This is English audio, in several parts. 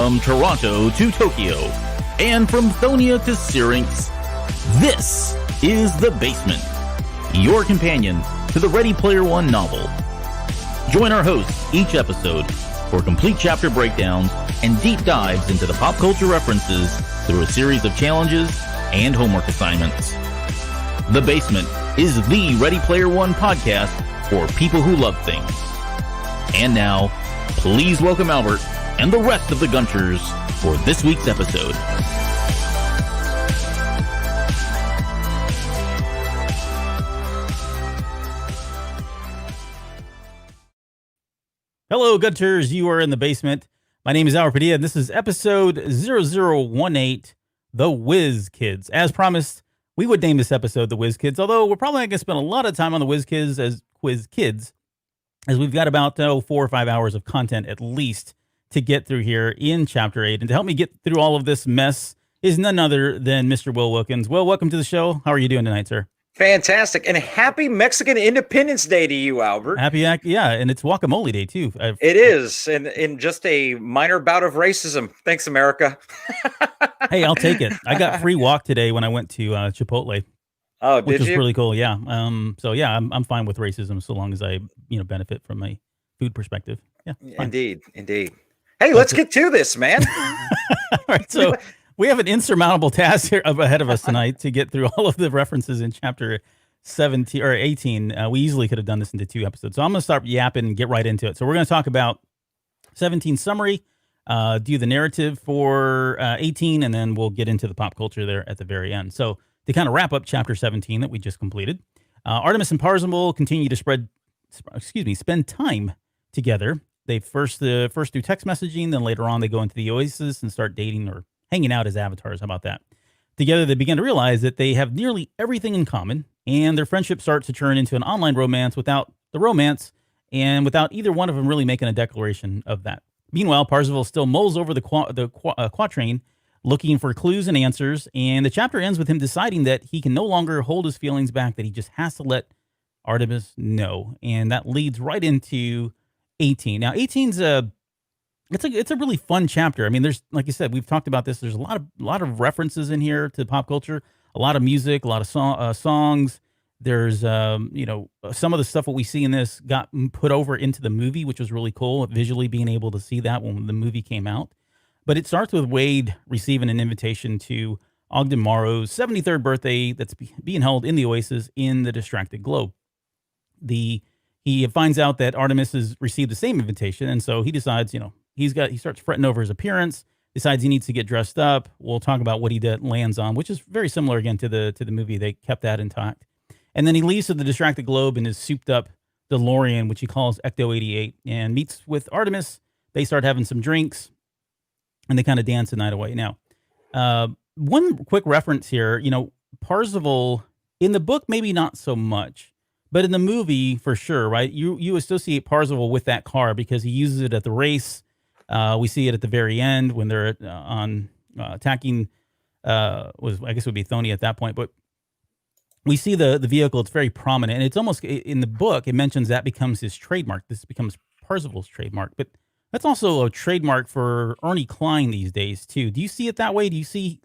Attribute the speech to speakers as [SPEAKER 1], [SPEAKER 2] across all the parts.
[SPEAKER 1] from Toronto to Tokyo, and from Thonia to Syrinx, this is The Basement, your companion to the Ready Player One novel. Join our hosts each episode for complete chapter breakdowns and deep dives into the pop culture references through a series of challenges and homework assignments. The Basement is the Ready Player One podcast for people who love things. And now, please welcome Albert and the rest of the Gunchers for this week's episode.
[SPEAKER 2] Hello, Gunchers. You are in the basement. My name is Albert Padilla, and this is episode 0018, The Whiz Kids. As promised, we would name this episode The Whiz Kids, although we're probably not going to spend a lot of time on the Whiz Kids, as we've got about 4 or 5 hours of content at least to get through here in Chapter 8. And to help me get through all of this mess is none other than Mr. Will Wilkins. Will, welcome to the show. How are you doing tonight, sir?
[SPEAKER 3] Fantastic. And happy Mexican Independence Day to you, Albert.
[SPEAKER 2] Yeah, and it's Guacamole Day, too.
[SPEAKER 3] It is, and in just a minor bout of racism. Thanks, America.
[SPEAKER 2] Hey, I'll take it. I got free walk today when I went to Chipotle.
[SPEAKER 3] Oh, did you?
[SPEAKER 2] Which was really cool, yeah. So, yeah, I'm fine with racism so long as I, benefit from a food perspective. Yeah,
[SPEAKER 3] indeed. Hey, let's get to this, man.
[SPEAKER 2] All right, so we have an insurmountable task here ahead of us tonight to get through all of the references in chapter 17 or 18. We easily could have done this into 2 episodes. So I'm going to start yapping and get right into it. So we're going to talk about 17 summary, do the narrative for 18, and then we'll get into the pop culture there at the very end. So to kind of wrap up chapter 17 that we just completed, Artemis and Parzival continue to spend time together. They first do text messaging, then later on they go into the Oasis and start dating or hanging out as avatars. How about that? Together, they begin to realize that they have nearly everything in common, and their friendship starts to turn into an online romance without the romance and without either one of them really making a declaration of that. Meanwhile, Parzival still mulls over the quatrain, looking for clues and answers, and the chapter ends with him deciding that he can no longer hold his feelings back, that he just has to let Artemis know, and that leads right into 18. Now, 18's it's a really fun chapter. I mean, there's, like you said, we've talked about this. There's a lot of references in here to pop culture, a lot of music, a lot of songs. There's some of the stuff what we see in this got put over into the movie, which was really cool, visually being able to see that when the movie came out. But it starts with Wade receiving an invitation to Ogden Morrow's 73rd birthday that's being held in the Oasis in the Distracted Globe. He finds out that Artemis has received the same invitation, and so he decides, he starts fretting over his appearance, decides he needs to get dressed up. We'll talk about what he lands on, which is very similar again to the movie. They kept that intact. And then he leaves to the Distracted Globe in his souped up DeLorean, which he calls ECTO 88, and meets with Artemis. They start having some drinks, and they kind of dance the night away. Now, one quick reference here, Parzival, in the book, maybe not so much. But in the movie, for sure, right? You associate Parzival with that car because he uses it at the race. We see it at the very end when they're attacking. I guess it would be Thonia at that point. But we see the vehicle. It's very prominent, and it's almost in the book. It mentions that becomes his trademark. This becomes Parzival's trademark. But that's also a trademark for Ernie Klein these days too. Do you see it that way? Do you see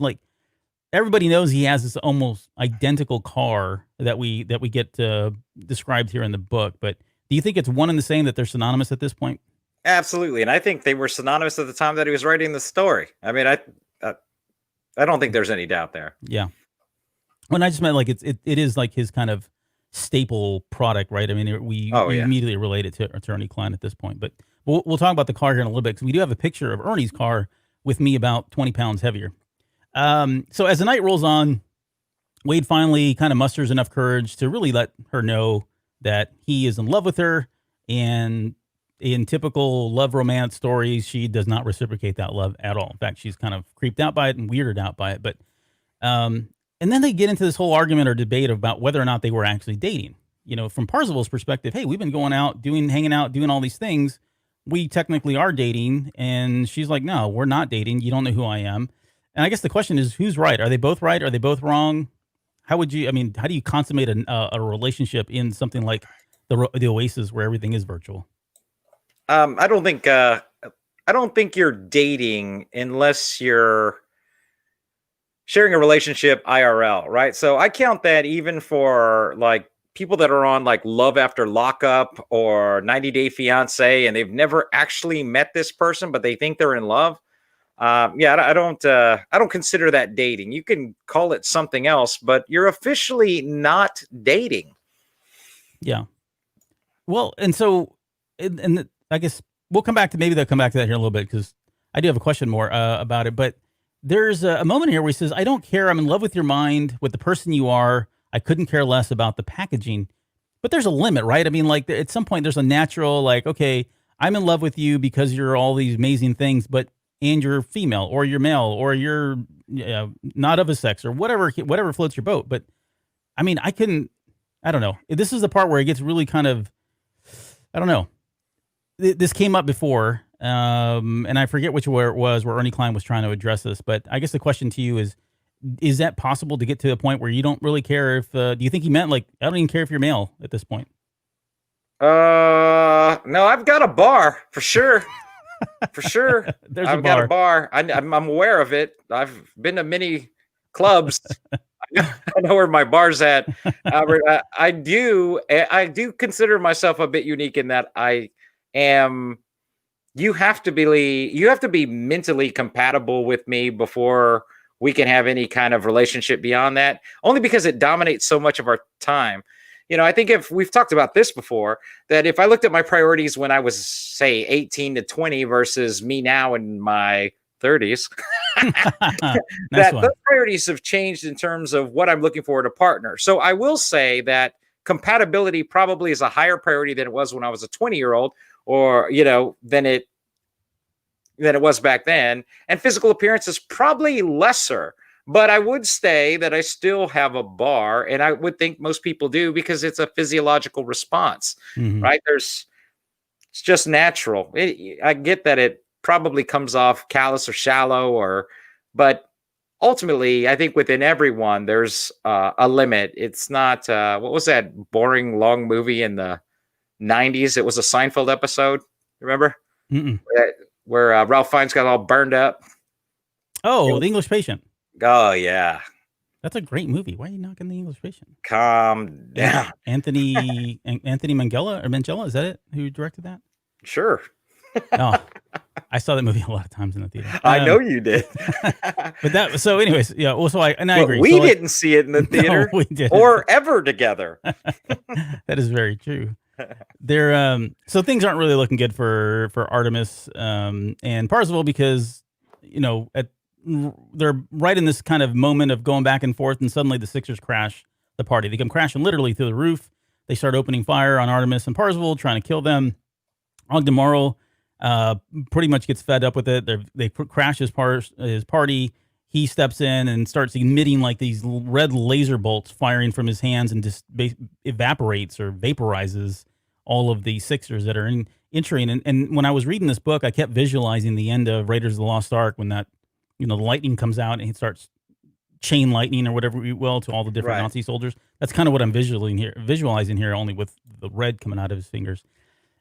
[SPEAKER 2] everybody knows he has this almost identical car that we get described here in the book, but do you think it's one and the same, that they're synonymous at this point?
[SPEAKER 3] Absolutely, and I think they were synonymous at the time that he was writing the story. I mean, I don't think there's any doubt there.
[SPEAKER 2] Yeah. When I just meant it is like his kind of staple product, right? I mean, we immediately relate it to Ernie Klein at this point, but we'll talk about the car here in a little bit because we do have a picture of Ernie's car with me about 20 pounds heavier. So as the night rolls on, Wade finally kind of musters enough courage to really let her know that he is in love with her. And in typical love romance stories, she does not reciprocate that love at all. In fact, she's kind of creeped out by it and weirded out by it. But, and then they get into this whole argument or debate about whether or not they were actually dating. From Parzival's perspective, hey, we've been going out, hanging out, doing all these things. We technically are dating. And she's like, no, we're not dating. You don't know who I am. And I guess the question is, who's right? Are they both right? Are they both wrong? How do you consummate a relationship in something like the Oasis where everything is virtual?
[SPEAKER 3] I don't think don't think you're dating unless you're sharing a relationship IRL, right? So I count that even for like people that are on like Love After Lockup or 90 Day Fiance, and they've never actually met this person, but they think they're in love. Yeah, I don't consider that dating. You can call it something else, but you're officially not dating.
[SPEAKER 2] Yeah. Well, and so, and I guess we'll come back to, maybe they'll come back to that here in a little bit, because I do have a question more about it. But there's a moment here where he says, I don't care. I'm in love with your mind, with the person you are. I couldn't care less about the packaging. But there's a limit, right? I mean, like at some point there's a natural, like, okay, I'm in love with you because you're all these amazing things, and you're female or you're male or you're not of a sex or whatever floats your boat. But I mean, I don't know. This is the part where it gets really kind of, I don't know. This came up before, and I forget where it was, where Ernie Klein was trying to address this. But I guess the question to you is that possible to get to a point where you don't really care if, do you think he meant like, I don't even care if you're male at this point?
[SPEAKER 3] No, I've got a bar for sure. For sure. I've got a bar. I'm aware of it. I've been to many clubs. I know where my bar's at. I do consider myself a bit unique in that you have to be mentally compatible with me before we can have any kind of relationship beyond that, only because it dominates so much of our time. I think if we've talked about this before, that if I looked at my priorities when I was, say, 18 to 20 versus me now in my 30s, those priorities have changed in terms of what I'm looking for in a partner. So I will say that compatibility probably is a higher priority than it was when I was a 20-year-old, or, than it was back then. And physical appearance is probably lesser. But I would say that I still have a bar, and I would think most people do, because it's a physiological response, right? It's just natural. I get that it probably comes off callous or shallow, but ultimately, I think within everyone, there's a limit. It's not, what was that boring long movie in the 90s? It was a Seinfeld episode. Remember? Where Ralph Fiennes got all burned up.
[SPEAKER 2] Oh, The English Patient.
[SPEAKER 3] Oh, yeah.
[SPEAKER 2] That's a great movie. Why are you knocking The English Patient?
[SPEAKER 3] Calm down.
[SPEAKER 2] Anthony Mangella, is that it? Who directed that?
[SPEAKER 3] Sure.
[SPEAKER 2] Oh, I saw that movie a lot of times in the theater.
[SPEAKER 3] I know you did.
[SPEAKER 2] So anyways, yeah. Well, I agree.
[SPEAKER 3] We didn't see it in the theater,
[SPEAKER 2] no, we didn't.
[SPEAKER 3] Or ever together.
[SPEAKER 2] That is very true. So things aren't really looking good for Artemis and Parzival, because they're right in this kind of moment of going back and forth, and suddenly the Sixers crash the party. They come crashing literally through the roof. They start opening fire on Artemis and Parzival, trying to kill them. Ogdemaro pretty much gets fed up with it. They crash his party. He steps in and starts emitting like these red laser bolts firing from his hands, and just evaporates or vaporizes all of the Sixers that are entering. And when I was reading this book, I kept visualizing the end of Raiders of the Lost Ark, when that the lightning comes out and he starts chain lightning or whatever you will to all the different Nazi soldiers. That's kind of what I'm visualizing here, only with the red coming out of his fingers.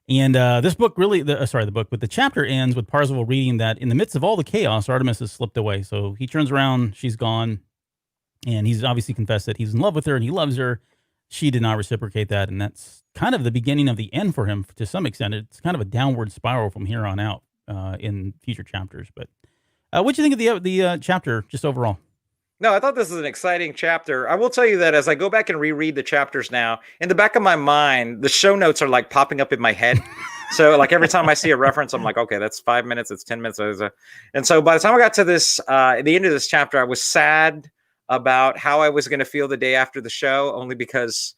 [SPEAKER 2] And this book really, but the chapter ends with Parzival reading that in the midst of all the chaos, Artemis has slipped away. So he turns around, she's gone, and he's obviously confessed that he's in love with her and he loves her. She did not reciprocate that, and that's kind of the beginning of the end for him to some extent. It's kind of a downward spiral from here on out in future chapters. But what do you think of the chapter just overall?
[SPEAKER 3] No, I thought this was an exciting chapter. I will tell you that as I go back and reread the chapters now, in the back of my mind, the show notes are like popping up in my head. So like every time I see a reference, I'm like, okay, that's 5 minutes, it's 10 minutes. And so by the time I got to this, at the end of this chapter, I was sad about how I was going to feel the day after the show, only because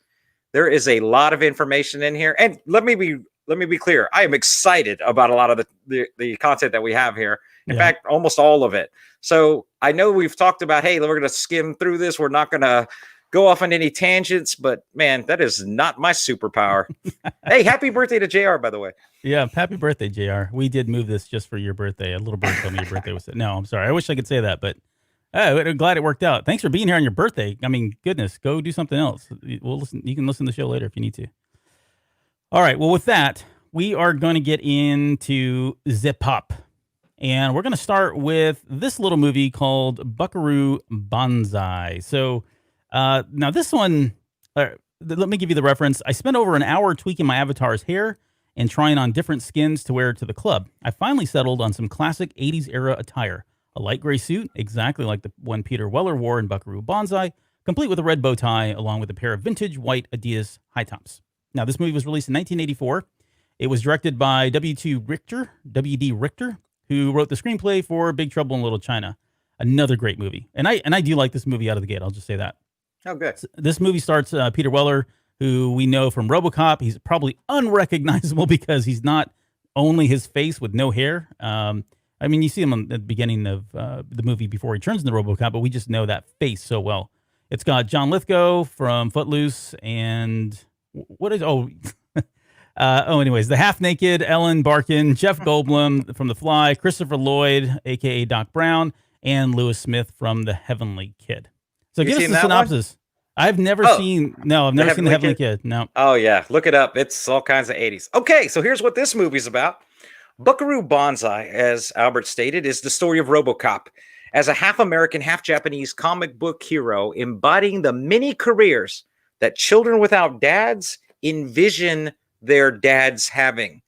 [SPEAKER 3] there is a lot of information in here. And let me be clear. I am excited about a lot of the content that we have here. In fact, almost all of it. So I know we've talked about, hey, we're going to skim through this. We're not going to go off on any tangents, but man, that is not my superpower. Hey, happy birthday to JR, by the way.
[SPEAKER 2] Yeah. Happy birthday, JR. We did move this just for your birthday. A little bird told me your birthday was, no, I'm sorry. I wish I could say that, but I'm glad it worked out. Thanks for being here on your birthday. I mean, goodness, go do something else. We'll listen. You can listen to the show later if you need to. All right. Well, with that, we are going to get into Zip Up. And we're going to start with this little movie called Buckaroo Banzai. So now this one, let me give you the reference. I spent over an hour tweaking my avatar's hair and trying on different skins to wear to the club. I finally settled on some classic 80s era attire. A light gray suit, exactly like the one Peter Weller wore in Buckaroo Banzai, complete with a red bow tie, along with a pair of vintage white ADIDAS high tops. Now, this movie was released in 1984. It was directed by W.D. Richter, who wrote the screenplay for Big Trouble in Little China. Another great movie. And I do like this movie out of the gate. I'll just say that.
[SPEAKER 3] Oh, good.
[SPEAKER 2] This movie starts Peter Weller, who we know from RoboCop. He's probably unrecognizable because he's not only his face with no hair. I mean, you see him at the beginning of the movie before he turns into RoboCop, but we just know that face so well. It's got John Lithgow from Footloose and anyways, the half-naked Ellen Barkin, Jeff Goldblum from The Fly, Christopher Lloyd, a.k.a. Doc Brown, and Lewis Smith from The Heavenly Kid. So give us the synopsis. One? I've never seen The Heavenly Kid. No.
[SPEAKER 3] Oh, yeah. Look it up. It's all kinds of 80s. Okay, so here's what this movie's about. Buckaroo Banzai, as Albert stated, is the story of RoboCop. As a half-American, half-Japanese comic book hero embodying the many careers that children without dads envision their dads having.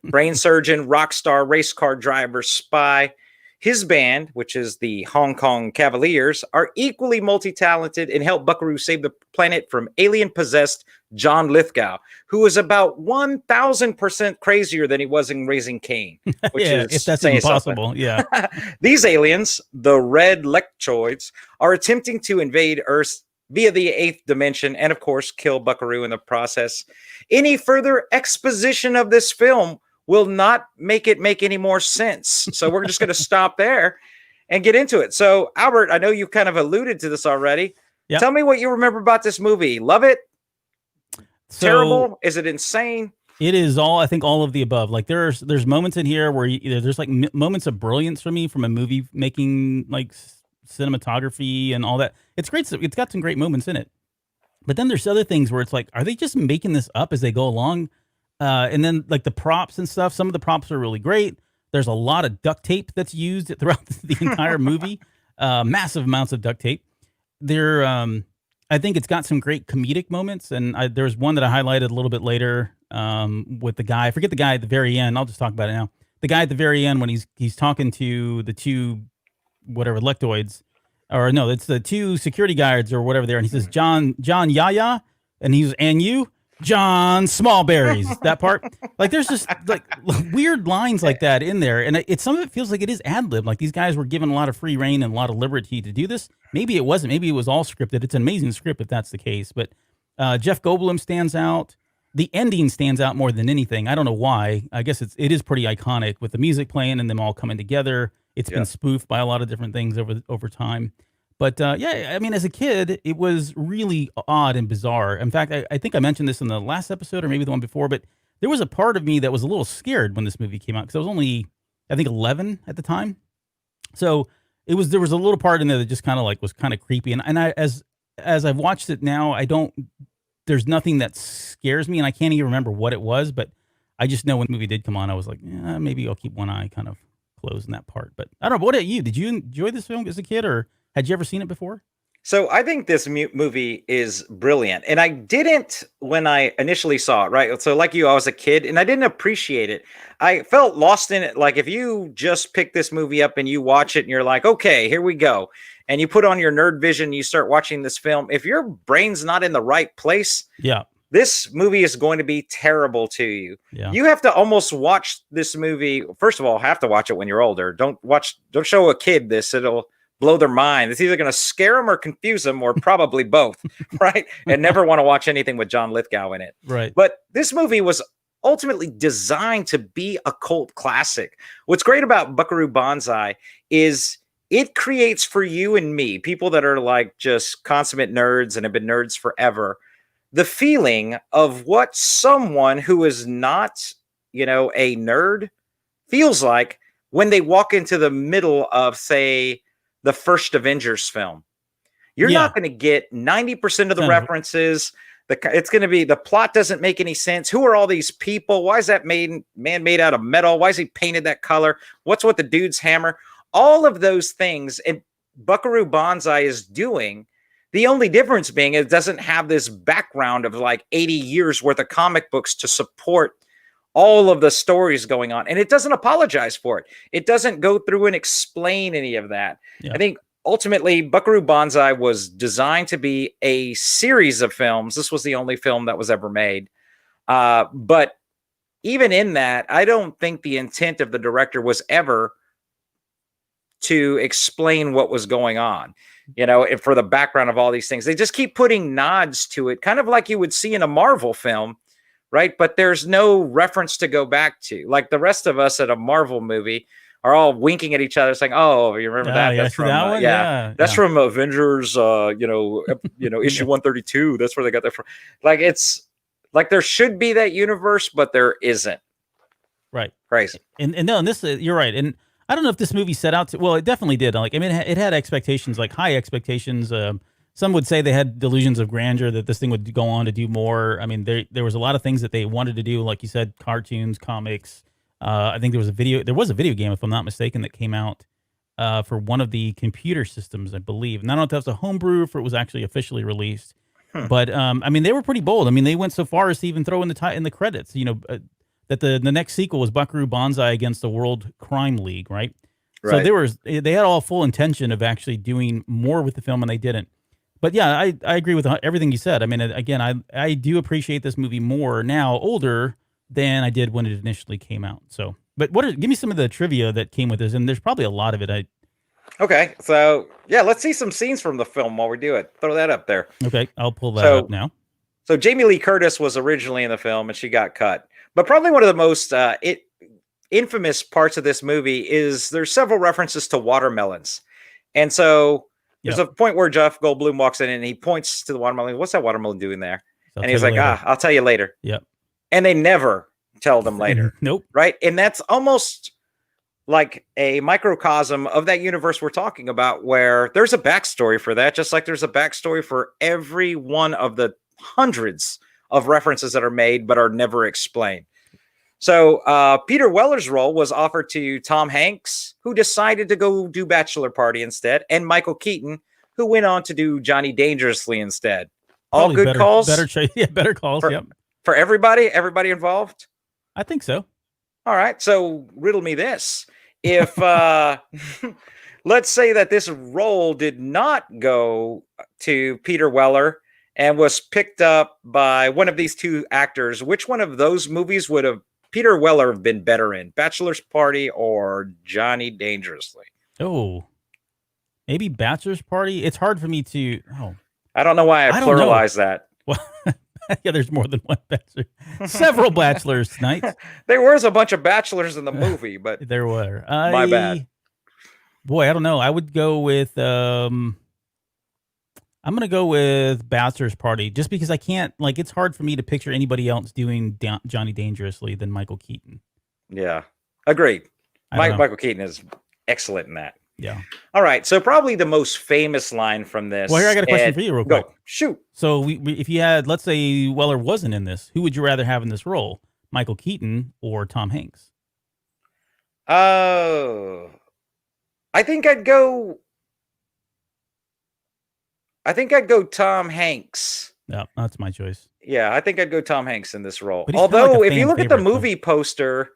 [SPEAKER 3] Brain surgeon, rock star, race car driver, spy. His band, which is the Hong Kong Cavaliers, are equally multi-talented and help Buckaroo save the planet from alien-possessed John Lithgow, who is about 1,000% crazier than he was in Raising Cain. Which is
[SPEAKER 2] if that's impossible, something. Yeah.
[SPEAKER 3] These aliens, the red lectroids, are attempting to invade Earth via the 8th dimension and, of course, kill Buckaroo in the process. Any further exposition of this film will not make it make any more sense. So we're just going to stop there and get into it. So, Albert, I know you kind of alluded to this already. Yep. Tell me what you remember about this movie. Love it? Terrible? Is it insane?
[SPEAKER 2] It is I think all of the above. Like there's moments in here where there's like moments of brilliance for me from a movie making, like cinematography and all that. It's great. It's got some great moments in it. But then there's other things where it's like, are they just making this up as they go along? And then like the props and stuff, some of the props are really great. There's a lot of duct tape that's used throughout the entire movie. Massive amounts of duct tape. I think it's got some great comedic moments. And there's one that I highlighted a little bit later with the guy. I forget the guy at the very end. I'll just talk about it now. The guy at the very end when he's talking to the two, whatever, lectoids. Or no, it's the two security guards or whatever there. And he says, John Yaya. And he's, and you? John Smallberries, that part. Like there's just like weird lines like that in there. And some of it feels like it is ad-lib. Like these guys were given a lot of free reign and a lot of liberty to do this. Maybe it wasn't. Maybe it was all scripted. It's an amazing script if that's the case. But Jeff Goldblum stands out. The ending stands out more than anything. I don't know why. I guess it is pretty iconic with the music playing and them all coming together. It's been spoofed by a lot of different things over time. But I mean, as a kid, it was really odd and bizarre. In fact, I think I mentioned this in the last episode or maybe the one before, but there was a part of me that was a little scared when this movie came out because I was only, I think, 11 at the time. So there was a little part in there that just kind of like was kind of creepy. And as I've watched it now, there's nothing that scares me, and I can't even remember what it was. But I just know when the movie did come on, I was like, maybe I'll keep one eye kind of closed in that part. But I don't know. What about you? Did you enjoy this film as a kid, or had you ever seen it before?
[SPEAKER 3] So I think this movie is brilliant. And I didn't when I initially saw it, right? So like you, I was a kid and I didn't appreciate it. I felt lost in it. Like if you just pick this movie up and you watch it and you're like, okay, here we go. And you put on your nerd vision, you start watching this film. If your brain's not in the right place, this movie is going to be terrible to you. Yeah. You have to almost watch this movie. First of all, have to watch it when you're older. Don't show a kid this. It'll blow their mind. It's either going to scare them or confuse them or probably both, right? And never want to watch anything with John Lithgow in it.
[SPEAKER 2] Right.
[SPEAKER 3] But this movie was ultimately designed to be a cult classic. What's great about Buckaroo Banzai is it creates for you and me, people that are like just consummate nerds and have been nerds forever, the feeling of what someone who is not, a nerd feels like when they walk into the middle of, say, the first Avengers film. You're not going to get 90% of the references. It's going to be the plot doesn't make any sense. Who are all these people? Why is that man made out of metal? Why is he painted that color? What's with the dude's hammer? All of those things, and Buckaroo Banzai is doing. The only difference being it doesn't have this background of like 80 years worth of comic books to support all of the stories going on. And it doesn't apologize for it. It doesn't go through and explain any of that. Yeah. I think ultimately Buckaroo Banzai was designed to be a series of films. This was the only film that was ever made. But even in that, I don't think the intent of the director was ever to explain what was going on. You know, for the background of all these things, they just keep putting nods to it, kind of like you would see in a Marvel film, right? But there's no reference to go back to. Like the rest of us at a Marvel movie are all winking at each other, saying, "Oh, you remember that?
[SPEAKER 2] Yeah,
[SPEAKER 3] that's from
[SPEAKER 2] that one?
[SPEAKER 3] that's from Avengers. Issue 132. That's where they got that from." Like it's like there should be that universe, but there isn't.
[SPEAKER 2] Right.
[SPEAKER 3] Crazy.
[SPEAKER 2] And no, and this you're right. And I don't know if this movie set out to. Well, it definitely did. Like, I mean, it had expectations, like high expectations. Some would say they had delusions of grandeur that this thing would go on to do more. I mean, there was a lot of things that they wanted to do, like you said, cartoons, comics. I think there was a video game, if I'm not mistaken, that came out for one of the computer systems, I believe. And I don't know if that was a homebrew or if it was actually officially released. But I mean, they were pretty bold. I mean, they went so far as to even throw in the credits, that the next sequel was Buckaroo Banzai against the World Crime League, right? So they had all full intention of actually doing more with the film, and they didn't. But yeah, I agree with everything you said. I mean, again, I do appreciate this movie more now, older, than I did when it initially came out. So, but give me some of the trivia that came with this, and there's probably a lot of it.
[SPEAKER 3] Okay, so yeah, let's see some scenes from the film while we do it. Throw that up there.
[SPEAKER 2] Okay, I'll pull that up now.
[SPEAKER 3] So Jamie Lee Curtis was originally in the film, and she got cut. But probably one of the most infamous parts of this movie is there's several references to watermelons. And so there's a point where Jeff Goldblum walks in and he points to the watermelon. What's that watermelon doing there? And he's like, I'll tell you later.
[SPEAKER 2] Yep.
[SPEAKER 3] And they never tell them later.
[SPEAKER 2] Nope.
[SPEAKER 3] Right. And that's almost like a microcosm of that universe we're talking about, where there's a backstory for that, just like there's a backstory for every one of the hundreds of references that are made but are never explained. So Peter Weller's role was offered to Tom Hanks, who decided to go do Bachelor Party instead, and Michael Keaton, who went on to do Johnny Dangerously instead. All probably good calls.
[SPEAKER 2] Better calls. Yep.
[SPEAKER 3] For everybody involved.
[SPEAKER 2] I think so.
[SPEAKER 3] All right. So riddle me this: if let's say that this role did not go to Peter Weller and was picked up by one of these two actors, which one of those movies would have Peter Weller have been better in, Bachelor's Party or Johnny Dangerously?
[SPEAKER 2] Oh, maybe Bachelor's Party. It's hard for me to. Oh,
[SPEAKER 3] I don't know why I pluralized that.
[SPEAKER 2] Well, yeah, there's more than one bachelor. Several bachelors tonight.
[SPEAKER 3] There was a bunch of bachelors in the movie, but
[SPEAKER 2] there were.
[SPEAKER 3] My bad.
[SPEAKER 2] Boy, I don't know. I would go with. I'm going to go with Bachelor's Party just because I can't, like, it's hard for me to picture anybody else doing Johnny Dangerously than Michael Keaton.
[SPEAKER 3] Yeah, agreed. Michael Keaton is excellent in that.
[SPEAKER 2] Yeah.
[SPEAKER 3] All right. So probably the most famous line from this.
[SPEAKER 2] Well, here, I got a question for you real quick.
[SPEAKER 3] Go. Shoot.
[SPEAKER 2] So if you had, let's say Weller wasn't in this, who would you rather have in this role? Michael Keaton or Tom Hanks?
[SPEAKER 3] I think I'd go Tom Hanks.
[SPEAKER 2] Yeah, that's my choice.
[SPEAKER 3] Yeah, I think I'd go Tom Hanks in this role.
[SPEAKER 2] Although,
[SPEAKER 3] like if you look at the movie poster,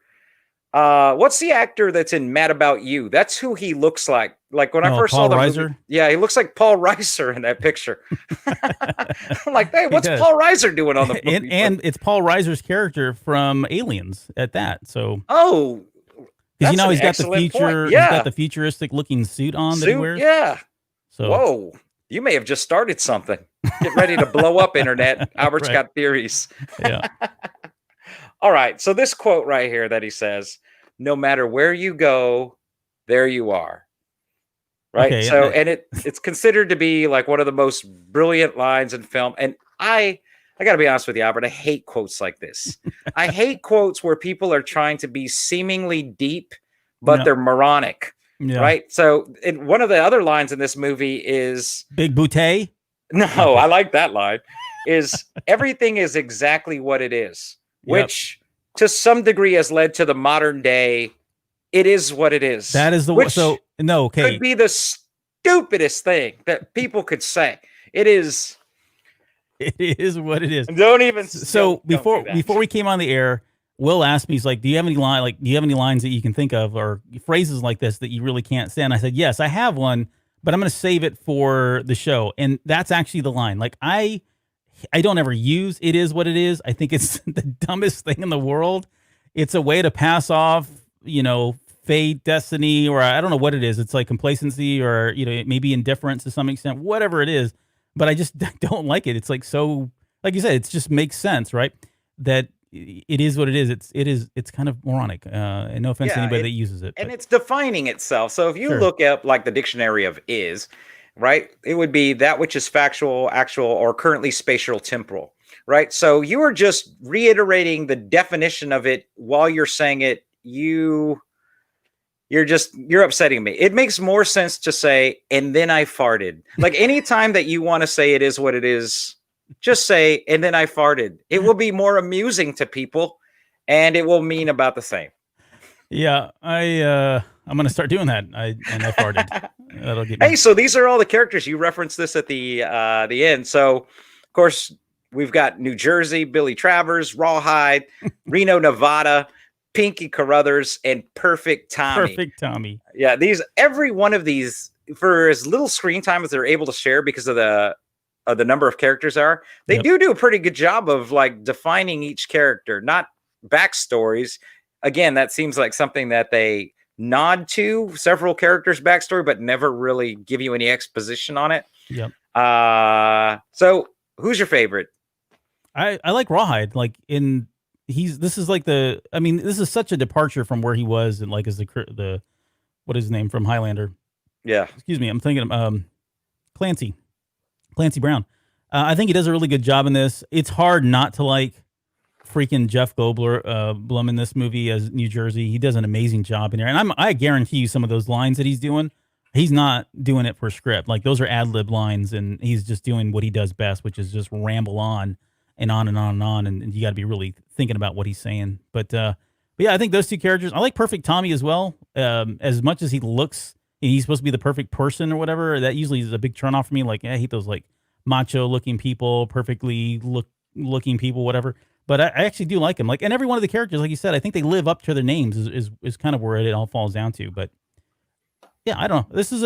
[SPEAKER 3] what's the actor that's in Mad About You? That's who he looks like. Like when I first saw the movie, yeah, he looks like Paul Reiser in that picture. I'm like, hey, what's Paul Reiser doing on the movie?
[SPEAKER 2] And it's Paul Reiser's character from Aliens at that. So
[SPEAKER 3] because
[SPEAKER 2] he's got the future,
[SPEAKER 3] yeah.
[SPEAKER 2] He's got the futuristic looking suit on that he wears.
[SPEAKER 3] Yeah.
[SPEAKER 2] So
[SPEAKER 3] whoa. You may have just started something. Get ready to blow up, internet. Albert's got theories.
[SPEAKER 2] Yeah.
[SPEAKER 3] All right. So this quote right here that he says, "No matter where you go, there you are." Right. Okay, so, and it's considered to be like one of the most brilliant lines in film. And I got to be honest with you, Albert, I hate quotes like this. I hate quotes where people are trying to be seemingly deep, but they're moronic. Yeah. Right. So one of the other lines in this movie is
[SPEAKER 2] Big Boutte.
[SPEAKER 3] No, I like that line. is everything is exactly what it is,
[SPEAKER 2] Yep.
[SPEAKER 3] which to some degree has led to the modern day. It is what it is.
[SPEAKER 2] That is the
[SPEAKER 3] which
[SPEAKER 2] so no okay.
[SPEAKER 3] could be the stupidest thing that people could say. It is.
[SPEAKER 2] It is what it is.
[SPEAKER 3] Don't even.
[SPEAKER 2] So
[SPEAKER 3] don't do that.
[SPEAKER 2] before we came on the air, Will asked me, he's like, do you have any lines that you can think of or phrases like this that you really can't say? And I said, yes, I have one, but I'm going to save it for the show. And that's actually the line. Like I don't ever use "it is what it is." I think it's the dumbest thing in the world. It's a way to pass off, fate, destiny, or I don't know what it is. It's like complacency or, maybe indifference to some extent, whatever it is. But I just don't like it. It's like, so, like you said, it just makes sense, right? That it is what it is. It's kind of moronic. And no offense to anybody that uses it.
[SPEAKER 3] And it's defining itself. So if you
[SPEAKER 2] Sure.
[SPEAKER 3] look up like the dictionary of "is," right, it would be that which is factual, actual, or currently spatial temporal, right? So you are just reiterating the definition of it while you're saying it. You're upsetting me. It makes more sense to say, "and then I farted." Like anytime that you want to say "it is what it is," just say, "and then I farted." It will be more amusing to people and it will mean about the same.
[SPEAKER 2] Yeah, I'm gonna start doing that. I farted. That'll get me.
[SPEAKER 3] Hey, so these are all the characters. You referenced this at the end. So, of course, we've got New Jersey, Billy Travers, Rawhide, Reno, Nevada, Pinky Carruthers, and Perfect Tommy.
[SPEAKER 2] Perfect Tommy.
[SPEAKER 3] Yeah, every one of these, for as little screen time as they're able to share because of the number of characters they do a pretty good job of like defining each character, not backstories. Again, that seems like something that they nod to several characters' backstory, but never really give you any exposition on it.
[SPEAKER 2] Yep.
[SPEAKER 3] So who's your favorite?
[SPEAKER 2] I like Rawhide. Like this is such a departure from where he was and like as the what is his name from Highlander?
[SPEAKER 3] Yeah.
[SPEAKER 2] Excuse me. I'm thinking Clancy Brown. I think he does a really good job in this. It's hard not to like freaking Jeff Goldblum in this movie as New Jersey. He does an amazing job in here. And I guarantee you some of those lines that he's doing, he's not doing it for script. Like those are ad-lib lines and he's just doing what he does best, which is just ramble on and on and on and on. And you got to be really thinking about what he's saying. But yeah, I think those two characters, I like Perfect Tommy as well. As much as he looks, he's supposed to be the perfect person or whatever, that usually is a big turnoff for me. Like, I hate those like macho looking people, perfectly looking people, whatever. But I actually do like him. Like, and every one of the characters, like you said, I think they live up to their names is kind of where it all falls down to. But yeah, I don't know. This is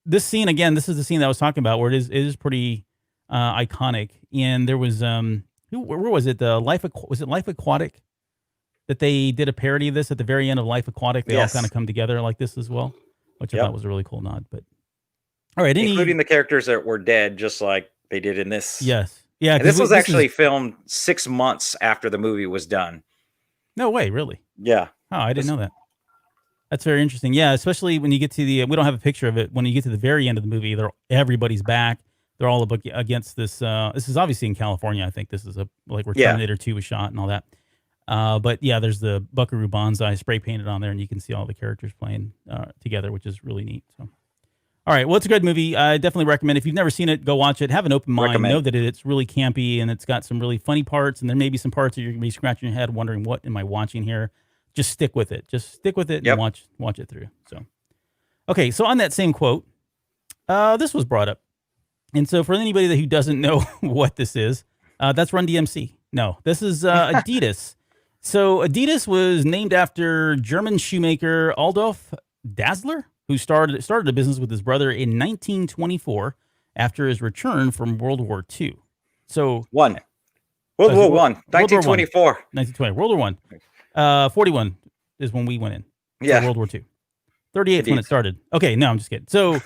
[SPEAKER 2] the scene that I was talking about where it is pretty iconic. And there was where was it? Was it Life Aquatic that they did a parody of this at the very end of Life Aquatic? They all kind of come together like this as well, which I thought was a really cool nod. But all right,
[SPEAKER 3] including the characters that were dead, just like they did in this.
[SPEAKER 2] Yes. Yeah,
[SPEAKER 3] and this was actually filmed 6 months after the movie was done.
[SPEAKER 2] No way, really?
[SPEAKER 3] Yeah.
[SPEAKER 2] Oh, I didn't know that. That's very interesting. Yeah, especially when you get to we don't have a picture of it. When you get to the very end of the movie, everybody's back. They're all against this. This is obviously in California. I think this is where Terminator 2 was shot and all that. But yeah, there's the Buckaroo Banzai spray painted on there, and you can see all the characters playing together, which is really neat. So. All right, well, it's a good movie. I definitely recommend. If you've never seen it, go watch it. Have an open mind. Know that it's really campy and it's got some really funny parts, and there may be some parts that you're going to be scratching your head wondering, what am I watching here? Just stick with it. And watch it through. So, okay, so on that same quote, this was brought up. And so for anybody who doesn't know what this is, that's Run DMC. No, this is ADIDAS. So ADIDAS was named after German shoemaker Adolf Dassler, who started a business with his brother in 1924 after his return from World War II. So
[SPEAKER 3] World War One, 1924.
[SPEAKER 2] 1920. World War I. 41 is when we went in.
[SPEAKER 3] Yeah.
[SPEAKER 2] World War II. 38 is when it started. Okay, no, I'm just kidding. So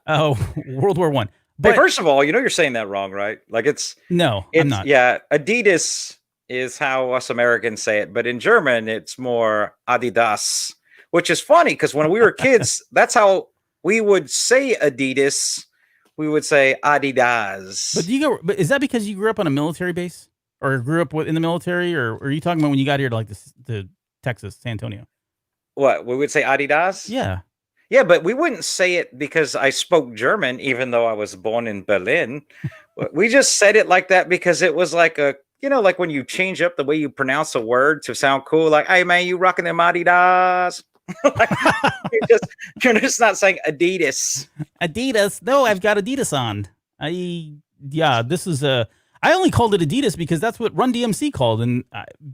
[SPEAKER 2] World War I.
[SPEAKER 3] But first of all, you're saying that wrong, right? Like I'm not. Yeah, Adidas is how us Americans say it, but in German, it's more ADIDAS. Which is funny because when we were kids, that's how we would say Adidas. We would say ADIDAS.
[SPEAKER 2] But is that because you grew up on a military base, or grew up in the military, or are you talking about when you got here to to Texas, San Antonio?
[SPEAKER 3] What we would say ADIDAS?
[SPEAKER 2] Yeah,
[SPEAKER 3] but we wouldn't say it because I spoke German, even though I was born in Berlin. We just said it like that because it was like like when you change up the way you pronounce a word to sound cool, like, hey man, you rocking them ADIDAS. Like, you're just not saying Adidas.
[SPEAKER 2] Adidas. No, I've got Adidas on. This is I only called it Adidas because that's what Run DMC called. And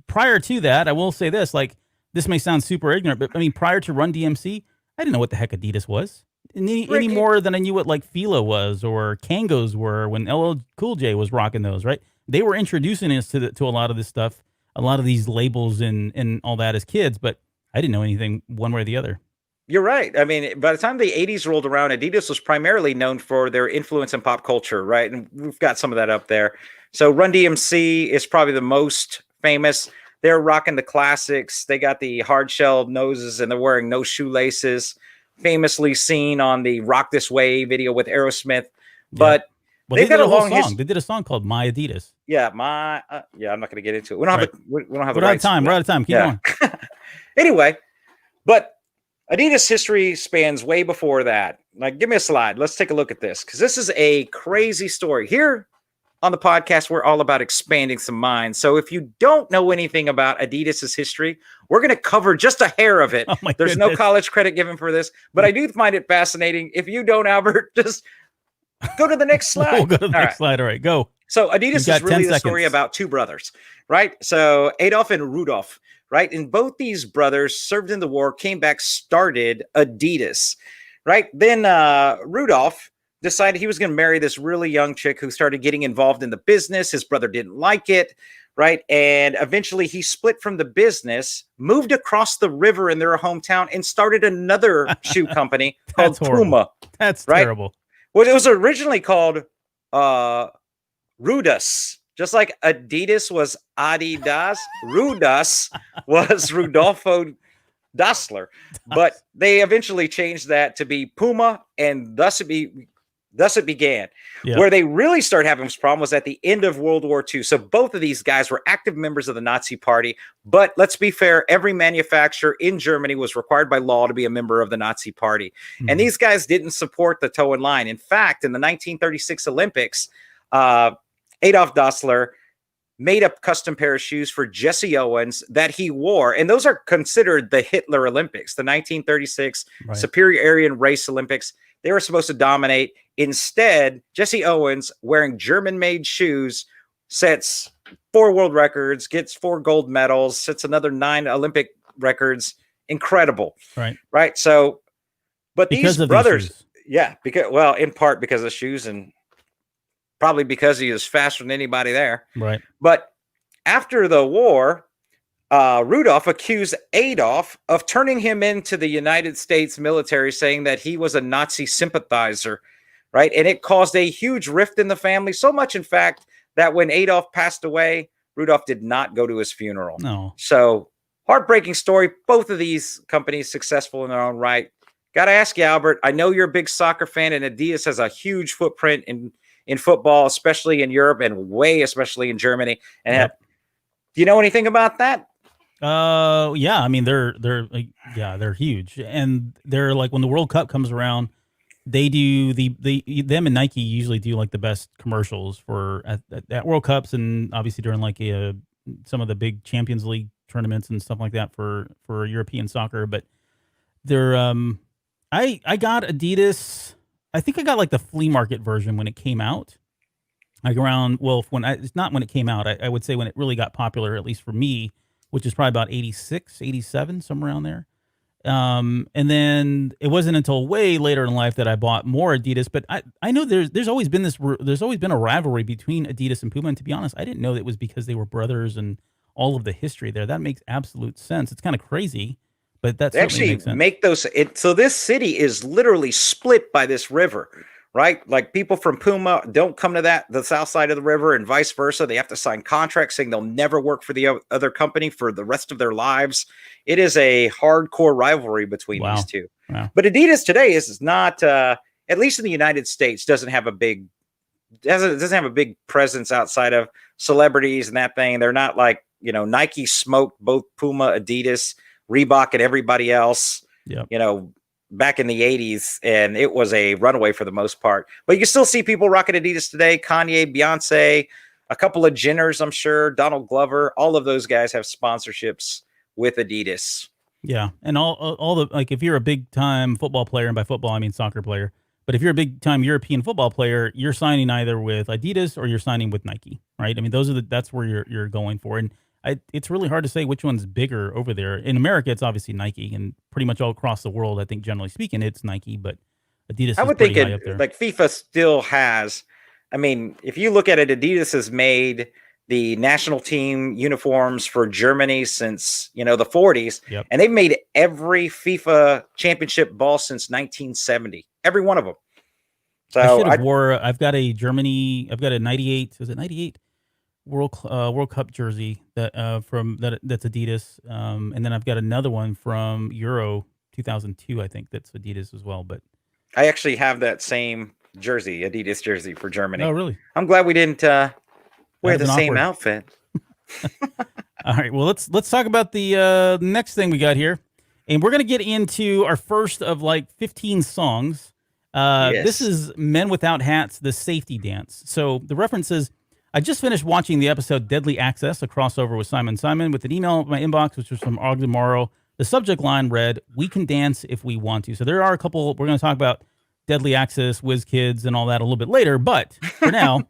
[SPEAKER 2] prior to that, I will say this, like, this may sound super ignorant, but I mean, prior to Run DMC, I didn't know what the heck Adidas was. Any more than I knew what like Fila was or Kangos were when LL Cool J was rocking those, right? They were introducing us to a lot of this stuff, a lot of these labels and all that as kids, but I didn't know anything one way or the other.
[SPEAKER 3] You're right. I mean, by the time the 80s rolled around, Adidas was primarily known for their influence in pop culture, right? And we've got some of that up there. So Run DMC is probably the most famous. They're rocking the classics. They got the hard-shelled noses and they're wearing no shoelaces. Famously seen on the Rock This Way video with Aerosmith. But
[SPEAKER 2] they've got a long song. They did a song called My Adidas.
[SPEAKER 3] Yeah, I'm not going to get into it. We don't have the
[SPEAKER 2] rights. We're out of time. Keep going.
[SPEAKER 3] Anyway, but Adidas history spans way before that. Like, give me a slide. Let's take a look at this because this is a crazy story. Here on the podcast, we're all about expanding some minds. So if you don't know anything about Adidas's history, we're going to cover just a hair of it. There's no college credit given for this, but I do find it fascinating. If you don't, Albert, just go to the next slide.
[SPEAKER 2] We'll go to the next slide. All right, go.
[SPEAKER 3] So Adidas is really the story about two brothers, right? So Adolf and Rudolf, right? And both these brothers served in the war, came back, started Adidas, right? Then Rudolf decided he was going to marry this really young chick who started getting involved in the business. His brother didn't like it, right? And eventually he split from the business, moved across the river in their hometown and started another shoe company called Puma.
[SPEAKER 2] That's terrible.
[SPEAKER 3] Well, it was originally called Rudus. Just like Adidas was Adidas, Rudus was Rudolfo Dassler. But they eventually changed that to be Puma, and thus it began. Yeah. Where they really started having this problem was at the end of World War II. So both of these guys were active members of the Nazi Party. But let's be fair, every manufacturer in Germany was required by law to be a member of the Nazi Party. Mm-hmm. And these guys didn't support the toe and line. In fact, in the 1936 Olympics, Adolf Dassler made a custom pair of shoes for Jesse Owens that he wore. And those are considered the Hitler Olympics, the 1936 Superior Aryan Race Olympics. They were supposed to dominate. Instead, Jesse Owens, wearing German-made shoes, sets 4 world records, gets 4 gold medals, sets another 9 Olympic records. Incredible. Right. So, but these brothers, in part because of shoes and probably because he was faster than anybody there.
[SPEAKER 2] Right.
[SPEAKER 3] But after the war, Rudolf accused Adolf of turning him into the United States military, saying that he was a Nazi sympathizer, right? And it caused a huge rift in the family, so much, in fact, that when Adolf passed away, Rudolf did not go to his funeral.
[SPEAKER 2] No.
[SPEAKER 3] So, heartbreaking story. Both of these companies successful in their own right. Got to ask you, Albert, I know you're a big soccer fan, and Adidas has a huge footprint in football, especially in Europe and especially in Germany. And do you know anything about that?
[SPEAKER 2] Yeah. I mean, they're huge, and they're like, when the World Cup comes around, they do them and Nike usually do like the best commercials for at World Cups, and obviously during like some of the big Champions League tournaments and stuff like that for European soccer. But they're I got Adidas. I think I got like the flea market version when it came out. Like around, it's not when it came out. I would say when it really got popular, at least for me, which is probably about 86, 87, somewhere around there. And then it wasn't until way later in life that I bought more Adidas. But I know there's always been a rivalry between Adidas and Puma. And to be honest, I didn't know that it was because they were brothers and all of the history there. That makes absolute sense. It's kind of crazy, but that's
[SPEAKER 3] actually make those. So this city is literally split by this river, right? Like people from Puma don't come to the south side of the river, and vice versa. They have to sign contracts saying they'll never work for the other company for the rest of their lives. It is a hardcore rivalry between these two.
[SPEAKER 2] Wow.
[SPEAKER 3] But Adidas today is not, at least in the United States, doesn't have a big presence outside of celebrities and that thing. They're not like, Nike smoked both Puma, Adidas, Reebok, and everybody else.
[SPEAKER 2] Yep.
[SPEAKER 3] back in the 80s, and it was a runaway for the most part. But you still see people rocking Adidas today. Kanye, Beyonce, a couple of Jenners, I'm sure, Donald Glover, all of those guys have sponsorships with Adidas.
[SPEAKER 2] Yeah, and all the, like, if you're a big time football player, and by football I mean soccer player, but if you're a big time European football player, you're signing either with Adidas or you're signing with Nike, right? I mean, that's where you're going for, and it's really hard to say which one's bigger over there. In America, it's obviously Nike, and pretty much all across the world, I think generally speaking, it's Nike, but Adidas.
[SPEAKER 3] I would
[SPEAKER 2] think
[SPEAKER 3] think like FIFA still has. I mean, if you look at it, Adidas has made the national team uniforms for Germany since, the 40s.
[SPEAKER 2] Yep.
[SPEAKER 3] And they've made every FIFA championship ball since 1970. Every one of them. So
[SPEAKER 2] I've got a 98, was it 98 World Cup jersey that's Adidas. And then I've got another one from Euro 2002, I think that's Adidas as well. But
[SPEAKER 3] I actually have that same jersey, Adidas jersey for Germany.
[SPEAKER 2] Oh, really?
[SPEAKER 3] I'm glad we didn't wear the same outfit.
[SPEAKER 2] All right. Well, let's talk about the next thing we got here, and we're gonna get into our first of like 15 songs.
[SPEAKER 3] Yes.
[SPEAKER 2] This is Men Without Hats, the safety dance. So the reference is, I just finished watching the episode Deadly Access, a crossover with Simon with an email in my inbox, which was from Ogden Morrow. The subject line read, "We can dance if we want to." So there are a couple. We're going to talk about Deadly Access, Whiz Kids, and all that a little bit later. But for now,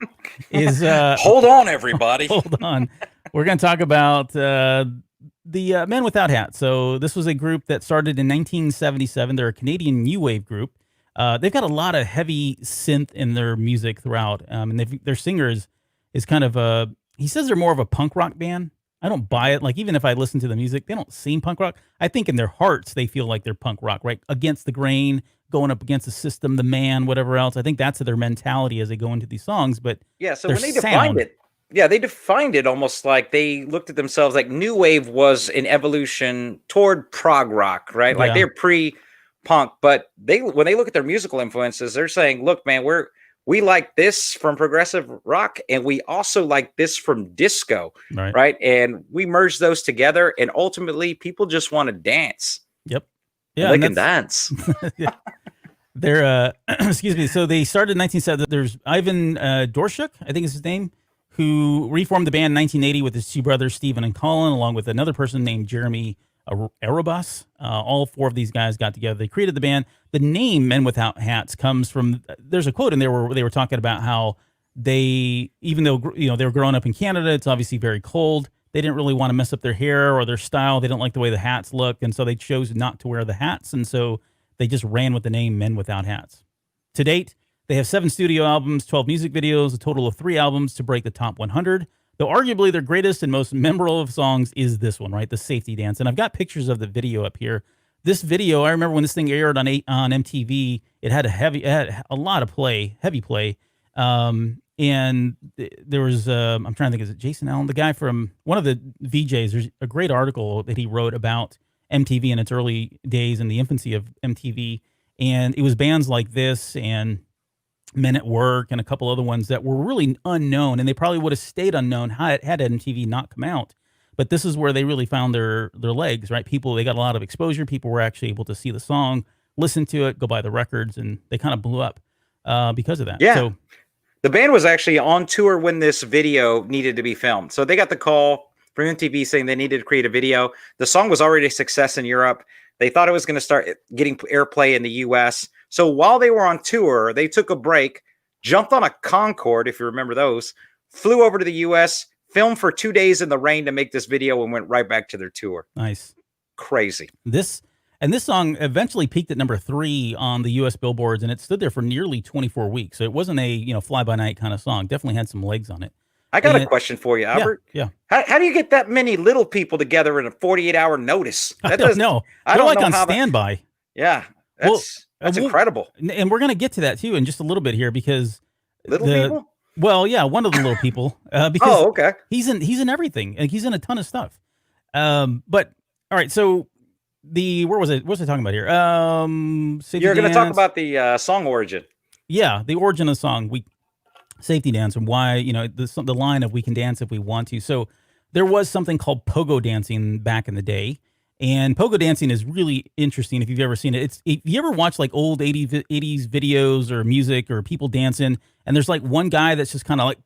[SPEAKER 2] is
[SPEAKER 3] hold on, everybody.
[SPEAKER 2] Hold on. We're going to talk about the Men Without Hats. So this was a group that started in 1977. They're a Canadian new wave group. They've got a lot of heavy synth in their music throughout, and their singer is kind of he says they're more of a punk rock band. I don't buy it. Like, even if I listen to the music, they don't seem punk rock. I think in their hearts, they feel like they're punk rock, right? Against the grain, going up against the system, the man, whatever else. I think that's their mentality as they go into these songs. But
[SPEAKER 3] yeah, so when they defined it, they defined it almost like they looked at themselves like new wave was an evolution toward prog rock, right? Like they're pre-punk, but when they look at their musical influences, they're saying, look, man, we like this from progressive rock, and we also like this from disco, right? And we merge those together, and ultimately, people just want to dance.
[SPEAKER 2] Yep.
[SPEAKER 3] Yeah, they can dance.
[SPEAKER 2] Yeah. They're excuse me. So they started in 1970. There's Ivan Dorshuk, I think is his name, who reformed the band in 1980 with his two brothers, Stephen and Colin, along with another person named Jeremy Erebus. All four of these guys got together. They created the band. The name Men Without Hats comes from, there's a quote in there where they were talking about how they, even though they were growing up in Canada, it's obviously very cold. They didn't really want to mess up their hair or their style. They didn't like the way the hats looked, and so they chose not to wear the hats, and so they just ran with the name Men Without Hats. To date, they have 7 studio albums, 12 music videos, a total of 3 albums to break the top 100. Though arguably their greatest and most memorable of songs is this one, right? The Safety Dance. And I've got pictures of the video up here. This video, I remember when this thing aired on MTV, it had a lot of heavy play. And there was, I'm trying to think, is it Jason Allen? The guy from one of the VJs, there's a great article that he wrote about MTV in its early days and the infancy of MTV. And it was bands like this and Men at Work and a couple other ones that were really unknown, and they probably would have stayed unknown had MTV not come out. But this is where they really found their legs, right? They got a lot of exposure. People were actually able to see the song, listen to it, go buy the records, and they kind of blew up because of that.
[SPEAKER 3] Yeah.
[SPEAKER 2] So
[SPEAKER 3] the band was actually on tour when this video needed to be filmed. So they got the call from MTV saying they needed to create a video. The song was already a success in Europe. They thought it was going to start getting airplay in the US. So while they were on tour, they took a break, jumped on a Concorde, if you remember those, flew over to the US, filmed for 2 days in the rain to make this video, and went right back to their tour.
[SPEAKER 2] Nice.
[SPEAKER 3] Crazy.
[SPEAKER 2] This song eventually peaked at number 3 on the US billboards, and it stood there for nearly 24 weeks. So it wasn't a fly-by-night kind of song. Definitely had some legs on it.
[SPEAKER 3] I got a question for you, Albert.
[SPEAKER 2] Yeah.
[SPEAKER 3] How do you get that many little people together in a 48-hour notice?
[SPEAKER 2] I don't know. They're like on standby.
[SPEAKER 3] Yeah. That's incredible.
[SPEAKER 2] And we're going to get to that too in just a little bit here, because
[SPEAKER 3] little people?
[SPEAKER 2] Well, yeah, one of the little people. Because
[SPEAKER 3] okay.
[SPEAKER 2] He's in everything. Like, he's in a ton of stuff. But all right, so where was it? What was I talking about here?
[SPEAKER 3] You're going to talk about the song origin.
[SPEAKER 2] Yeah, the origin of the song. Safety Dance, and why, the line of "we can dance if we want to." So there was something called pogo dancing back in the day, And pogo dancing is really interesting if you've ever seen it. If you ever watch like old 80s videos or music or people dancing, and there's like one guy that's just kind of like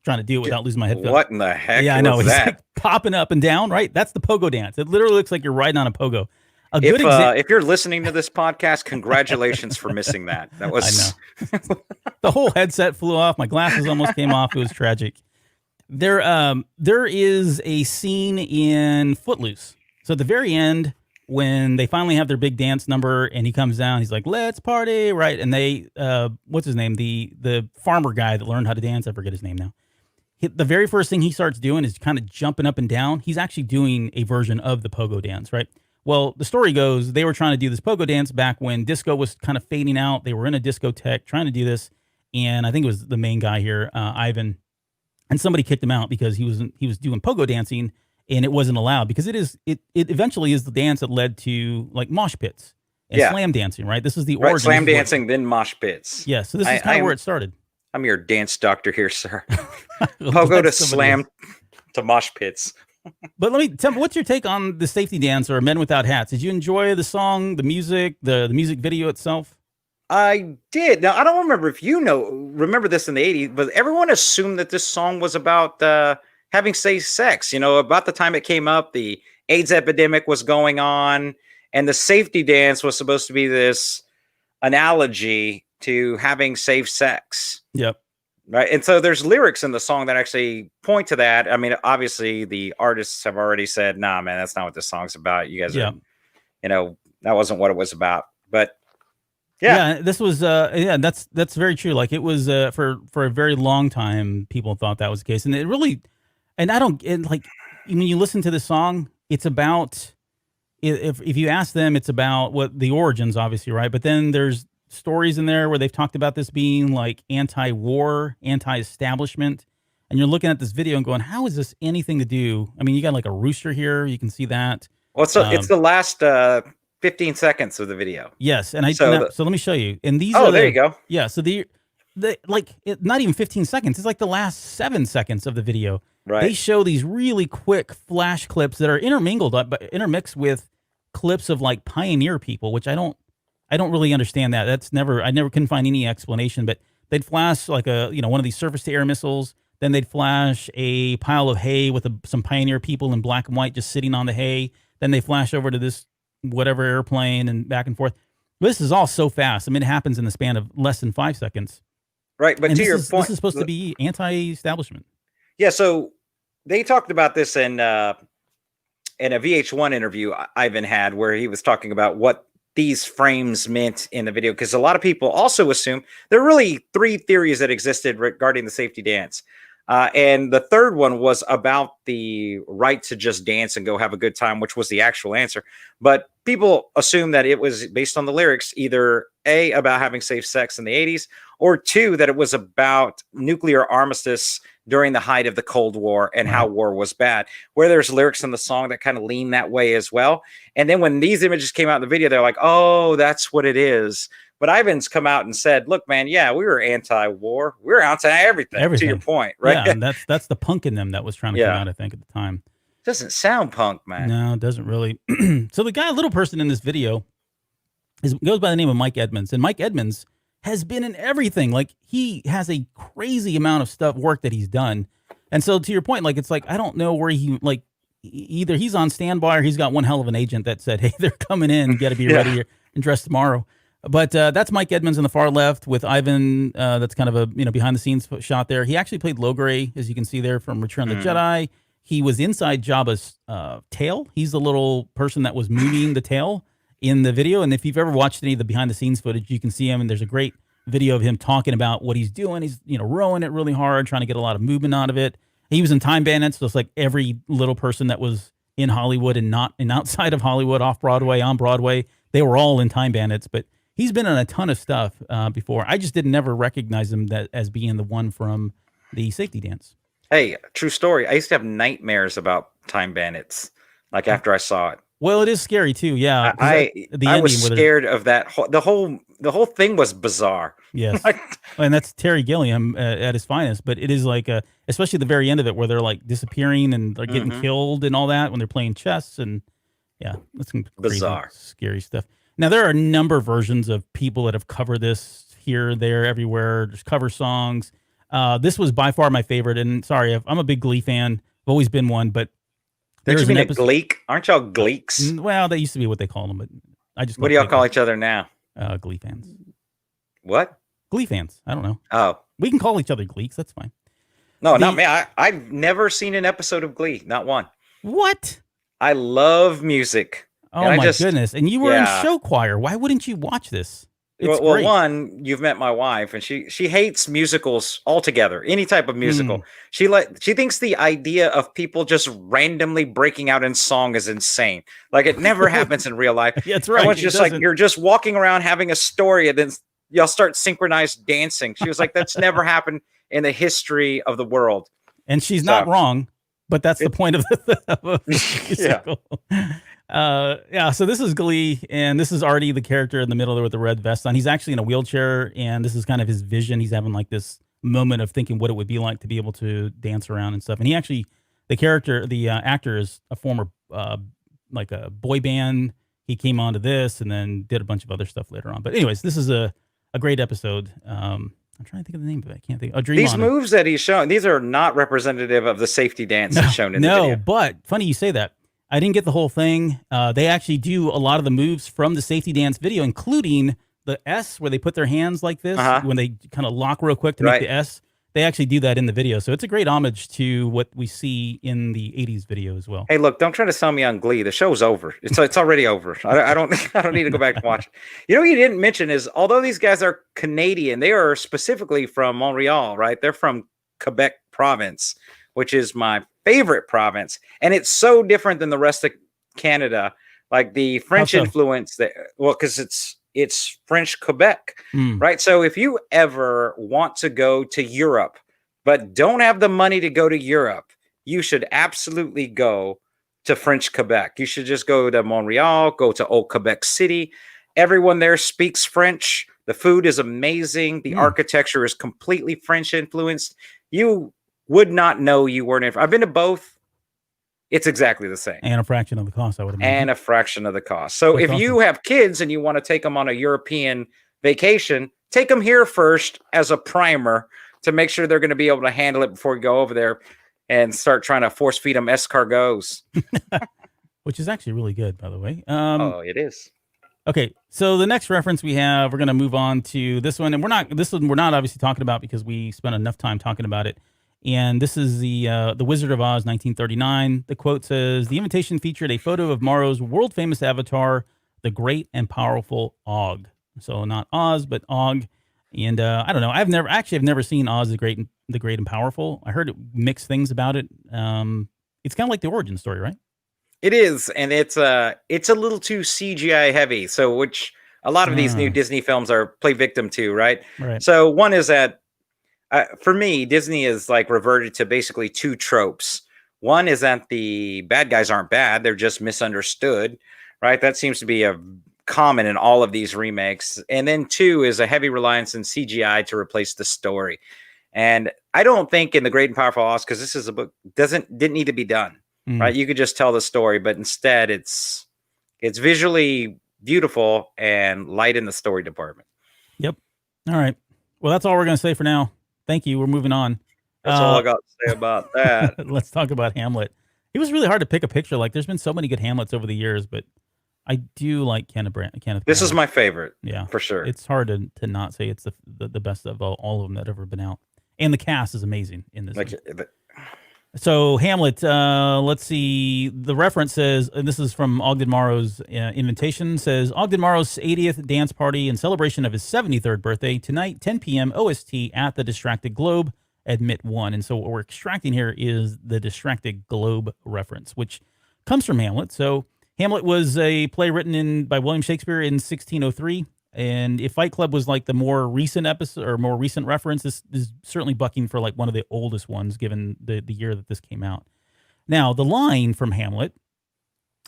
[SPEAKER 2] trying to do it without losing my headphones.
[SPEAKER 3] What in the heck?
[SPEAKER 2] Yeah, I know.
[SPEAKER 3] Was
[SPEAKER 2] He's
[SPEAKER 3] that?
[SPEAKER 2] like popping up and down, right? That's the pogo dance. It literally looks like you're riding on a pogo.
[SPEAKER 3] If you're listening to this podcast, congratulations for missing that. That was
[SPEAKER 2] I know. The whole headset flew off. My glasses almost came off. It was tragic. There is a scene in Footloose. So at the very end, when they finally have their big dance number and he comes down, he's like, "Let's party," right? And they, what's his name? The farmer guy that learned how to dance. I forget his name now. The very first thing he starts doing is kind of jumping up and down. He's actually doing a version of the pogo dance, right? Well, the story goes they were trying to do this pogo dance back when disco was kind of fading out. They were in a discotheque trying to do this, and I think it was the main guy here, Ivan, and somebody kicked him out because he was doing pogo dancing. And it wasn't allowed because it eventually is the dance that led to like mosh pits and slam dancing, right? This is the origin.
[SPEAKER 3] Slam dancing, then mosh pits.
[SPEAKER 2] Yeah, so this is kind of where it started.
[SPEAKER 3] I'm your dance doctor here, sir. Pogo to slam to mosh pits.
[SPEAKER 2] But tell me, what's your take on the safety dance or Men Without Hats? Did you enjoy the song, the music, the music video itself?
[SPEAKER 3] I did. Now I don't remember if remember this in the 80s, but everyone assumed that this song was about having safe sex. About the time it came up, the AIDS epidemic was going on, and the safety dance was supposed to be this analogy to having safe sex.
[SPEAKER 2] Yep.
[SPEAKER 3] Right. And so there's lyrics in the song that actually point to that. I mean, obviously the artists have already said, "Nah, man, that's not what this song's about. You guys are, that wasn't what it was about." But yeah,
[SPEAKER 2] this was, that's very true. Like it was, for a very long time, people thought that was the case. And it really, and when you listen to the song, it's about, if you ask them, it's about what the origins, obviously, right? But then there's stories in there where they've talked about this being like anti-war, anti-establishment. And you're looking at this video and going, how is this anything to do? I mean, you got like a rooster here. You can see that.
[SPEAKER 3] Well, it's the last 15 seconds of the video.
[SPEAKER 2] Yes. And so let me show you. And these
[SPEAKER 3] there you go.
[SPEAKER 2] Yeah. So not even 15 seconds. It's like the last 7 seconds of the video.
[SPEAKER 3] Right.
[SPEAKER 2] They show these really quick flash clips that are intermixed with clips of like pioneer people, which I don't really understand that. I never can find any explanation, but they'd flash like one of these surface to air missiles. Then they'd flash a pile of hay with some pioneer people in black and white just sitting on the hay. Then they flash over to this whatever airplane and back and forth. This is all so fast. I mean, it happens in the span of less than 5 seconds.
[SPEAKER 3] Right. But to your point,
[SPEAKER 2] this is supposed to be anti-establishment.
[SPEAKER 3] Yeah. So they talked about this in a VH1 interview Ivan had where he was talking about what these frames meant in the video. Because a lot of people also assume there are really 3 theories that existed regarding the safety dance. And the third one was about the right to just dance and go have a good time, which was the actual answer. But people assume that it was based on the lyrics, either A, about having safe sex in the 80s, or 2, that it was about nuclear armistice during the height of the Cold War and how war was bad, where there's lyrics in the song that kind of lean that way as well. And then when these images came out in the video, they're like, oh, that's what it is. But Ivan's come out and said, look, man, yeah, we were anti-war. We were anti-everything, to your point, right?
[SPEAKER 2] Yeah, and that's the punk in them that was trying to come out, I think, at the time.
[SPEAKER 3] Doesn't sound punk, man.
[SPEAKER 2] No, it doesn't really. So the guy, little person in this video, goes by the name of Mike Edmonds. And Mike Edmonds has been in everything. Like, he has a crazy amount of work that he's done. And so to your point, like, it's like, I don't know where either he's on standby or he's got one hell of an agent that said, hey, they're coming in, you got to be ready here and dressed tomorrow. But that's Mike Edmonds on the far left with Ivan. That's kind of a behind the scenes shot there. He actually played Logray, as you can see there from Return of the Jedi. He was inside Jabba's tail. He's the little person that was moving the tail in the video. And if you've ever watched any of the behind the scenes footage, you can see him. And there's a great video of him talking about what he's doing. He's rowing it really hard, trying to get a lot of movement out of it. He was in Time Bandits, just like every little person that was in Hollywood and outside of Hollywood, off Broadway, on Broadway. They were all in Time Bandits, but he's been in a ton of stuff before. I just never recognize him as being the one from the safety dance.
[SPEAKER 3] Hey, true story. I used to have nightmares about Time Bandits, like after I saw it.
[SPEAKER 2] Well, it is scary too. Yeah,
[SPEAKER 3] I was scared of that. The whole thing was bizarre.
[SPEAKER 2] Yes, and that's Terry Gilliam at his finest. But it is like, especially the very end of it, where they're like disappearing and they're getting killed and all that when they're playing chess, and Yeah, that's some crazy,
[SPEAKER 3] Bizarre.
[SPEAKER 2] scary stuff. Now, there are a number of versions of people that have covered this here, there, everywhere. There's cover songs. This was by far my favorite. And sorry, I'm a big Glee fan. I've always been one, but
[SPEAKER 3] Don't
[SPEAKER 2] there's
[SPEAKER 3] you mean
[SPEAKER 2] an
[SPEAKER 3] a
[SPEAKER 2] episode.
[SPEAKER 3] gleek? Aren't y'all gleeks?
[SPEAKER 2] Well, that used to be what they called them, but I just
[SPEAKER 3] What do y'all call each other now?
[SPEAKER 2] Glee fans.
[SPEAKER 3] What?
[SPEAKER 2] Glee fans. I don't know.
[SPEAKER 3] Oh,
[SPEAKER 2] We can call each other Gleeks. That's fine.
[SPEAKER 3] no, not me. I've never seen an episode of Glee. Not one.
[SPEAKER 2] What?
[SPEAKER 3] I love music.
[SPEAKER 2] Oh,
[SPEAKER 3] And
[SPEAKER 2] my goodness. And you were in
[SPEAKER 3] yeah.
[SPEAKER 2] show choir. Why wouldn't you watch this? It's
[SPEAKER 3] Well,
[SPEAKER 2] great.
[SPEAKER 3] one, you've met my wife, and she hates musicals altogether. Any type of musical,
[SPEAKER 2] Hmm.
[SPEAKER 3] she thinks the idea of people just randomly breaking out in song is insane. Like it never happens in real life.
[SPEAKER 2] Yeah, that's right.
[SPEAKER 3] Everyone's
[SPEAKER 2] It
[SPEAKER 3] just like
[SPEAKER 2] doesn't.
[SPEAKER 3] you're just walking around having a story, and then y'all start synchronized dancing. She was like, "That's never happened in the history of the world."
[SPEAKER 2] And she's not
[SPEAKER 3] So-
[SPEAKER 2] wrong, but that's the point of the
[SPEAKER 3] Yeah.
[SPEAKER 2] musical. Yeah, so this is Glee, and this is Artie, the character in the middle there with the red vest on. He's actually in a wheelchair, and this is kind of his vision. He's having like this moment of thinking what it would be like to be able to dance around and stuff. And he actually, the actor is a former, like a boy band. He came onto this and then did a bunch of other stuff later on. But anyways, this is a great episode. I'm trying to think of the name of it. I can't think. Oh, Dream
[SPEAKER 3] These
[SPEAKER 2] On.
[SPEAKER 3] moves that he's showing, these are not representative of the safety dance that's shown in the
[SPEAKER 2] No,
[SPEAKER 3] video.
[SPEAKER 2] but funny you say that. I didn't get the whole thing. They actually do a lot of the moves from the safety dance video, including the S where they put their hands like this when they kind of lock real quick to make the S. They actually do that in the video. So it's a great homage to what we see in the 80s video as well.
[SPEAKER 3] Hey, look, don't try to sell me on Glee. The show's over. It's already over. I don't need to go back and watch it. You know what you didn't mention is, although these guys are Canadian, they are specifically from Montreal, right? They're from Quebec province, which is my favorite province. And it's so different than the rest of Canada. Like the French influence, because it's French Quebec, right? So if you ever want to go to Europe, but don't have the money to go to Europe, you should absolutely go to French Quebec. You should just go to Montreal, go to Old Quebec City. Everyone there speaks French. The food is amazing. The architecture is completely French influenced. You would not know you weren't in. I've been to both. It's exactly the same.
[SPEAKER 2] And a fraction of the cost, I would imagine.
[SPEAKER 3] And a fraction of the cost. So if you have kids and you want to take them on a European vacation, take them here first as a primer to make sure they're going to be able to handle it before you go over there and start trying to force feed them escargots.
[SPEAKER 2] Which is actually really good, by the way.
[SPEAKER 3] It is.
[SPEAKER 2] Okay, so the next reference we have, we're going to move on to this one. And we're not obviously talking about because we spent enough time talking about it. And this is the Wizard of Oz, 1939. The quote says, "The invitation featured a photo of Morrow's world-famous avatar, the great and powerful Og." So not Oz, but Og. And I don't know. I've never seen Oz the Great and Powerful. I heard mixed things about it. It's kind of like the origin story, right?
[SPEAKER 3] It is, and it's a little too CGI heavy. So which a lot of these new Disney films play victim to, right?
[SPEAKER 2] Right.
[SPEAKER 3] So one is that. For me, Disney is like reverted to basically two tropes. One is that the bad guys aren't bad. They're just misunderstood, right? That seems to be a common in all of these remakes. And then two is a heavy reliance on CGI to replace the story. And I don't think in The Great and Powerful Oz, because this is a book, didn't need to be done, right? You could just tell the story, but instead it's visually beautiful and light in the story department.
[SPEAKER 2] Yep. All right. Well, that's all we're going to say for now. Thank you. We're moving on.
[SPEAKER 3] That's all I got to say about that.
[SPEAKER 2] Let's talk about Hamlet. It was really hard to pick a picture. Like, there's been so many good Hamlets over the years, but I do like Kenneth Branagh.
[SPEAKER 3] This is my favorite.
[SPEAKER 2] Yeah,
[SPEAKER 3] for sure.
[SPEAKER 2] It's hard to not say it's the best of all of them that have ever been out. And the cast is amazing in this. So Hamlet, let's see. The reference says, and this is from Ogden Morrow's invitation, says, "Ogden Morrow's 80th dance party in celebration of his 73rd birthday tonight, 10 p.m. OST at the Distracted Globe, admit one." And so what we're extracting here is the Distracted Globe reference, which comes from Hamlet. So Hamlet was a play written by William Shakespeare in 1603. And if Fight Club was like the more recent episode or more recent reference, this is certainly bucking for like one of the oldest ones, given the year that this came out. Now, the line from Hamlet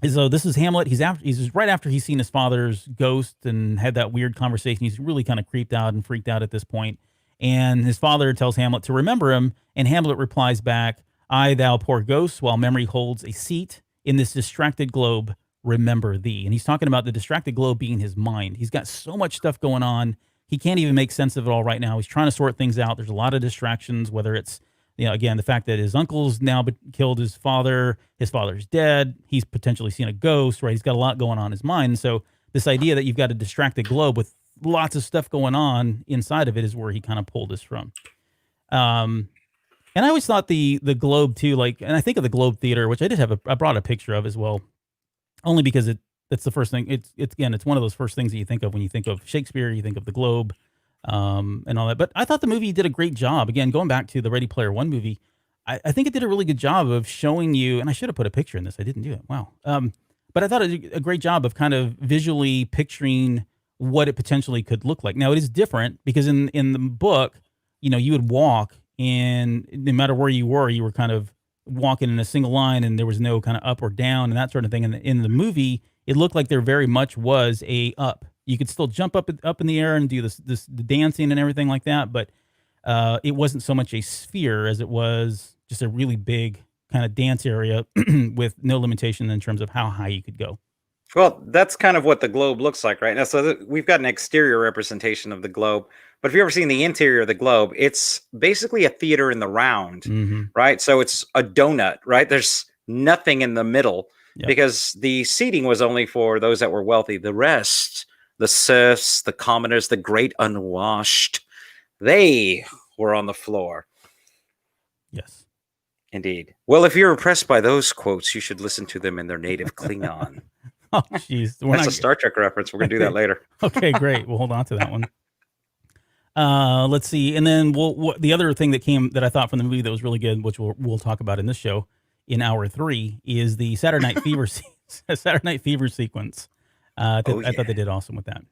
[SPEAKER 2] is, this is Hamlet. He's right after he's seen his father's ghost and had that weird conversation. He's really kind of creeped out and freaked out at this point. And his father tells Hamlet to remember him. And Hamlet replies back, "I, thou poor ghost, while memory holds a seat in this distracted globe, remember thee. And he's talking about the distracted globe being his mind. He's got so much stuff going on. He can't even make sense of it all right now. He's trying to sort things out. There's a lot of distractions, whether it's, again, the fact that his uncle's now killed his father's dead. He's potentially seen a ghost, right? He's got a lot going on in his mind. So this idea that you've got a distracted globe with lots of stuff going on inside of it is where he kind of pulled this from. And I always thought the globe too, and I think of the Globe Theater, which I brought a picture of as well, only because that's the first thing. It's one of those first things that you think of when you think of Shakespeare, you think of the globe, and all that. But I thought the movie did a great job. Again, going back to the Ready Player One movie, I think it did a really good job of showing you, and I should have put a picture in this. I didn't do it. Wow. But I thought it did a great job of kind of visually picturing what it potentially could look like. Now, it is different because in the book, you would walk, and no matter where you were kind of walking in a single line, and there was no kind of up or down and that sort of thing. And in the movie, it looked like there very much was a up. You could still jump up in the air and do the dancing and everything like that, but it wasn't so much a sphere as it was just a really big kind of dance area with no limitation in terms of how high you could go.
[SPEAKER 3] Well, that's kind of what the globe looks like right now. So we've got an exterior representation of the globe, but if you've ever seen the interior of the globe, it's basically a theater in the round, right? So it's a donut, right? There's nothing in the middle because the seating was only for those that were wealthy. The rest, the serfs, the commoners, the great unwashed, they were on the floor.
[SPEAKER 2] Yes.
[SPEAKER 3] Indeed. Well, if you're impressed by those quotes, you should listen to them in their native Klingon.
[SPEAKER 2] Oh, jeez.
[SPEAKER 3] That's a Star Trek reference. We're going to do that later.
[SPEAKER 2] Okay, great. We'll hold on to that one. Let's see. And then the other thing that I thought from the movie that was really good, which we'll talk about in this show in hour 3, is the Saturday Night Fever Saturday Night Fever sequence. I thought they did awesome with that.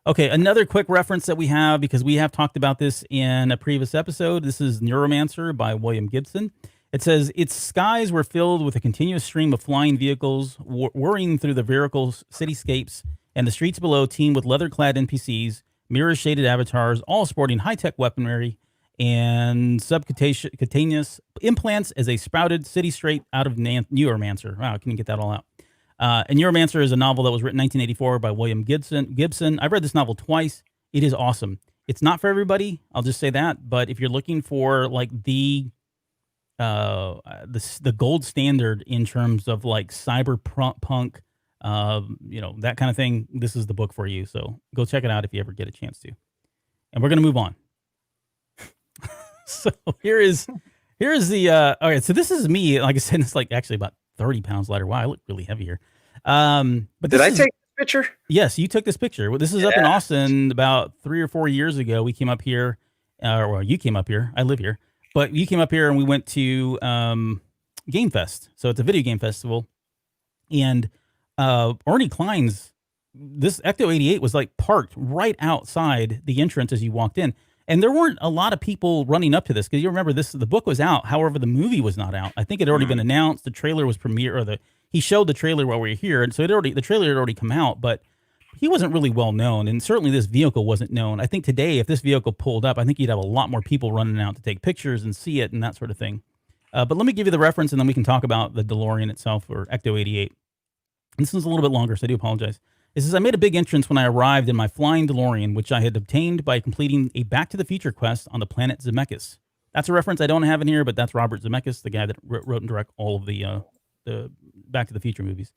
[SPEAKER 2] Okay, another quick reference that we have, because we have talked about this in a previous episode. This is Neuromancer by William Gibson. It says, its skies were filled with a continuous stream of flying vehicles whirring through the vertical cityscapes, and the streets below teemed with leather-clad NPCs, mirror-shaded avatars, all sporting high-tech weaponry and subcutaneous implants as they sprouted city straight out of Neuromancer. Wow, I couldn't get that all out. And Neuromancer is a novel that was written in 1984 by William Gibson. I've read this novel twice. It is awesome. It's not for everybody, I'll just say that, but if you're looking for the gold standard in terms of cyberpunk, that kind of thing, this is the book for you. So go check it out if you ever get a chance to. And we're going to move on. So here is the, all right. So this is me. Like I said, it's actually about 30 pounds lighter. Wow. I look really heavy here. But
[SPEAKER 3] did I take this picture?
[SPEAKER 2] Yes, you took this picture. Well, this is up in Austin about 3 or 4 years ago. We came up here, you came up here. I live here. But you came up here and we went to Game Fest. So it's a video game festival. And Ernie Klein's, this ECTO 88 was parked right outside the entrance as you walked in. And there weren't a lot of people running up to this, because you remember the book was out. However, the movie was not out. I think it had already been announced. The trailer was he showed the trailer while we were here. And so the trailer had already come out, but he wasn't really well known, and certainly this vehicle wasn't known. I think today, if this vehicle pulled up, I think you'd have a lot more people running out to take pictures and see it and that sort of thing. But let me give you the reference, and then we can talk about the DeLorean itself, or ECTO 88. And this is a little bit longer, so I do apologize. It says, I made a big entrance when I arrived in my flying DeLorean, which I had obtained by completing a Back to the Future quest on the planet Zemeckis. That's a reference I don't have in here, but that's Robert Zemeckis, the guy that wrote and directed all of the Back to the Future movies.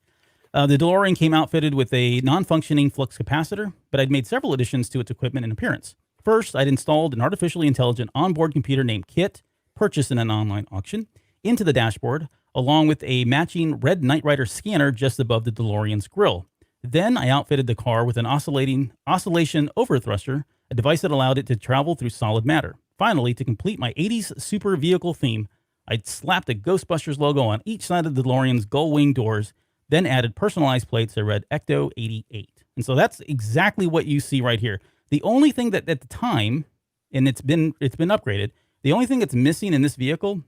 [SPEAKER 2] The DeLorean came outfitted with a non-functioning flux capacitor, but I'd made several additions to its equipment and appearance. First, I'd installed an artificially intelligent onboard computer named Kit, purchased in an online auction, into the dashboard, along with a matching red Knight Rider scanner just above the DeLorean's grille. Then I outfitted the car with an oscillation overthruster, a device that allowed it to travel through solid matter. Finally, to complete my 80s super vehicle theme, I'd slapped a Ghostbusters logo on each side of the DeLorean's gull-wing doors, then added personalized plates that read ECTO 88. And so that's exactly what you see right here. The only thing that at the time, and it's been upgraded, the only thing that's missing in this vehicle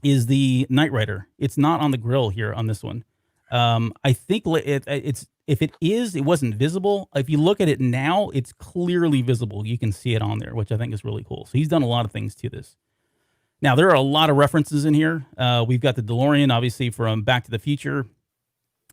[SPEAKER 2] is the Knight Rider. It's not on the grill here on this one. I think if it is, it wasn't visible. If you look at it now, it's clearly visible. You can see it on there, which I think is really cool. So he's done a lot of things to this. Now, there are a lot of references in here. We've got the DeLorean, obviously, from Back to the Future.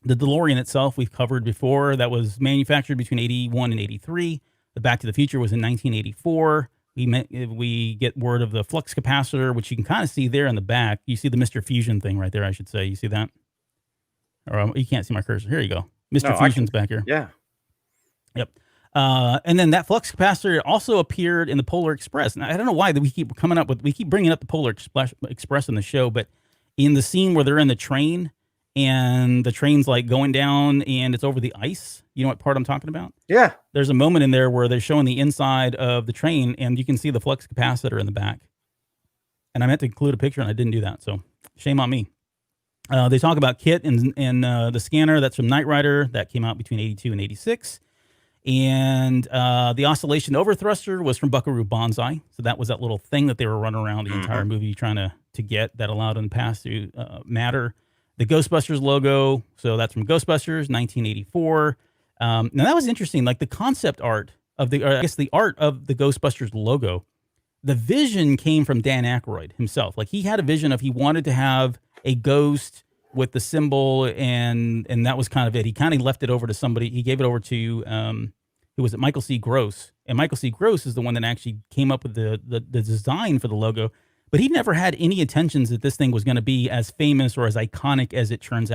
[SPEAKER 2] The DeLorean itself we've covered before. That was manufactured between 81 and 83. The Back to the Future was in 1984. We get word of the flux capacitor, which you can kind of see there in the back. You see the Mr. Fusion thing right there, I should say. You see that? Or you can't see my cursor. Here you go. Mr. Fusion's back here.
[SPEAKER 3] Yeah.
[SPEAKER 2] Yep. And then that flux capacitor also appeared in the Polar Express. And I don't know why we keep bringing up the Polar Express in the show, but in the scene where they're in the train and the train's like going down and it's over the ice, you know what part I'm talking about?
[SPEAKER 3] Yeah.
[SPEAKER 2] There's a moment in there where they're showing the inside of the train and you can see the flux capacitor in the back. And I meant to include a picture and I didn't do that. So shame on me. They talk about Kit and the scanner. That's from Knight Rider. That came out between 82 and 86. And the oscillation overthruster was from Buckaroo Banzai. So that was that little thing that they were running around the entire movie trying to get that allowed them to pass through matter. The Ghostbusters logo. So that's from Ghostbusters, 1984. Now that was interesting. Like the concept art of the art of the Ghostbusters logo, the vision came from Dan Aykroyd himself. Like he had a vision of he wanted to have a ghost with the symbol, and that was kind of it. He kind of left it over to somebody. He gave it over to who was it? Michael C. Gross. And Michael C. Gross is the one that actually came up with the design for the logo. But he never had any intentions that this thing was going to be as famous or as iconic as it turned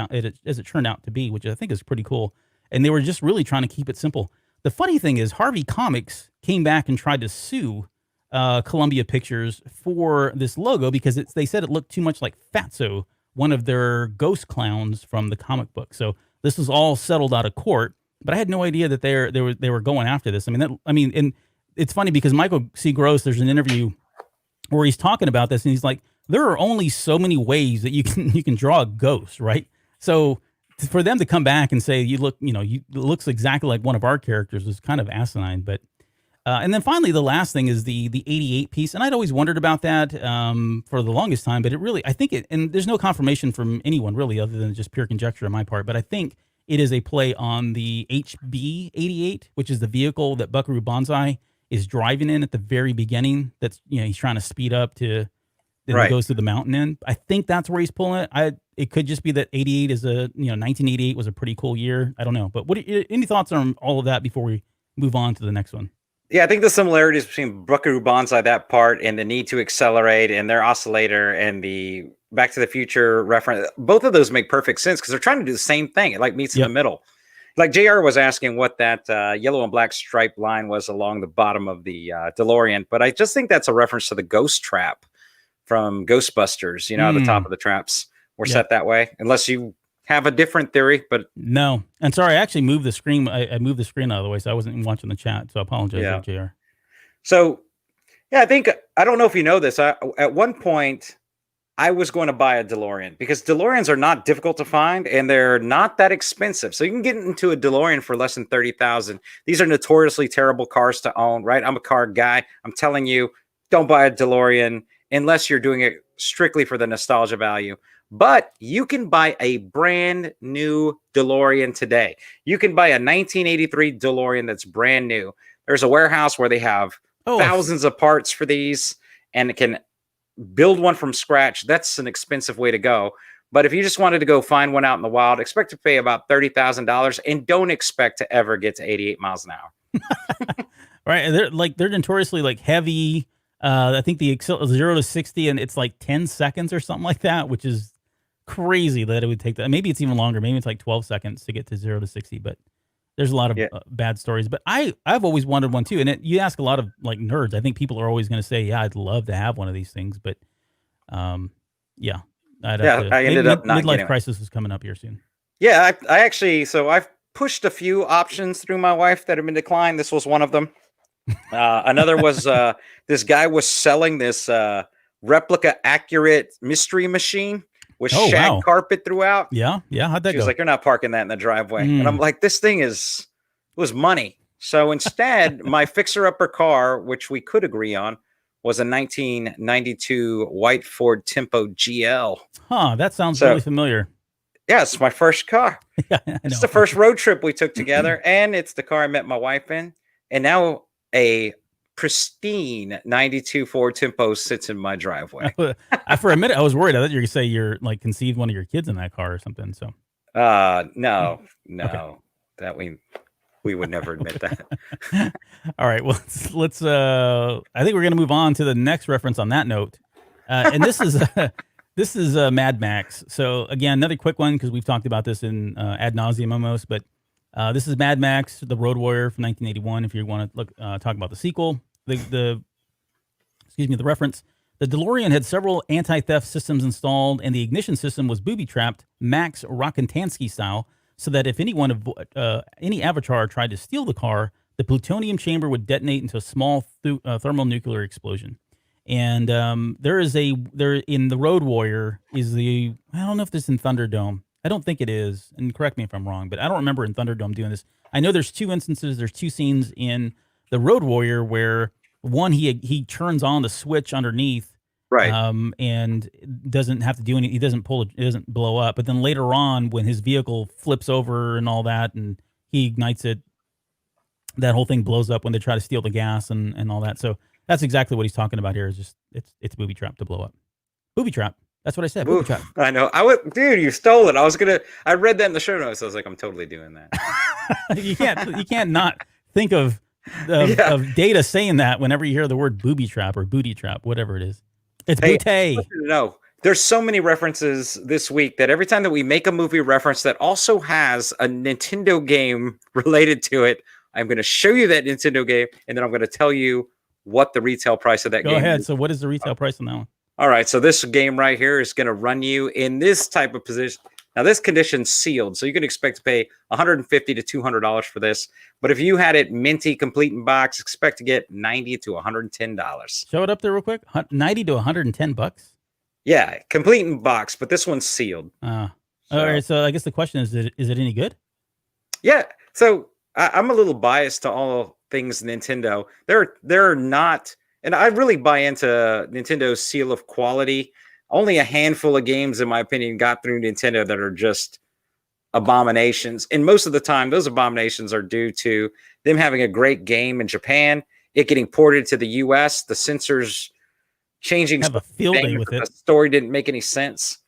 [SPEAKER 2] out to be, which I think is pretty cool. And they were just really trying to keep it simple. The funny thing is, Harvey Comics came back and tried to sue Columbia Pictures for this logo because they said it looked too much like Fatso, one of their ghost clowns from the comic book. So this was all settled out of court. But I had no idea that they were going after this. And it's funny because Michael C. Gross, there's an interview where he's talking about this, and he's like, there are only so many ways that you can draw a ghost, right? So for them to come back and say it looks exactly like one of our characters is kind of asinine. But and then finally, the last thing is the 88 piece, and I'd always wondered about that for the longest time. But and there's no confirmation from anyone really, other than just pure conjecture on my part. But I think it is a play on the HB 88, which is the vehicle that Buckaroo Banzai is driving in at the very beginning. That's, he's trying to speed up to, then he goes through the mountain in. I think that's where he's pulling it. It could just be that 88 is 1988 was a pretty cool year. I don't know. But any thoughts on all of that before we move on to the next one?
[SPEAKER 3] Yeah, I think the similarities between Buckaroo Banzai, that part, and the need to accelerate and their oscillator and the Back to the Future reference, both of those make perfect sense because they're trying to do the same thing. It like meets in the middle. Like JR was asking what that yellow and black striped line was along the bottom of the DeLorean, but I just think that's a reference to the ghost trap from Ghostbusters. At the top of the traps were set that way, unless you have a different theory. But
[SPEAKER 2] no, and sorry, I actually moved the screen. I moved the screen out of the way, so I wasn't even watching the chat. So I apologize, JR.
[SPEAKER 3] So I don't know if you know this. At one point, I was going to buy a DeLorean because DeLoreans are not difficult to find and they're not that expensive. So you can get into a DeLorean for less than $30,000. These are notoriously terrible cars to own, right? I'm a car guy. I'm telling you, don't buy a DeLorean unless you're doing it strictly for the nostalgia value. But you can buy a brand new DeLorean today. You can buy a 1983 DeLorean that's brand new. There's a warehouse where they have thousands of parts for these and it can build one from scratch. That's an expensive way to go. But if you just wanted to go find one out in the wild, expect to pay about $30,000 and don't expect to ever get to 88 miles an hour.
[SPEAKER 2] Right. They're notoriously heavy. I think the 0 to 60 and it's like 10 seconds or something like that, which is crazy that it would take that. Maybe it's even longer. Maybe it's like 12 seconds to get to 0 to 60, but there's a lot of bad stories. But I've always wanted one too. And you ask a lot of nerds. I think people are always going to say, yeah, I'd love to have one of these things. But I ended up not midlife crisis is coming up here soon.
[SPEAKER 3] Yeah, I actually, so I've pushed a few options through my wife that have been declined. This was one of them. Another was this guy was selling this replica accurate mystery machine with shag carpet throughout.
[SPEAKER 2] Yeah. How'd that go?
[SPEAKER 3] She was like, you're not parking that in the driveway. And I'm like, this thing was money. So instead, my fixer-upper car, which we could agree on, was a 1992 white Ford Tempo GL.
[SPEAKER 2] Huh, that sounds really familiar.
[SPEAKER 3] Yeah, it's my first car.
[SPEAKER 2] Yeah,
[SPEAKER 3] it's the first road trip we took together, and it's the car I met my wife in. And now a pristine 92 Ford Tempo sits in my driveway.
[SPEAKER 2] For a minute, I was worried. I thought you were going to say you're conceived one of your kids in that car or something. So
[SPEAKER 3] No,
[SPEAKER 2] Okay.
[SPEAKER 3] that we would never admit that.
[SPEAKER 2] All right. Well, let's I think we're going to move on to the next reference on that note. And this is this is Mad Max. So again, another quick one because we've talked about this in ad nauseum almost, but this is Mad Max, The Road Warrior from 1981. If you want to look talk about the sequel, the reference. The DeLorean had several anti-theft systems installed, and the ignition system was booby-trapped Max Rockantansky style, so that if any avatar tried to steal the car, the plutonium chamber would detonate into a small thermonuclear explosion. And there in the Road Warrior is I don't know if this is in Thunderdome. I don't think it is, and correct me if I'm wrong, but I don't remember in Thunderdome doing this. I know there's two scenes in the Road Warrior where one he turns on the switch underneath,
[SPEAKER 3] Right.
[SPEAKER 2] and doesn't have to do anything. He doesn't it doesn't blow up. But then later on, when his vehicle flips over and all that, and he ignites it, that whole thing blows up when they try to steal the gas and all that. So that's exactly what he's talking about here. Is just it's booby trap to blow up. Booby trap. That's what I said. Booby trap.
[SPEAKER 3] I know. Dude, you stole it. I read that in the show notes. I was like, I'm totally doing that.
[SPEAKER 2] You can't not think of Data saying that whenever you hear the word booby trap or booty trap, whatever it is. It's bootay.
[SPEAKER 3] No, there's so many references this week that every time that we make a movie reference that also has a Nintendo game related to it, I'm going to show you that Nintendo game, and then I'm going to tell you what the retail price of that game is.
[SPEAKER 2] Go ahead. So what is the retail price on that one?
[SPEAKER 3] All right. So this game right here is going to run you in this type of position. Now, this condition's sealed, so you can expect to pay $150 to $200 for this. But if you had it minty, complete in box, expect to get $90 to $110.
[SPEAKER 2] Show it up there real quick. $90 to $110.
[SPEAKER 3] Yeah, complete in box, but this one's sealed.
[SPEAKER 2] All right. So I guess the question is it any good?
[SPEAKER 3] Yeah. So I'm a little biased to all things Nintendo. They're not, and I really buy into Nintendo's seal of quality. Only a handful of games, in my opinion, got through Nintendo that are just abominations. And most of the time, those abominations are due to them having a great game in Japan, it getting ported to the US, the censors changing.
[SPEAKER 2] Have a field day with it.
[SPEAKER 3] The story didn't make any sense.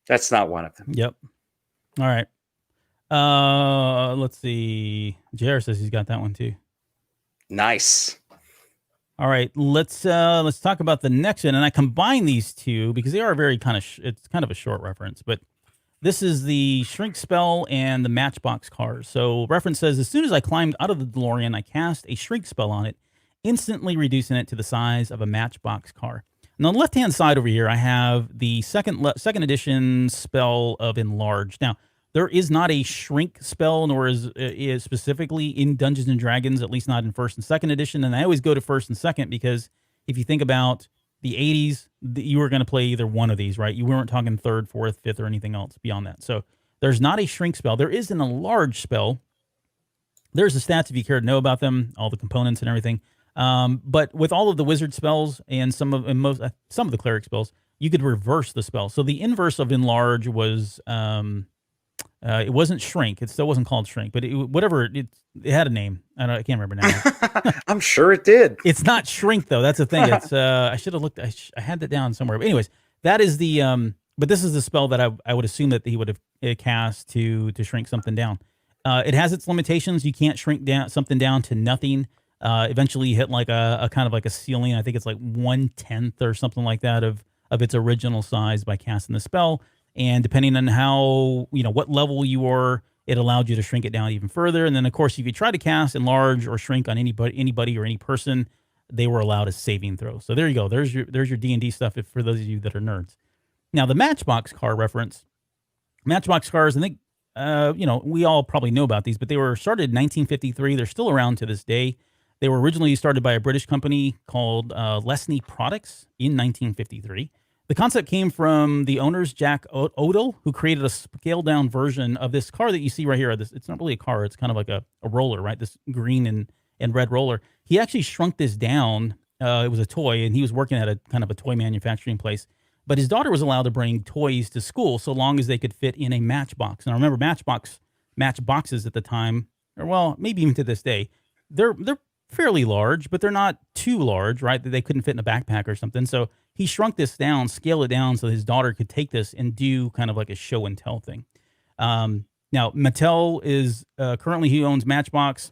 [SPEAKER 3] That's not one of them.
[SPEAKER 2] Yep. All right. Let's see. JR says he's got that one too.
[SPEAKER 3] Nice.
[SPEAKER 2] All right, let's talk about the next one, and I combine these two because they are very it's kind of a short reference, but this is the shrink spell and the Matchbox cars. So reference says, as soon as I climbed out of the DeLorean, I cast a shrink spell on it, instantly reducing it to the size of a Matchbox car. And on the left-hand side over here, I have the second edition spell of Enlarge. Now, there is not a shrink spell, nor is specifically in Dungeons and Dragons, at least not in first and second edition. And I always go to first and second because if you think about the 80s, you were going to play either one of these, right? You weren't talking third, fourth, fifth, or anything else beyond that. So there's not a shrink spell. There is an enlarge spell. There's the stats if you care to know about them, all the components and everything. But with all of the wizard spells and some of the cleric spells, you could reverse the spell. So the inverse of enlarge was it wasn't shrink. It still wasn't called shrink, but it had a name. I can't remember now.
[SPEAKER 3] I'm sure it did.
[SPEAKER 2] It's not shrink though. That's the thing. It's I should have looked. I had that down somewhere. But anyways, that is the But this is the spell that I would assume that he would have cast to shrink something down. It has its limitations. You can't shrink something down to nothing. Eventually, you hit like a kind of like a ceiling. I think it's like 1/10 or something like that of its original size by casting the spell. And depending on how, what level you were, it allowed you to shrink it down even further. And then, of course, if you try to cast enlarge or shrink on anybody or any person, they were allowed a saving throw. So there you go. There's your D&D stuff for those of you that are nerds. Now, the Matchbox car reference. Matchbox cars, I think, we all probably know about these, but they were started in 1953. They're still around to this day. They were originally started by a British company called Lesney Products in 1953. The concept came from the owners, Jack Odell, who created a scaled-down version of this car that you see right here. It's not really a car. It's kind of like a roller, right? This green and red roller. He actually shrunk this down. It was a toy, and he was working at a kind of a toy manufacturing place. But his daughter was allowed to bring toys to school so long as they could fit in a matchbox. Now, remember, matchboxes at the time, or well, maybe even to this day, they're fairly large, but they're not too large, right? That they couldn't fit in a backpack or something. So he shrunk this down, scaled it down so his daughter could take this and do kind of like a show and tell thing. Now, Mattel is currently, he owns Matchbox.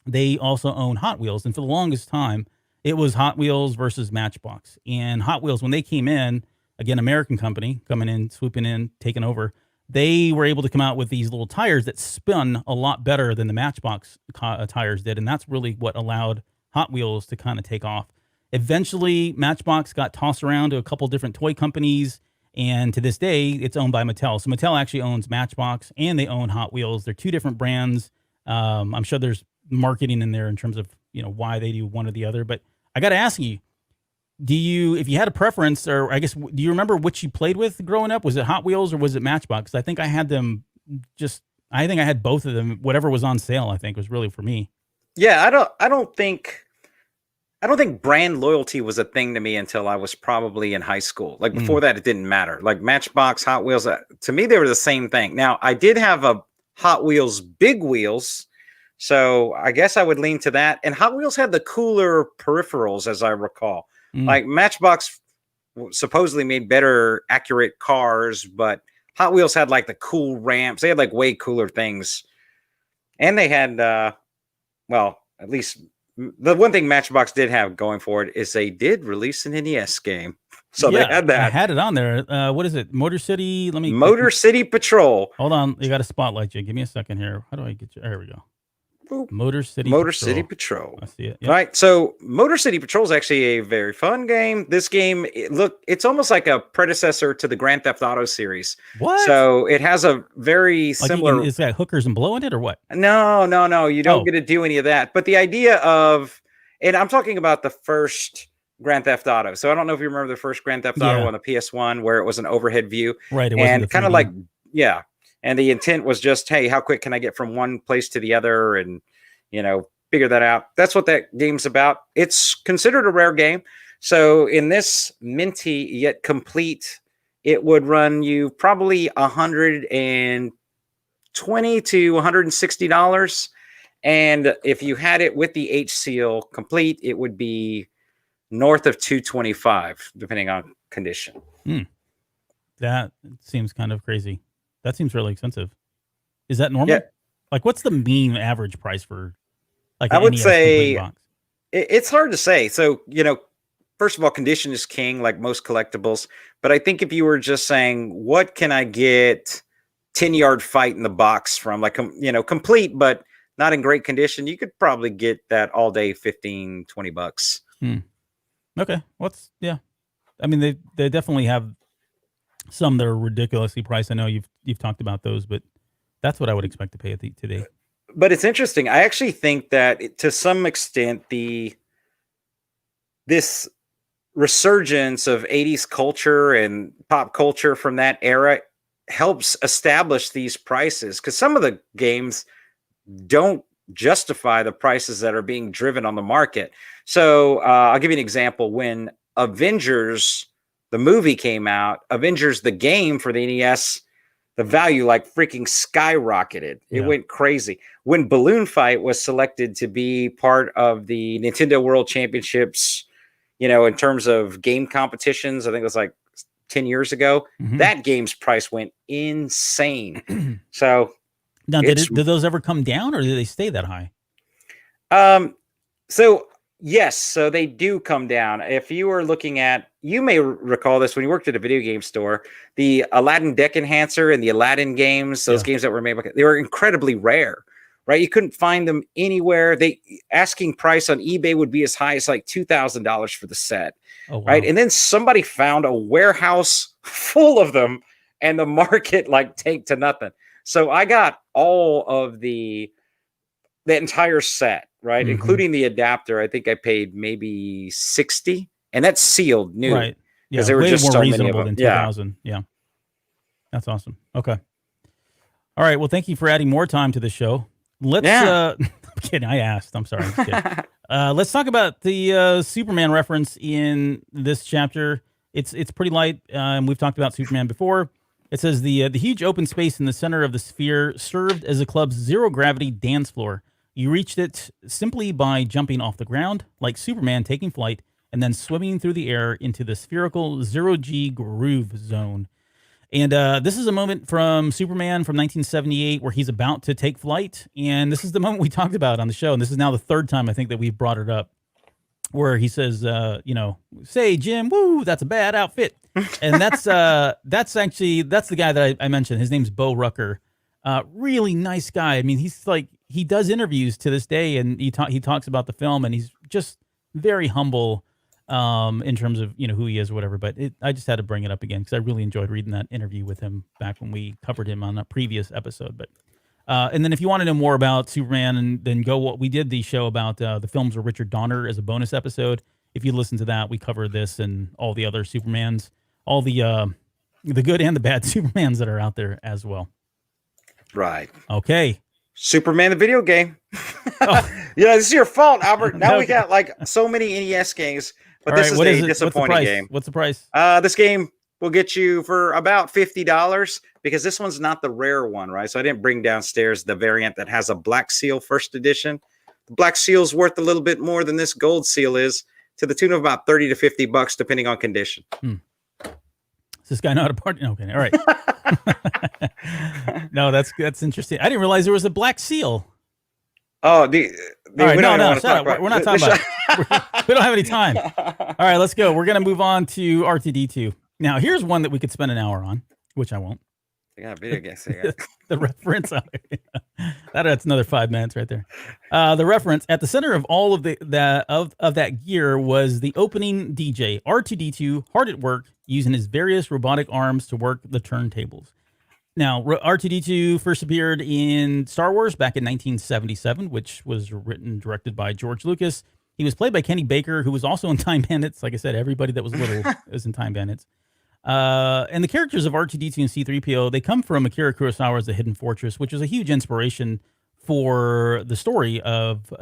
[SPEAKER 2] They also own Hot Wheels. And for the longest time, it was Hot Wheels versus Matchbox. And Hot Wheels, when they came in, again, American company coming in, swooping in, taking over, they were able to come out with these little tires that spun a lot better than the Matchbox tires did. And that's really what allowed Hot Wheels to kind of take off. Eventually, Matchbox got tossed around to a couple different toy companies. And to this day, it's owned by Mattel. So Mattel actually owns Matchbox and they own Hot Wheels. They're two different brands. I'm sure there's marketing in there in terms of, why they do one or the other. But I got to ask you, if you had a preference, or I guess, do you remember which you played with growing up? Was it Hot Wheels or was it Matchbox? I think I had them I think I had both of them. Whatever was on sale, I think was really for me.
[SPEAKER 4] Yeah, I don't think brand loyalty was a thing to me until I was probably in high school. Like before that, it didn't matter. Like Matchbox, Hot Wheels, to me, they were the same thing. Now, I did have a Hot Wheels Big Wheels, so I guess I would lean to that. And Hot Wheels had the cooler peripherals, as I recall. Like Matchbox supposedly made better, accurate cars, but Hot Wheels had like the cool ramps. They had like way cooler things. And they had, at least the one thing Matchbox did have going for it is they did release an NES game. So they had that.
[SPEAKER 2] I had it on there. What is it? Motor City?
[SPEAKER 4] Motor City Patrol.
[SPEAKER 2] Hold on. You got to spotlight you. Give me a second here. How do I get you? There we go.
[SPEAKER 4] Boop.
[SPEAKER 2] Motor City
[SPEAKER 4] Patrol.
[SPEAKER 2] I see it. Yep.
[SPEAKER 4] Right. So Motor City Patrol is actually a very fun game. This game, it's almost like a predecessor to the Grand Theft Auto series.
[SPEAKER 2] What?
[SPEAKER 4] So it has a very similar.
[SPEAKER 2] Is that hookers and blowing it or what?
[SPEAKER 4] No. You don't get to do any of that. But the idea of, and I'm talking about the first Grand Theft Auto. So I don't know if you remember the first Grand Theft Auto on the PS1 where it was an overhead view.
[SPEAKER 2] Right. It
[SPEAKER 4] and kind of like, yeah. And the intent was just, hey, how quick can I get from one place to the other? And, figure that out. That's what that game's about. It's considered a rare game. So in this minty yet complete, it would run you probably $120 to $160. And if you had it with the H seal complete, it would be north of $225, depending on condition.
[SPEAKER 2] That seems kind of crazy. That seems really expensive. Is that normal?
[SPEAKER 4] Yeah.
[SPEAKER 2] Like, what's the mean average price for, like,
[SPEAKER 4] I would say
[SPEAKER 2] box?
[SPEAKER 4] It's hard to say. So, first of all, condition is king, like most collectibles. But I think if you were just saying, what can I get 10-yard fight in the box from, like, complete, but not in great condition, you could probably get that all day, $15-$20.
[SPEAKER 2] Okay. Yeah. I mean, they definitely have some that are ridiculously priced. I know you've talked about those, but that's what I would expect to pay today.
[SPEAKER 4] But it's interesting. I actually think that to some extent, this resurgence of 80s culture and pop culture from that era helps establish these prices, because some of the games don't justify the prices that are being driven on the market. So I'll give you an example. When Avengers, the movie, came out, Avengers, the game for the NES, the value like freaking skyrocketed. It went crazy. When Balloon Fight was selected to be part of the Nintendo World Championships, in terms of game competitions, I think it was like 10 years ago, that game's price went insane. So
[SPEAKER 2] now, did those ever come down, or did they stay that high?
[SPEAKER 4] So yes, so they do come down. If you were looking at, you may recall this when you worked at a video game store, the Aladdin Deck Enhancer and the Aladdin games, those games that were made, they were incredibly rare, right? You couldn't find them anywhere. Asking price on eBay would be as high as like $2,000 for the set, right? And then somebody found a warehouse full of them and the market like tanked to nothing. So I got all of the entire set, right? Including the adapter. I think I paid maybe $60, and that's sealed new.
[SPEAKER 2] Right. Yeah.
[SPEAKER 4] Because there were just
[SPEAKER 2] more
[SPEAKER 4] so many
[SPEAKER 2] reasonable
[SPEAKER 4] of them.
[SPEAKER 2] than 2000. Yeah. That's awesome. Okay. All right. Well, thank you for adding more time to the show. Let's, I'm kidding. I asked. I'm sorry. I'm kidding. Let's talk about the Superman reference in this chapter. It's pretty light. And we've talked about Superman before. It says the huge open space in the center of the sphere served as the club's zero-gravity dance floor. You reached it simply by jumping off the ground, like Superman taking flight, and then swimming through the air into the spherical zero-G groove zone. And this is a moment from Superman from 1978 where he's about to take flight. And this is the moment we talked about on the show. And this is now the third time I think that we've brought it up, where he says, say, Jim, woo, that's a bad outfit. And that's the guy that I mentioned. His name's Bo Rucker. Really nice guy. I mean, he's like, he does interviews to this day, and he talks about the film, and he's just very humble in terms of, who he is or whatever. But I just had to bring it up again because I really enjoyed reading that interview with him back when we covered him on a previous episode. But and then if you want to know more about Superman, and then we did the show about the films of Richard Donner as a bonus episode. If you listen to that, we cover this and all the other Supermans, all the good and the bad Supermans that are out there as well.
[SPEAKER 4] Right.
[SPEAKER 2] Okay.
[SPEAKER 4] Superman the video game.
[SPEAKER 2] Oh.
[SPEAKER 4] This is your fault, Albert. Now
[SPEAKER 2] Okay.
[SPEAKER 4] we got like so many NES games, but
[SPEAKER 2] All
[SPEAKER 4] this
[SPEAKER 2] right,
[SPEAKER 4] is a disappointing game.
[SPEAKER 2] What's the price?
[SPEAKER 4] This game will get you for about $50 because this one's not the rare one, right? So I didn't bring downstairs the variant that has a Black Seal first edition. The Black Seal's worth a little bit more than this Gold Seal is, to the tune of about $30 to $50, depending on condition.
[SPEAKER 2] Does this guy know how to party? Okay, all right. No, that's interesting. I didn't realize there was a Black Seal.
[SPEAKER 4] Oh,
[SPEAKER 2] All right, no, shut up. We're not talking about it. We don't have any time. All right, let's go. We're going to move on to R2-D2. Now, here's one that we could spend an hour on, which I won't.
[SPEAKER 4] Yeah, video games.
[SPEAKER 2] The reference. That's another 5 minutes right there. The reference at the center of all of that gear was the opening DJ, R2-D2, hard at work, using his various robotic arms to work the turntables. Now, R2-D2 first appeared in Star Wars back in 1977, which was written and directed by George Lucas. He was played by Kenny Baker, who was also in Time Bandits. Like I said, everybody that was little was in Time Bandits. And the characters of R2-D2 and C-3PO, they come from Akira Kurosawa's The Hidden Fortress, which was a huge inspiration for the story of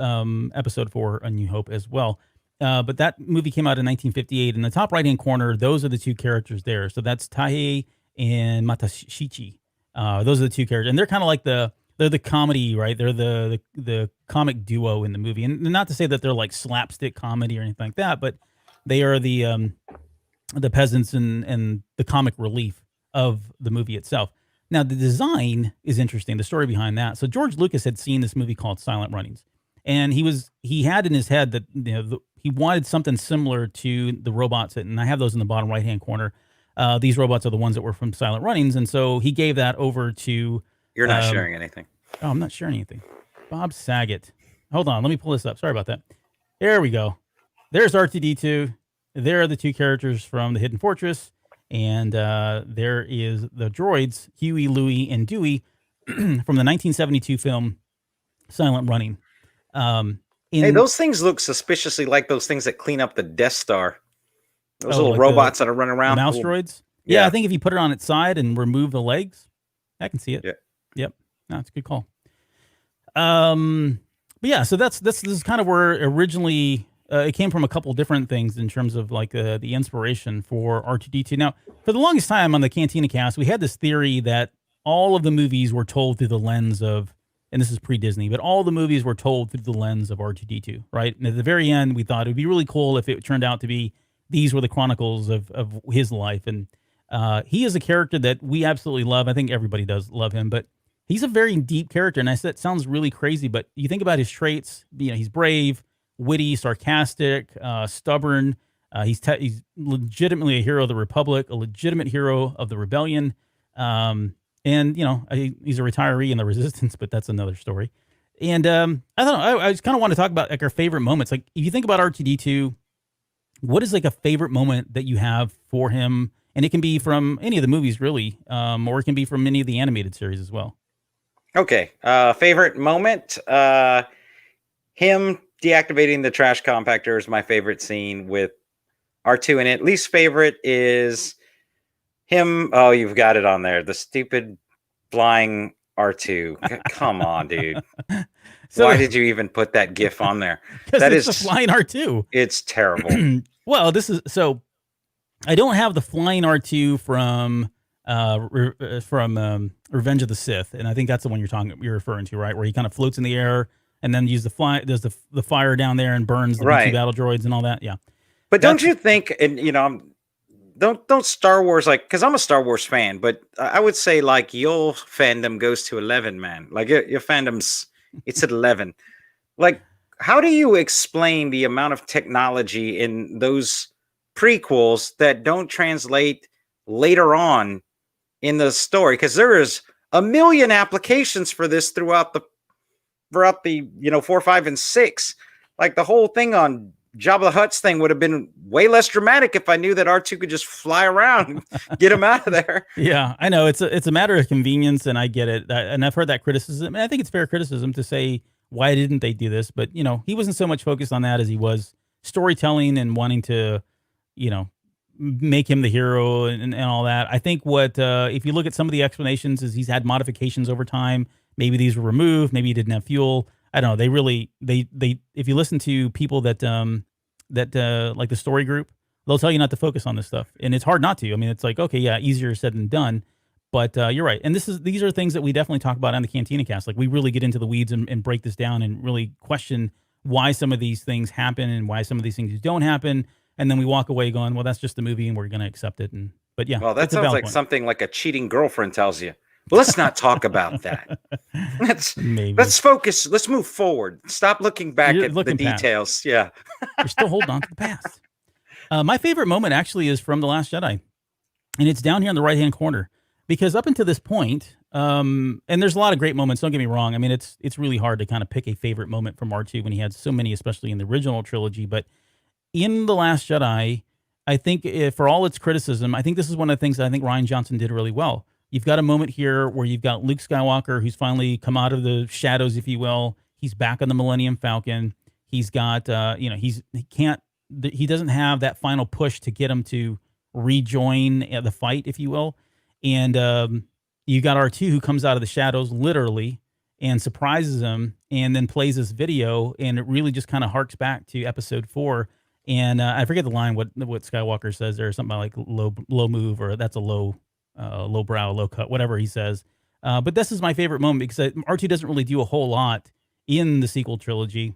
[SPEAKER 2] Episode 4, A New Hope as well. But that movie came out in 1958. In the top right-hand corner, those are the two characters there. So that's Taihei and Matashichi. Those are the two characters. And they're kind of like they're the comedy, right? They're the comic duo in the movie. And not to say that they're like slapstick comedy or anything like that, but they are the peasants and the comic relief of the movie itself. Now, the design is interesting, the story behind that. So George Lucas had seen this movie called Silent Runnings, and he had in his head that he wanted something similar to the robots, and I have those in the bottom right-hand corner. These robots are the ones that were from Silent Runnings, and so he gave that over to...
[SPEAKER 4] You're not sharing anything.
[SPEAKER 2] Oh, I'm not sharing anything. Bob Saget. Hold on, let me pull this up. Sorry about that. There we go. There's R2-D2. There are the two characters from The Hidden Fortress, and there is the droids, Huey, Louie, and Dewey, from the 1972 film Silent Running.
[SPEAKER 4] Hey, those things look suspiciously like those things that clean up the Death Star. Those little
[SPEAKER 2] like
[SPEAKER 4] robots that are running around.
[SPEAKER 2] Mouse droids? Yeah, I think if you put it on its side and remove the legs, I can see it.
[SPEAKER 4] Yeah.
[SPEAKER 2] Yep. No, it's a good call. But yeah, so this is kind of where originally it came from, a couple different things in terms of like the inspiration for R2-D2. Now, for the longest time on the Cantina Cast, we had this theory that all of the movies were told through the lens of, and this is pre-Disney, but all the movies were told through the lens of R2-D2, right? And at the very end, we thought it would be really cool if it turned out to be these were the chronicles of his life. And he is a character that we absolutely love. I think everybody does love him, but he's a very deep character. And I said, it sounds really crazy, but you think about his traits, he's brave, witty, sarcastic, stubborn. He's legitimately a hero of the Republic, a legitimate hero of the rebellion. And, he's a retiree in the Resistance, but that's another story. And I don't know, I just kind of want to talk about like our favorite moments. Like if you think about R2-D2, what is like a favorite moment that you have for him? And it can be from any of the movies really, or it can be from any of the animated series as well.
[SPEAKER 4] Okay. Favorite moment, him deactivating the trash compactor is my favorite scene with R2 in it. Least favorite is him. Oh, you've got it on there. The stupid flying R2. Come on, dude. So, why did you even put that GIF on there?
[SPEAKER 2] That is a flying R2.
[SPEAKER 4] It's terrible.
[SPEAKER 2] Well, I don't have the flying R2 from Revenge of the Sith, and I think that's the one you're referring to, right? Where he kind of floats in the air and then does the fire down there and burns the B2 battle droids and all that. Yeah.
[SPEAKER 4] But don't you think, and don't Star Wars, like, because I'm a Star Wars fan, but I would say like your fandom goes to 11, man. Like your fandom's it's at 11. Like, how do you explain the amount of technology in those prequels that don't translate later on in the story? Because there is a million applications for this throughout the 4, 5, and 6. Like the whole thing on Jabba the Hutt's thing would have been way less dramatic if I knew that R2 could just fly around and get him out of there.
[SPEAKER 2] Yeah, I know it's a matter of convenience, and I get it. And I've heard that criticism, and I think it's fair criticism to say, why didn't they do this? But, he wasn't so much focused on that as he was storytelling and wanting to, make him the hero and all that. I think if you look at some of the explanations, is he's had modifications over time. Maybe these were removed. Maybe he didn't have fuel. I don't know. They really, if you listen to people that like the story group, they'll tell you not to focus on this stuff. And it's hard not to. I mean, it's like, okay, yeah, easier said than done. But you're right. And these are things that we definitely talk about on the Cantina Cast. Like, we really get into the weeds and break this down and really question why some of these things happen and why some of these things don't happen. And then we walk away going, well, that's just the movie and we're going to accept it. But yeah.
[SPEAKER 4] Well, that sounds like something like a cheating girlfriend tells you. Well, let's not talk about that. Let's focus. Let's move forward. Stop looking back at the details. Yeah.
[SPEAKER 2] You're still holding on to the past. My favorite moment actually is from The Last Jedi. And it's down here in the right-hand corner. Because up until this point, and there's a lot of great moments, don't get me wrong. I mean, it's really hard to kind of pick a favorite moment from R2 when he had so many, especially in the original trilogy. But in The Last Jedi, I think for all its criticism, I think this is one of the things that I think Rian Johnson did really well. You've got a moment here where you've got Luke Skywalker, who's finally come out of the shadows, if you will. He's back on the Millennium Falcon. He's got, he doesn't have that final push to get him to rejoin the fight, if you will. And you got R2 who comes out of the shadows, literally, and surprises him, and then plays this video, and it really just kind of harks back to Episode 4. And I forget the line what Skywalker says there, something like low move, or that's a low brow, low cut, whatever he says. But this is my favorite moment because R2 doesn't really do a whole lot in the sequel trilogy,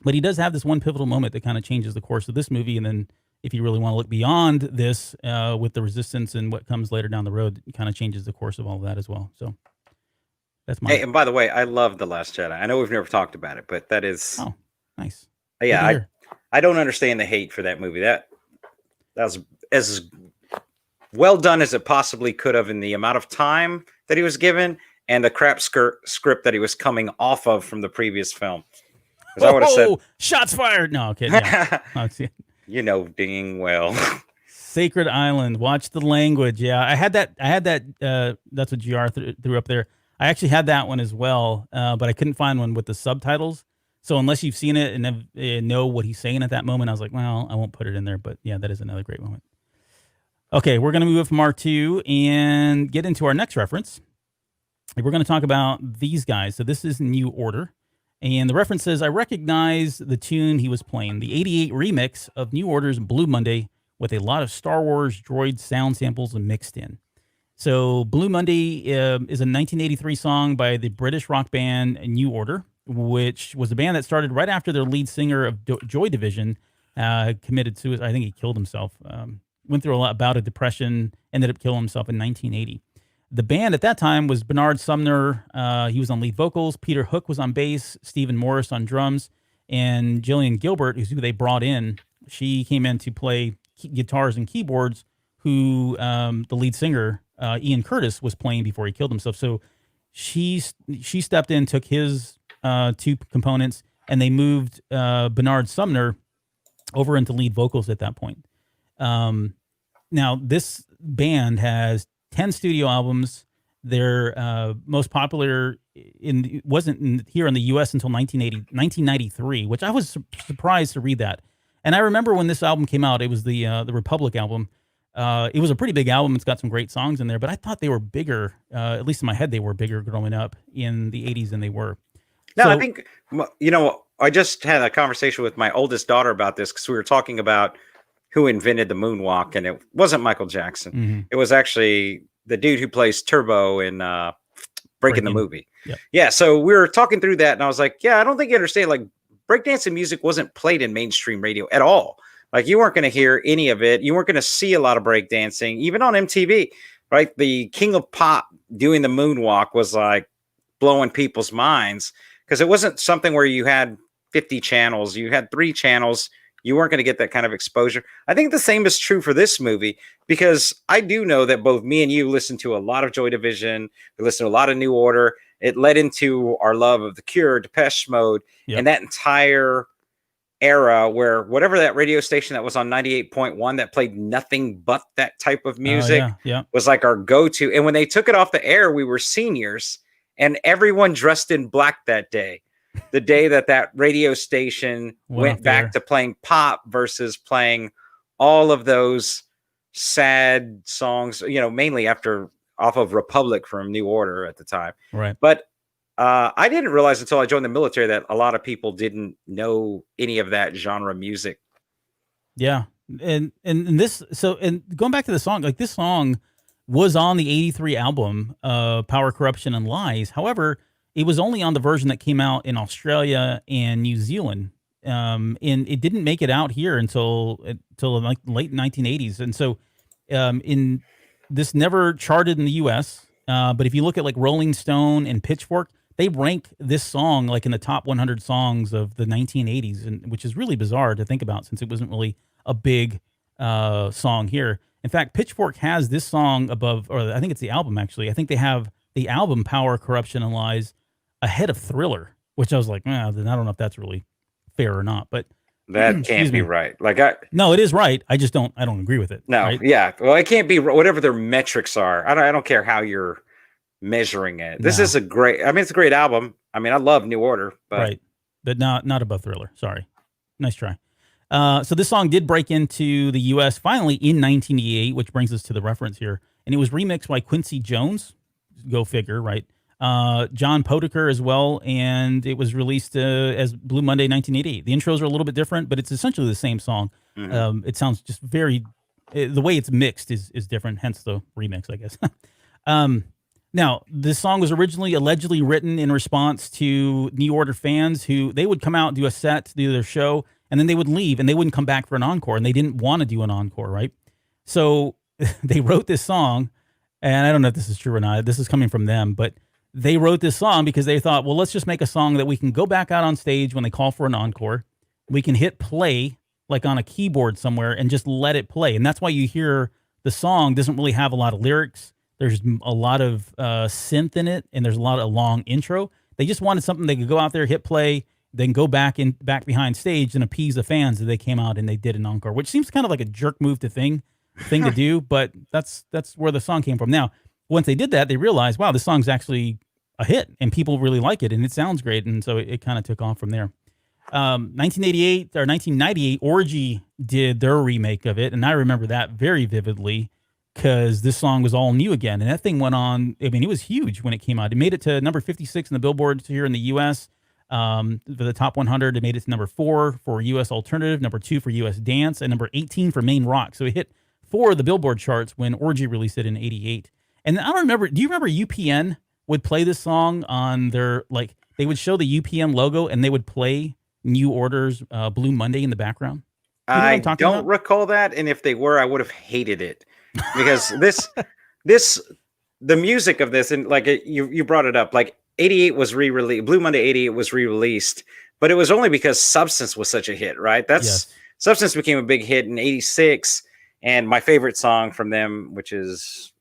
[SPEAKER 2] but he does have this one pivotal moment that kind of changes the course of this movie. And then if you really want to look beyond this with the Resistance and what comes later down the road, it kind of changes the course of all of that as well. So that's my.
[SPEAKER 4] Hey, and by the way, I love The Last Jedi. I know we've never talked about it, but that is.
[SPEAKER 2] Oh, nice.
[SPEAKER 4] Yeah, I don't understand the hate for that movie. That was as well done as it possibly could have in the amount of time that he was given and the crap script that he was coming off of from the previous film. I would have said,
[SPEAKER 2] shots fired. No, okay. Yeah.
[SPEAKER 4] You know, ding well.
[SPEAKER 2] Sacred Island. Watch the language. Yeah, I had that. That's what GR threw up there. I actually had that one as well, but I couldn't find one with the subtitles. So unless you've seen it and know what he's saying at that moment, I was like, well, I won't put it in there. But yeah, that is another great moment. Okay, we're going to move from R2 and get into our next reference. We're going to talk about these guys. So this is New Order. And the reference says, I recognize the tune he was playing, the 88 remix of New Order's Blue Monday with a lot of Star Wars droid sound samples mixed in. So Blue Monday is a 1983 song by the British rock band New Order, which was a band that started right after their lead singer of Joy Division committed suicide. I think he killed himself. Went through a bout of depression, ended up killing himself in 1980. The band at that time was Bernard Sumner. He was on lead vocals. Peter Hook was on bass. Stephen Morris on drums. And Jillian Gilbert, who they brought in, she came in to play guitars and keyboards, who the lead singer, Ian Curtis, was playing before he killed himself. So she stepped in, took his two components, and they moved Bernard Sumner over into lead vocals at that point. Now, this band has 10 studio albums. Their most popular wasn't here in the U.S. until 1993, which I was surprised to read that. And I remember when this album came out, it was the Republic album. It was a pretty big album. It's got some great songs in there, but I thought they were bigger. At least in my head, they were bigger growing up in the 80s than they were.
[SPEAKER 4] No, I think, I just had a conversation with my oldest daughter about this because we were talking about who invented the moonwalk, and it wasn't Michael Jackson. Mm-hmm. It was actually the dude who plays Turbo in Breaking the Movie. Yep. Yeah, so we were talking through that, and I was like, yeah, I don't think you understand. Like, breakdancing music wasn't played in mainstream radio at all. Like you weren't going to hear any of it. You weren't going to see a lot of breakdancing, even on MTV, right? The king of pop doing the moonwalk was like blowing people's minds because it wasn't something where you had 50 channels. You had 3 channels. You weren't going to get that kind of exposure. I think the same is true for this movie because I do know that both me and you listened to a lot of Joy Division. We listened to a lot of New Order. It led into our love of The Cure, Depeche Mode, and that entire era where whatever that radio station that was on 98.1 that played nothing but that type of music was like our go-to. And when they took it off the air, we were seniors and everyone dressed in black that day. The day that radio station went back to playing pop versus playing all of those sad songs, mainly off of Republic from New Order at the time.
[SPEAKER 2] Right.
[SPEAKER 4] But I didn't realize until I joined the military that a lot of people didn't know any of that genre music.
[SPEAKER 2] Yeah. And going back to the song, like this song was on the 83 album, Power, Corruption, and Lies. However, it was only on the version that came out in Australia and New Zealand. And it didn't make it out here until like late 1980s. And so this never charted in the US. But if you look at like Rolling Stone and Pitchfork, they rank this song like in the top 100 songs of the 1980s, and which is really bizarre to think about since it wasn't really a big song here. In fact, Pitchfork has this song above, or I think it's the album actually. I think they have the album Power, Corruption, and Lies ahead of Thriller, which I was like, then I don't know if that's really fair or not, but
[SPEAKER 4] that can't be right.
[SPEAKER 2] No, it is right. I don't agree with it.
[SPEAKER 4] No,
[SPEAKER 2] right?
[SPEAKER 4] Yeah. Well, it can't be whatever their metrics are. I don't care how you're measuring it. This is it's a great album. I mean, I love New Order, but
[SPEAKER 2] right. But not above Thriller. Sorry. Nice try. So this song did break into the US finally in 1988, which brings us to the reference here. And it was remixed by Quincy Jones. Go figure, right? John Podaker as well, and it was released as Blue Monday 1988. The intros are a little bit different, but it's essentially the same song. Mm-hmm. It sounds just very, the way it's mixed is different, hence the remix, I guess. Now, this song was originally allegedly written in response to New Order fans who they would come out, do a set, do their show, and then they would leave, and they wouldn't come back for an encore, and they didn't want to do an encore, right? So they wrote this song, and I don't know if this is true or not. This is coming from them, but they wrote this song because they thought, well, let's just make a song that we can go back out on stage when they call for an encore. We can hit play like on a keyboard somewhere and just let it play. And that's why you hear the song doesn't really have a lot of lyrics. There's a lot of synth in it, and there's a lot of long intro. They just wanted something they could go out there, hit play, then go back behind stage and appease the fans that they came out and they did an encore, which seems kind of like a jerk move thing to do, but that's where the song came from. Now, once they did that, they realized, wow, this song's actually a hit and people really like it and it sounds great. And so it kind of took off from there. 1998, Orgy did their remake of it. And I remember that very vividly because this song was all new again. And that thing went on. I mean, it was huge when it came out. It made it to number 56 in the Billboard here in the US. For the top 100, it made it to number 4 for US Alternative, number 2 for US Dance, and number 18 for Main Rock. So it hit 4 of the Billboard charts when Orgy released it in 88. And I don't remember, do you remember UPN would play this song on their, like, they would show the UPN logo and they would play New Order's Blue Monday in the background? You know
[SPEAKER 4] I don't recall that. And if they were, I would have hated it because the music of this, and like you brought it up, like 88 was re-released, Blue Monday 88 was re-released, but it was only because Substance was such a hit, right? Substance became a big hit in 86. And my favorite song from them, which is,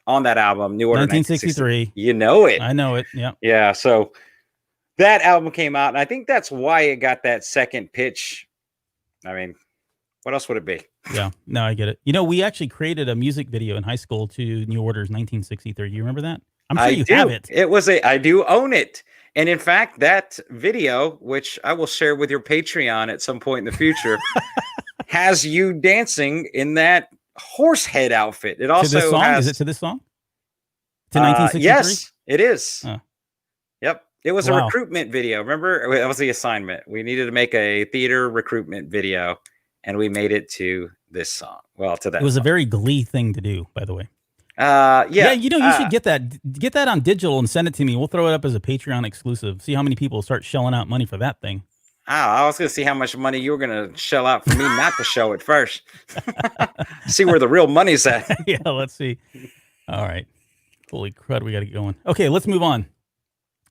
[SPEAKER 4] on that album, New Order
[SPEAKER 2] 1963.
[SPEAKER 4] You know it.
[SPEAKER 2] I know it. Yeah.
[SPEAKER 4] Yeah. So that album came out, and I think that's why it got that second pitch. I mean, what else would it be?
[SPEAKER 2] Yeah. No, I get it. We actually created a music video in high school to New Order's 1963. You remember that? I'm sure you have it.
[SPEAKER 4] I do own it. And in fact, that video, which I will share with your Patreon at some point in the future, has you dancing in that horse head outfit. It also
[SPEAKER 2] is it to this song? To 1963?
[SPEAKER 4] Yes, it is. Yep. It was a recruitment video. Remember? That was the assignment. We needed to make a theater recruitment video, and we made it to this song. Well, to that.
[SPEAKER 2] It was a very Glee thing to do, by the way.
[SPEAKER 4] Yeah.
[SPEAKER 2] You should get that on digital and send it to me. We'll throw it up as a Patreon exclusive. See how many people start shelling out money for that thing.
[SPEAKER 4] I was going to see how much money you were going to shell out for me not to show it first. See where the real money's at.
[SPEAKER 2] Yeah, let's see. All right. Holy crud, we got to get going. Okay, let's move on.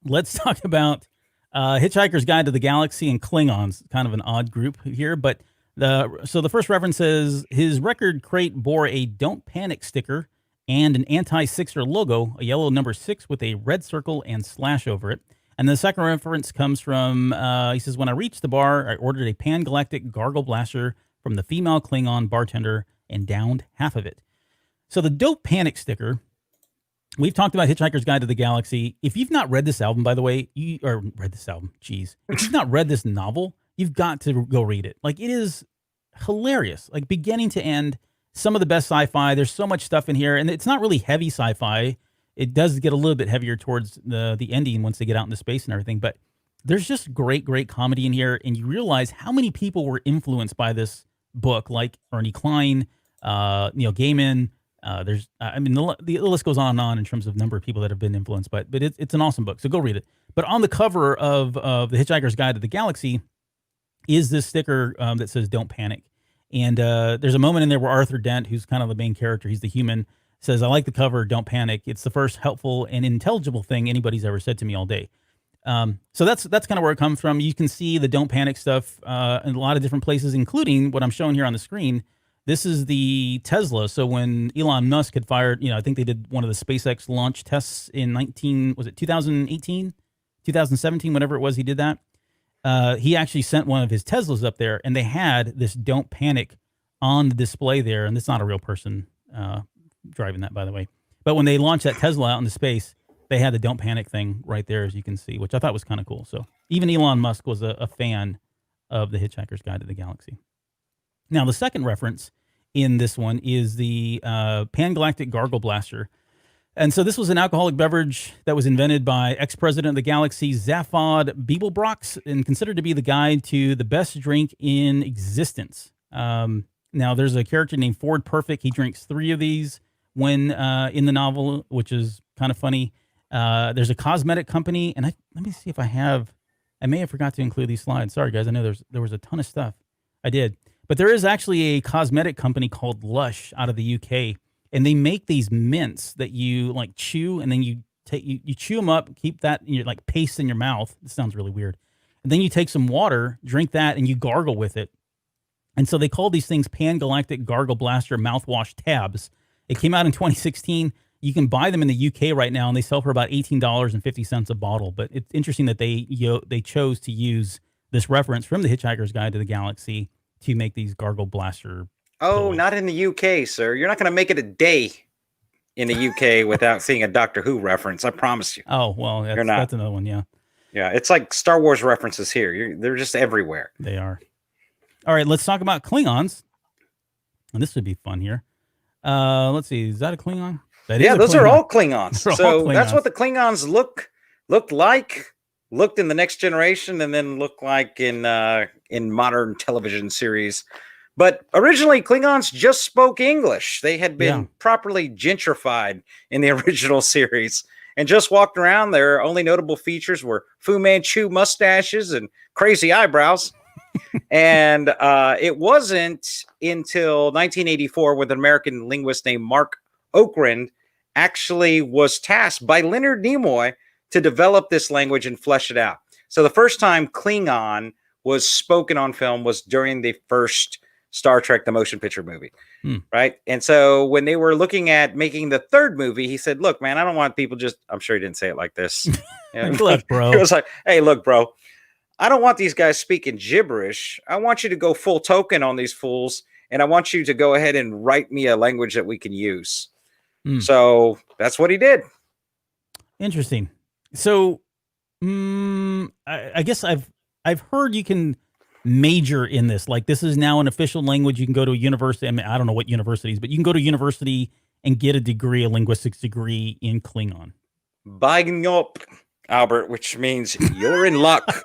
[SPEAKER 2] Let's talk about Hitchhiker's Guide to the Galaxy and Klingons. Kind of an odd group here, but the first reference says his record crate bore a "Don't Panic" sticker and an anti-Sixer logo, a yellow number 6 with a red circle and slash over it. And the second reference comes from, he says, when I reached the bar, I ordered a pan-galactic gargle blaster from the female Klingon bartender and downed half of it. So the "Don't Panic" sticker, we've talked about Hitchhiker's Guide to the Galaxy. If you've not read this album, by the way, if you've not read this novel, you've got to go read it. Like, it is hilarious, like beginning to end, some of the best sci-fi. There's so much stuff in here, and it's not really heavy sci-fi. It does get a little bit heavier towards the ending once they get out into space and everything, but there's just great comedy in here, and you realize how many people were influenced by this book, like Ernie Klein, Neil Gaiman. The list goes on and on in terms of number of people that have been influenced, but it's an awesome book, so go read it. But on the cover of the Hitchhiker's Guide to the Galaxy is this sticker that says "Don't Panic," and there's a moment in there where Arthur Dent, who's kind of the main character, he's the human, says, "I like the cover, don't panic. It's the first helpful and intelligible thing anybody's ever said to me all day." So that's kind of where it comes from. You can see the "Don't Panic" stuff in a lot of different places, including what I'm showing here on the screen. This is the Tesla. So when Elon Musk had fired, I think they did one of the SpaceX launch tests in 2018, 2017, whatever it was, he did that. He actually sent one of his Teslas up there, and they had this "Don't Panic" on the display there. And it's not a real person driving that, by the way. But when they launched that Tesla out into space, they had the "Don't Panic" thing right there, as you can see, which I thought was kind of cool. So even Elon Musk was a fan of the Hitchhiker's Guide to the Galaxy. Now, the second reference in this one is the Pan-Galactic Gargle Blaster. And so this was an alcoholic beverage that was invented by ex-president of the galaxy, Zaphod Beeblebrox, and considered to be the guide to the best drink in existence. Now, there's a character named Ford Perfect. He drinks 3 of these when in the novel, which is kind of funny. There's a cosmetic company, and let me see if I may have forgot to include these slides. Sorry, guys. I know there was a ton of stuff. I did. But there is actually a cosmetic company called Lush out of the UK, and they make these mints that you like chew, and then you chew them up, keep that in your like paste in your mouth. It sounds really weird. And then you take some water, drink that, and you gargle with it. And so they call these things Pan-Galactic Gargle Blaster mouthwash tabs. It came out in 2016. You can buy them in the UK right now, and they sell for about $18.50 a bottle. But it's interesting that they chose to use this reference from the Hitchhiker's Guide to the Galaxy to make these Gargle Blaster.
[SPEAKER 4] Oh, not in the UK, sir. You're not going to make it a day in the UK without seeing a Doctor Who reference. I promise you.
[SPEAKER 2] Oh, well, that's another one, yeah.
[SPEAKER 4] Yeah, it's like Star Wars references here. They're just everywhere.
[SPEAKER 2] They are. All right, let's talk about Klingons. And this would be fun here. Let's see. Is that a Klingon?
[SPEAKER 4] Those are all Klingons. That's what the Klingons looked like. Looked in the Next Generation, and then looked like in modern television series. But originally, Klingons just spoke English. They had been properly gentrified in the original series and just walked around. Their only notable features were Fu Manchu mustaches and crazy eyebrows. And it wasn't until 1984 when an American linguist named Mark Okrand actually was tasked by Leonard Nimoy to develop this language and flesh it out. So the first time Klingon was spoken on film was during the first Star Trek, the motion picture movie, right? And so when they were looking at making the third movie, he said, "Look, man, I don't want people just," I'm sure he didn't say it like this.
[SPEAKER 2] Look, bro.
[SPEAKER 4] It was like, "Hey, look, bro, I don't want these guys speaking gibberish. I want you to go full token on these fools, and I want you to go ahead and write me a language that we can use." So that's what he did. Interesting.
[SPEAKER 2] So, I guess I've heard you can major in this. Like, this is now an official language. You can go to a university. I mean, I don't know what universities, but you can go to university and get a linguistics degree in Klingon.
[SPEAKER 4] Bagnop, Albert, which means you're in luck.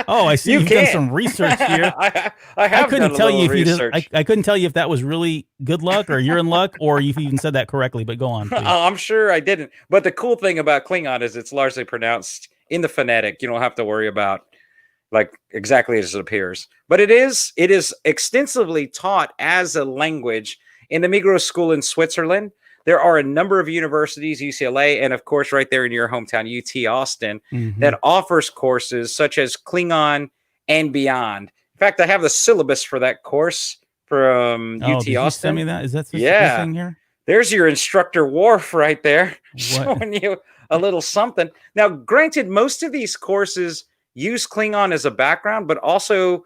[SPEAKER 2] Oh, I see. You've done some research here.
[SPEAKER 4] I couldn't tell you
[SPEAKER 2] if I couldn't tell you if that was really good luck or you're in luck or you've even said that correctly, but go on. Please.
[SPEAKER 4] I'm sure I didn't. But the cool thing about Klingon is it's largely pronounced in the phonetic. You don't have to worry about, like exactly as it appears. But it is extensively taught as a language in the Migros School in Switzerland. There are a number of universities, UCLA, and of course, right there in your hometown, UT Austin, that offers courses such as Klingon and beyond. In fact, I have the syllabus for that course from UT
[SPEAKER 2] did
[SPEAKER 4] Austin.
[SPEAKER 2] You send me that? Is that this thing here?
[SPEAKER 4] There's your instructor Worf right there, showing you a little something. Now, granted, most of these courses use Klingon as a background, but also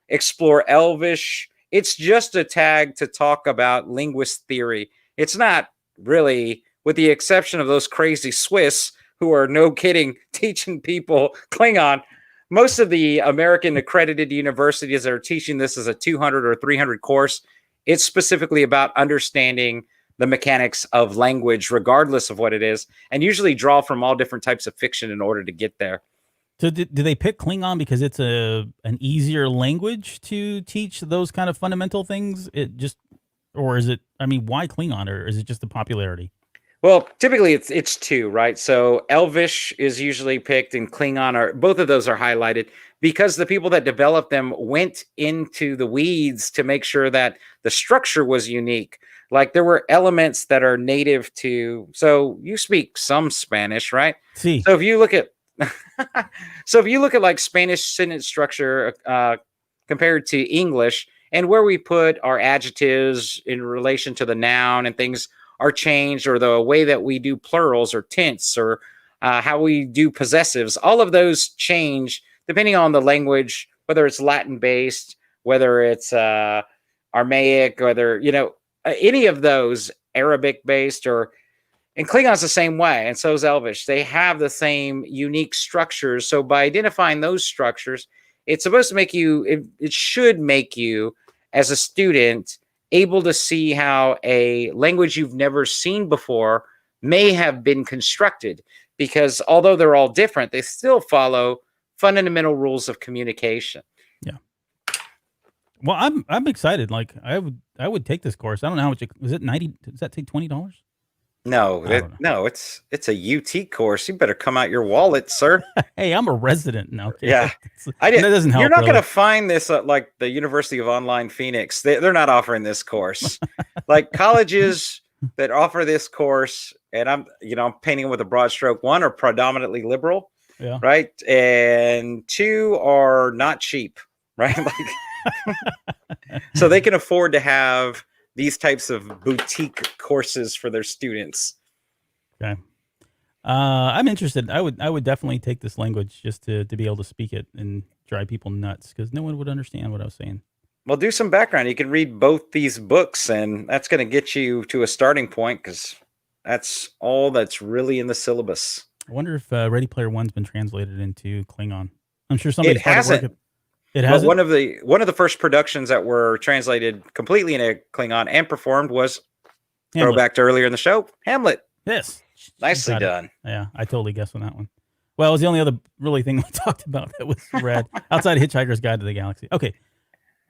[SPEAKER 4] explore Elvish. It's just a tag to talk about linguist theory. It's not really, with the exception of those crazy Swiss who are, no kidding, teaching people Klingon. Most of the American accredited universities that are teaching this as a 200 or 300 course, it's specifically about understanding the mechanics of language, regardless of what it is, and usually draw from all different types of fiction in order to get there.
[SPEAKER 2] So do they pick Klingon because it's an easier language to teach those kind of fundamental things? Or is it, I mean, why Klingon, or is it just the popularity?
[SPEAKER 4] Well, typically it's two, right? So Elvish is usually picked, and Klingon both of those are highlighted because the people that developed them went into the weeds to make sure that the structure was unique. Like there were elements that are native to, so you speak some Spanish, right?
[SPEAKER 2] Sí.
[SPEAKER 4] So if you look at like Spanish sentence structure compared to English, and where we put our adjectives in relation to the noun and things are changed, or the way that we do plurals or tense, or how we do possessives, all of those change depending on the language, whether it's Latin based, whether it's Aramaic, whether, any of those, Arabic based, and Klingon's the same way, and so is Elvish. They have the same unique structures. So by identifying those structures, it's supposed to make you, it should make you, as a student, able to see how a language you've never seen before may have been constructed. Because although they're all different, they still follow fundamental rules of communication.
[SPEAKER 2] Yeah. Well, I'm excited. Like I would take this course. I don't know how much was it 90? Does that take $20?
[SPEAKER 4] No, it's a UT course. You better come out your wallet, sir.
[SPEAKER 2] Hey, I'm a resident now. Okay.
[SPEAKER 4] Yeah,
[SPEAKER 2] that doesn't help.
[SPEAKER 4] You're not
[SPEAKER 2] really.
[SPEAKER 4] going to find this at like the University of Online Phoenix. They're not offering this course. Like colleges that offer this course, and I'm painting with a broad stroke. One, are predominantly liberal, right, and two, are not cheap, right? Like, so they can afford to have these types of boutique courses for their students.
[SPEAKER 2] Okay. I'm interested. I would definitely take this language just to be able to speak it and drive people nuts, because no one would understand what I was saying.
[SPEAKER 4] Well, do some background. You can read both these books, and that's going to get you to a starting point, because that's all that's really in the syllabus.
[SPEAKER 2] I wonder if Ready Player One's been translated into Klingon. I'm sure somebody's
[SPEAKER 4] It hasn't.
[SPEAKER 2] It hasn't.
[SPEAKER 4] One of the first productions that were translated completely into Klingon and performed was
[SPEAKER 2] Hamlet.
[SPEAKER 4] throwback to earlier in the show, Hamlet.
[SPEAKER 2] Yes,
[SPEAKER 4] Nicely done.
[SPEAKER 2] Yeah, I totally guessed on that one. Well, it was the only other really thing we talked about that was rad outside of Hitchhiker's Guide to the Galaxy. Okay,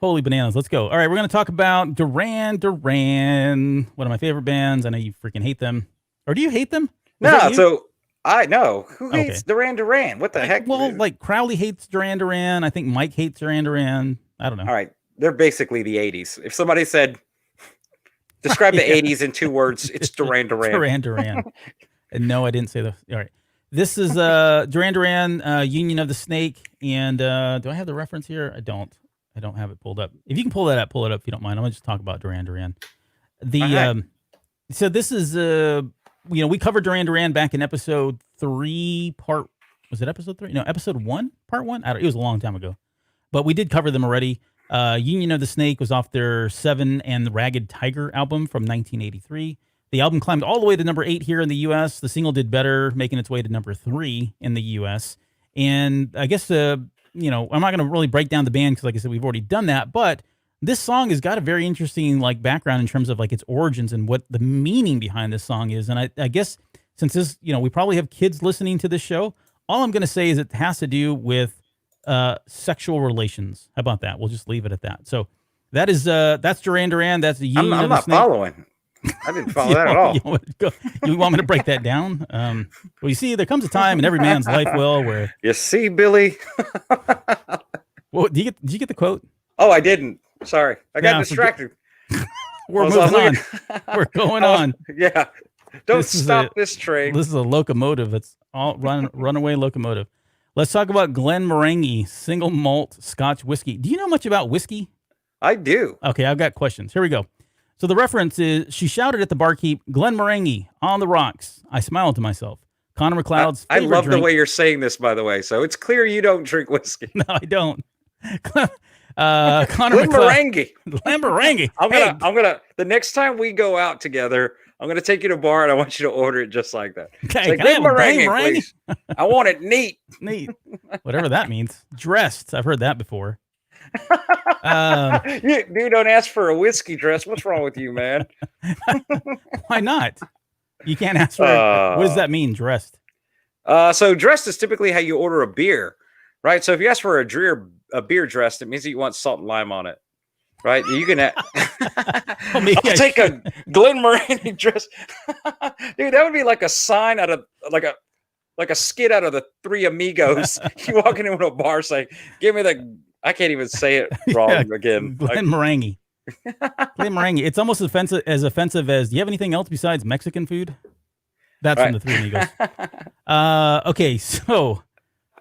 [SPEAKER 2] holy bananas, let's go. All right, we're going to talk about Duran Duran, one of my favorite bands. I know you freaking hate them, or do you hate them?
[SPEAKER 4] No, so I know who hates Duran Duran. What the heck?
[SPEAKER 2] Well, like Crowley hates Duran Duran. I think Mike hates Duran Duran. I don't know.
[SPEAKER 4] All right, they're basically the 80s. If somebody said, describe the 80s in 2 words, it's Duran Duran.
[SPEAKER 2] Duran Duran. And no, I didn't say the. All right, this is Duran Duran, Union of the Snake, and do I have the reference here? I don't have it pulled up. If you can pull that up, pull it up if you don't mind. I'm gonna just talk about Duran Duran. So this is we covered Duran Duran back in episode 3, was it episode 3? No, episode 1, part 1. It was a long time ago, but we did cover them already. Union of the Snake was off their 7 and the Ragged Tiger album from 1983. The album climbed all the way to number 8 here in the U.S. The single did better, making its way to number 3 in the U.S. And I guess, I'm not going to really break down the band because, like I said, we've already done that. But this song has got a very interesting background in terms of its origins and what the meaning behind this song is. And I guess since this, we probably have kids listening to this show, all I'm going to say is it has to do with sexual relations. How about that? We'll just leave it at that. So that's Duran Duran. That's the Union
[SPEAKER 4] I'm
[SPEAKER 2] of the
[SPEAKER 4] not
[SPEAKER 2] Snake.
[SPEAKER 4] Following. I didn't follow that at all.
[SPEAKER 2] You want me to break that down? Well, you see, there comes a time in every man's life, Will, where...
[SPEAKER 4] You see, Billy?
[SPEAKER 2] Well, did you get the quote?
[SPEAKER 4] Oh, I didn't. Sorry, I got
[SPEAKER 2] Yeah,
[SPEAKER 4] distracted.
[SPEAKER 2] We're
[SPEAKER 4] I was
[SPEAKER 2] moving on.
[SPEAKER 4] looking-
[SPEAKER 2] We're going on.
[SPEAKER 4] Yeah, don't
[SPEAKER 2] This is
[SPEAKER 4] stop this train.
[SPEAKER 2] This is a locomotive. It's all runaway locomotive. Let's talk about Glenmorangie single malt Scotch whiskey. Do you know much about whiskey?
[SPEAKER 4] I do.
[SPEAKER 2] Okay, I've got questions. Here we go. So the reference is, she shouted at the barkeep, "Glenmorangie on the rocks." I smiled to myself. Connor McLeod's
[SPEAKER 4] I
[SPEAKER 2] favorite
[SPEAKER 4] love
[SPEAKER 2] drink.
[SPEAKER 4] the way you're saying this, by the way. So it's clear you don't drink whiskey.
[SPEAKER 2] No, I don't. Connor McLeod.
[SPEAKER 4] Glenmorangie.
[SPEAKER 2] Glenmorangie.
[SPEAKER 4] I'm gonna. The next time we go out together, I'm gonna take you to a bar and I want you to order it just like that.
[SPEAKER 2] Okay,
[SPEAKER 4] Say,
[SPEAKER 2] can I have a
[SPEAKER 4] Glenmorangie, please. I want it neat.
[SPEAKER 2] Neat. Whatever that means. Dressed. I've heard that before.
[SPEAKER 4] You don't ask for a whiskey dress. What's wrong with you, man?
[SPEAKER 2] Why not? You can't ask for it. What does that mean, dressed?
[SPEAKER 4] So dressed is typically how you order a beer, right? So if you ask for a beer dressed, it means that you want salt and lime on it, right? You can
[SPEAKER 2] Well, maybe
[SPEAKER 4] I'll take a Glenmorangie dress. Dude, that would be like a sign out of like a skit out of the Three Amigos. You walking into a bar saying, "Give me the," I can't even say it wrong again.
[SPEAKER 2] Glenmorangie. Glenmorangie. It's almost offensive as, do you have anything else besides Mexican food? That's from the Three Amigos. Okay, so,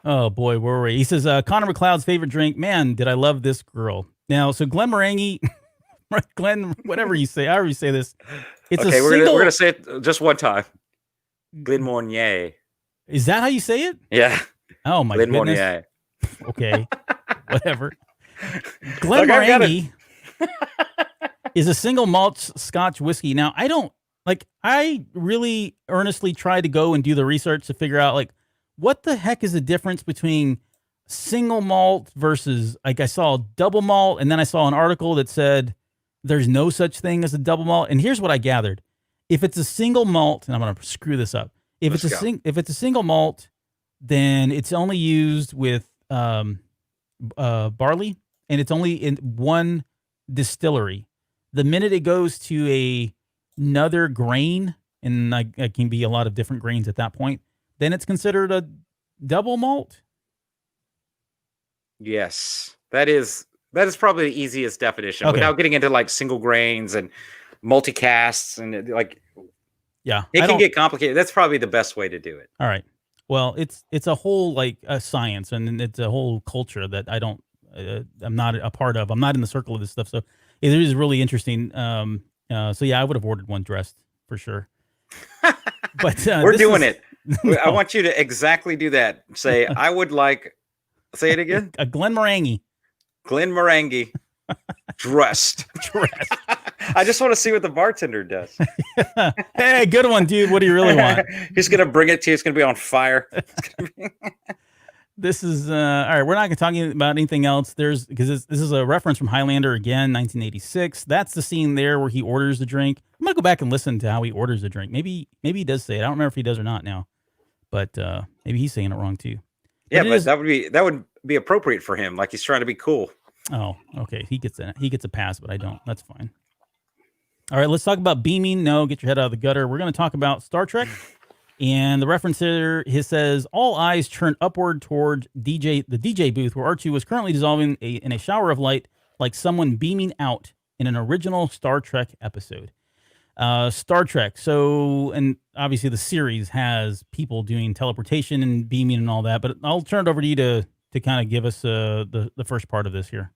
[SPEAKER 2] oh boy, where were we? He says, Connor McLeod's favorite drink. Man, did I love this girl. Now, so Glenmorangie, Glen, whatever you say, however you say this. It's
[SPEAKER 4] okay,
[SPEAKER 2] a
[SPEAKER 4] we're
[SPEAKER 2] single...
[SPEAKER 4] gonna say it just one time. Glenmorangie.
[SPEAKER 2] Is that how you say it?
[SPEAKER 4] Yeah.
[SPEAKER 2] Oh my goodness. Okay, whatever. Glenmorangie is a single malt Scotch whiskey. Now, I really earnestly tried to go and do the research to figure out, like, what the heck is the difference between single malt versus, like, I saw double malt, and then I saw an article that said there's no such thing as a double malt. And here's what I gathered. If it's a single malt, and I'm going to screw this up. If it's a single malt, then it's only used with barley, and it's only in one distillery. The minute it goes to another grain, and it can be a lot of different grains at that point, then it's considered a double malt.
[SPEAKER 4] Yes, that is probably the easiest definition, without getting into like single grains and multicasts and like.
[SPEAKER 2] Yeah,
[SPEAKER 4] it can get complicated. That's probably the best way to do it.
[SPEAKER 2] All right. Well, it's a whole a science, and it's a whole culture that I'm not a part of. I'm not in the circle of this stuff, so it is really interesting. So yeah, I would have ordered one dressed for sure. But
[SPEAKER 4] we're doing it. No. I want you to exactly do that. Say, I would like. Say it again.
[SPEAKER 2] A Glenmorangie.
[SPEAKER 4] Glenmorangie. Dressed. I just want to see what the bartender does.
[SPEAKER 2] Hey, good one, dude. What do you really want?
[SPEAKER 4] He's going to bring it to you. It's going to be on fire.
[SPEAKER 2] This is all right. We're not going to talk about anything else. Because this is a reference from Highlander again, 1986. That's the scene there where he orders the drink. I'm going to go back and listen to how he orders the drink. Maybe he does say it. I don't remember if he does or not now, but maybe he's saying it wrong too.
[SPEAKER 4] Yeah, but that would be appropriate for him. Like he's trying to be cool.
[SPEAKER 2] Oh, okay. He gets a pass, but I don't. That's fine. All right, let's talk about beaming. No, get your head out of the gutter. We're going to talk about Star Trek. And the reference here, he says, all eyes turned upward toward the DJ booth where R2 was currently dissolving in a shower of light like someone beaming out in an original Star Trek episode. Star Trek. So, and obviously the series has people doing teleportation and beaming and all that, but I'll turn it over to you to kind of give us the first part of this here.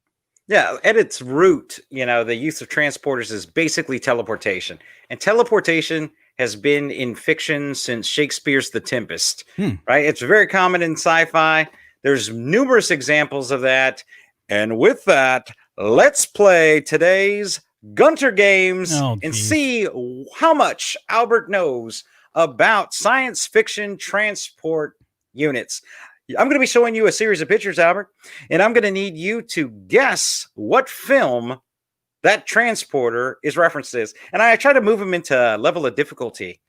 [SPEAKER 4] Yeah, at its root, the use of transporters is basically teleportation. And teleportation has been in fiction since Shakespeare's The Tempest, right? It's very common in sci-fi. There's numerous examples of that. And with that, let's play today's Gunter Games and see how much Albert knows about science fiction transport units. I'm going to be showing you a series of pictures, Albert, and I'm going to need you to guess what film that transporter is referenced as. And I try to move them into level of difficulty,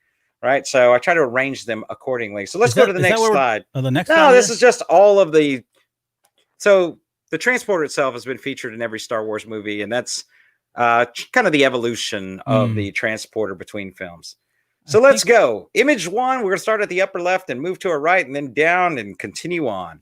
[SPEAKER 4] right? So I try to arrange them accordingly. So let's go to the next slide.
[SPEAKER 2] The next
[SPEAKER 4] this is just all of the... So the transporter itself has been featured in every Star Wars movie, and that's kind of the evolution of the transporter between films. So let's go. Image one, we're going to start at the upper left and move to our right and then down and continue on.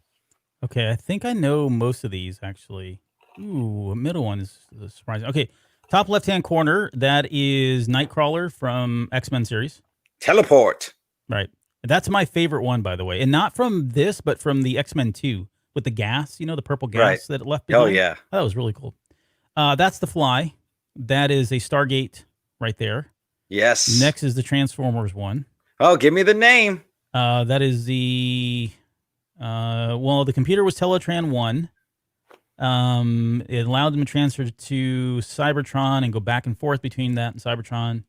[SPEAKER 2] Okay, I think I know most of these actually. Ooh, the middle one is surprising. Okay, top left-hand corner, that is Nightcrawler from X-Men series.
[SPEAKER 4] Teleport.
[SPEAKER 2] Right. That's my favorite one, by the way. And not from this, but from the X-Men 2 with the gas, the purple gas
[SPEAKER 4] Right.
[SPEAKER 2] that it left behind.
[SPEAKER 4] Oh, yeah.
[SPEAKER 2] That was really cool. That's the Fly. That is a Stargate right there.
[SPEAKER 4] Yes.
[SPEAKER 2] Next is the Transformers one.
[SPEAKER 4] Oh, give me the name.
[SPEAKER 2] That is the the computer was Teletran 1. It allowed them to transfer to Cybertron and go back and forth between that and Cybertron.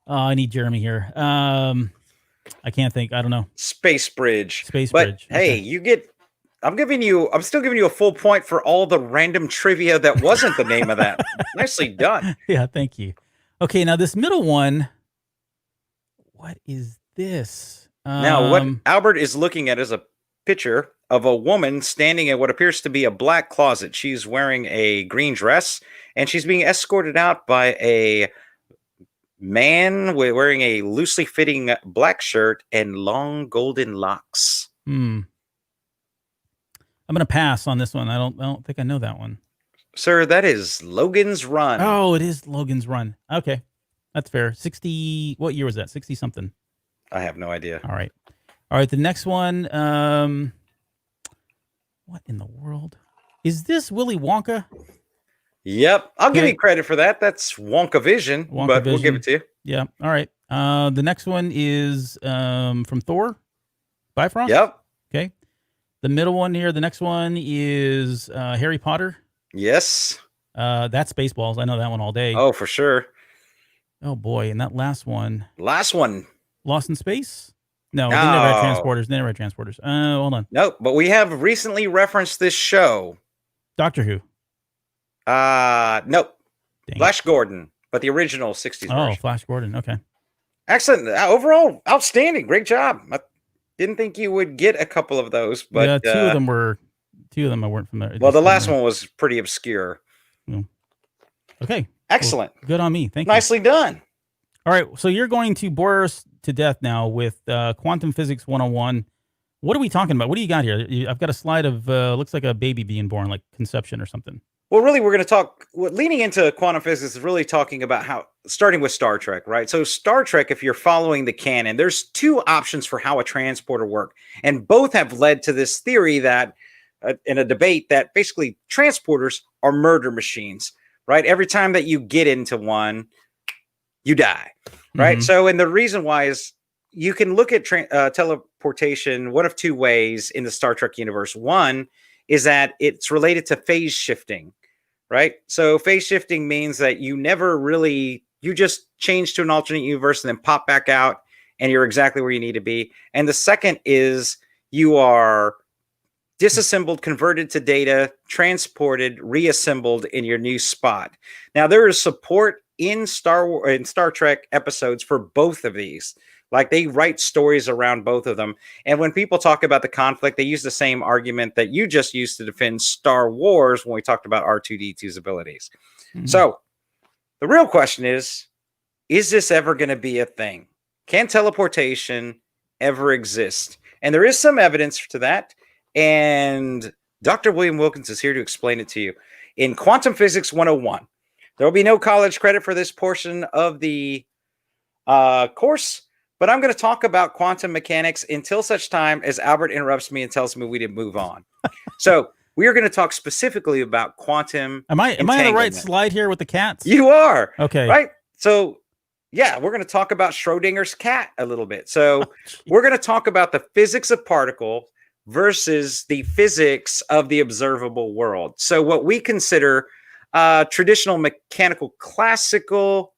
[SPEAKER 2] I need Jeremy here. I can't think. I don't know.
[SPEAKER 4] Space Bridge.
[SPEAKER 2] Space
[SPEAKER 4] but,
[SPEAKER 2] Bridge.
[SPEAKER 4] Hey,
[SPEAKER 2] okay.
[SPEAKER 4] I'm still giving you a full point for all the random trivia that wasn't the name of that. Nicely done.
[SPEAKER 2] Yeah, thank you. Okay, now this middle one, what is this?
[SPEAKER 4] Now, what Albert is looking at is a picture of a woman standing in what appears to be a black closet. She's wearing a green dress, and she's being escorted out by a man wearing a loosely fitting black shirt and long golden locks.
[SPEAKER 2] I'm going to pass on this one. I don't think I know that one.
[SPEAKER 4] Sir, that is Logan's Run.
[SPEAKER 2] Oh, it is Logan's Run. Okay. That's fair. 60, what year was that? 60 something.
[SPEAKER 4] I have no idea.
[SPEAKER 2] All right. The next one. What in the world? Is this Willy Wonka?
[SPEAKER 4] Yep. I'll give you credit for that. That's Wonka Vision, but we'll give it to you.
[SPEAKER 2] Yeah. All right. The next one is from Thor, Bifrost.
[SPEAKER 4] Yep.
[SPEAKER 2] Okay. The middle one here, the next one is Harry Potter.
[SPEAKER 4] Yes.
[SPEAKER 2] That's Spaceballs. I know that one all day.
[SPEAKER 4] Oh, for sure.
[SPEAKER 2] Oh, boy. And that last one. Lost in Space? No, they never had transporters. Hold on.
[SPEAKER 4] Nope, but we have recently referenced this show.
[SPEAKER 2] Doctor Who.
[SPEAKER 4] Nope.
[SPEAKER 2] Dang
[SPEAKER 4] Flash Gordon, but the original 60s version.
[SPEAKER 2] Oh, Flash Gordon. Okay.
[SPEAKER 4] Excellent. Overall, outstanding. Great job. I didn't think you would get a couple of those, but
[SPEAKER 2] yeah, two of them I weren't familiar.
[SPEAKER 4] Well, the last one was pretty obscure.
[SPEAKER 2] Okay.
[SPEAKER 4] Excellent.
[SPEAKER 2] Well, good on me. Thank you.
[SPEAKER 4] Nicely done.
[SPEAKER 2] All right. So you're going to bore us to death now with Quantum Physics 101. What are we talking about? What do you got here? I've got a slide of looks like a baby being born, like conception or something.
[SPEAKER 4] Well, really, we're going to talk. Leaning into quantum physics is really talking about starting with Star Trek, right? So Star Trek, if you're following the canon, there's two options for how a transporter works, and both have led to this theory that, in a debate, that basically transporters are murder machines, right? Every time that you get into one, you die, right? Mm-hmm. So, and the reason why is you can look at teleportation one of two ways in the Star Trek universe. One is that it's related to phase shifting, right? So phase shifting means that you just change to an alternate universe and then pop back out and you're exactly where you need to be. And the second is you are disassembled, converted to data, transported, reassembled in your new spot. Now there is support in Star Trek episodes for both of these. Like they write stories around both of them. And when people talk about the conflict, they use the same argument that you just used to defend Star Wars when we talked about R2-D2's abilities. Mm-hmm. So the real question is this ever going to be a thing? Can teleportation ever exist? And there is some evidence to that. And Dr. William Wilkins is here to explain it to you. In Quantum Physics 101, there will be no college credit for this portion of the course. But I'm going to talk about quantum mechanics until such time as Albert interrupts me and tells me we didn't move on. So we are going to talk specifically about quantum.
[SPEAKER 2] Am I on the right slide here with the cats?
[SPEAKER 4] You are.
[SPEAKER 2] Okay.
[SPEAKER 4] Right. So yeah, we're going to talk about Schrodinger's cat a little bit. So we're going to talk about the physics of particles versus the physics of the observable world. So what we consider traditional mechanical classical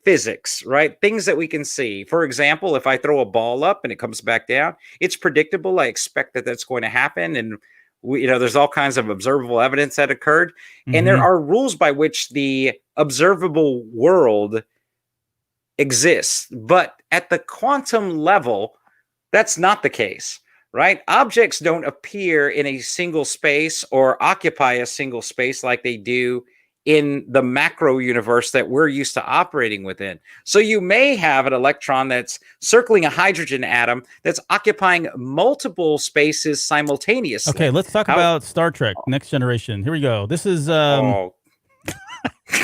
[SPEAKER 4] physics, right? Things that we can see. For example, if I throw a ball up and it comes back down, it's predictable. I expect that that's going to happen. And there's all kinds of observable evidence that occurred. Mm-hmm. And there are rules by which the observable world exists. But at the quantum level, that's not the case, right? Objects don't appear in a single space or occupy a single space like they do in the macro universe that we're used to operating within. So you may have an electron that's circling a hydrogen atom that's occupying multiple spaces simultaneously.
[SPEAKER 2] Okay, let's talk about Star Trek Next Generation. Here we go. This is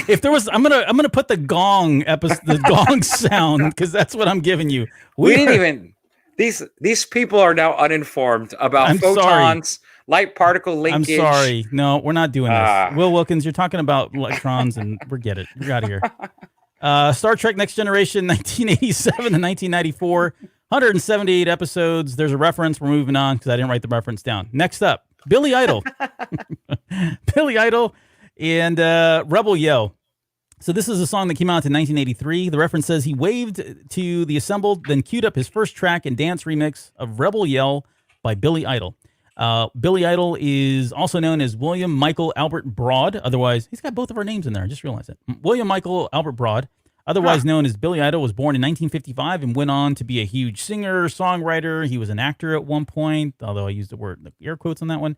[SPEAKER 2] if there was, I'm gonna put the gong the gong sound, because that's what I'm giving you.
[SPEAKER 4] We didn't even these people are now uninformed about photons, light particle linkage.
[SPEAKER 2] I'm sorry. No, we're not doing this. Will Wilkins, you're talking about electrons, and forget it. You're out of here. Star Trek Next Generation, 1987 to 1994, 178 episodes. There's a reference. We're moving on because I didn't write the reference down. Next up, Billy Idol. Billy Idol and Rebel Yell. So this is a song that came out in 1983. The reference says he waved to the assembled, then queued up his first track and dance remix of Rebel Yell by Billy Idol. Billy Idol is also known as William Michael Albert Broad. Otherwise, he's got both of our names in there. I just realized it. William Michael Albert Broad, otherwise known as Billy Idol, was born in 1955 and went on to be a huge singer, songwriter. He was an actor at one point, although I used the word air quotes on that one.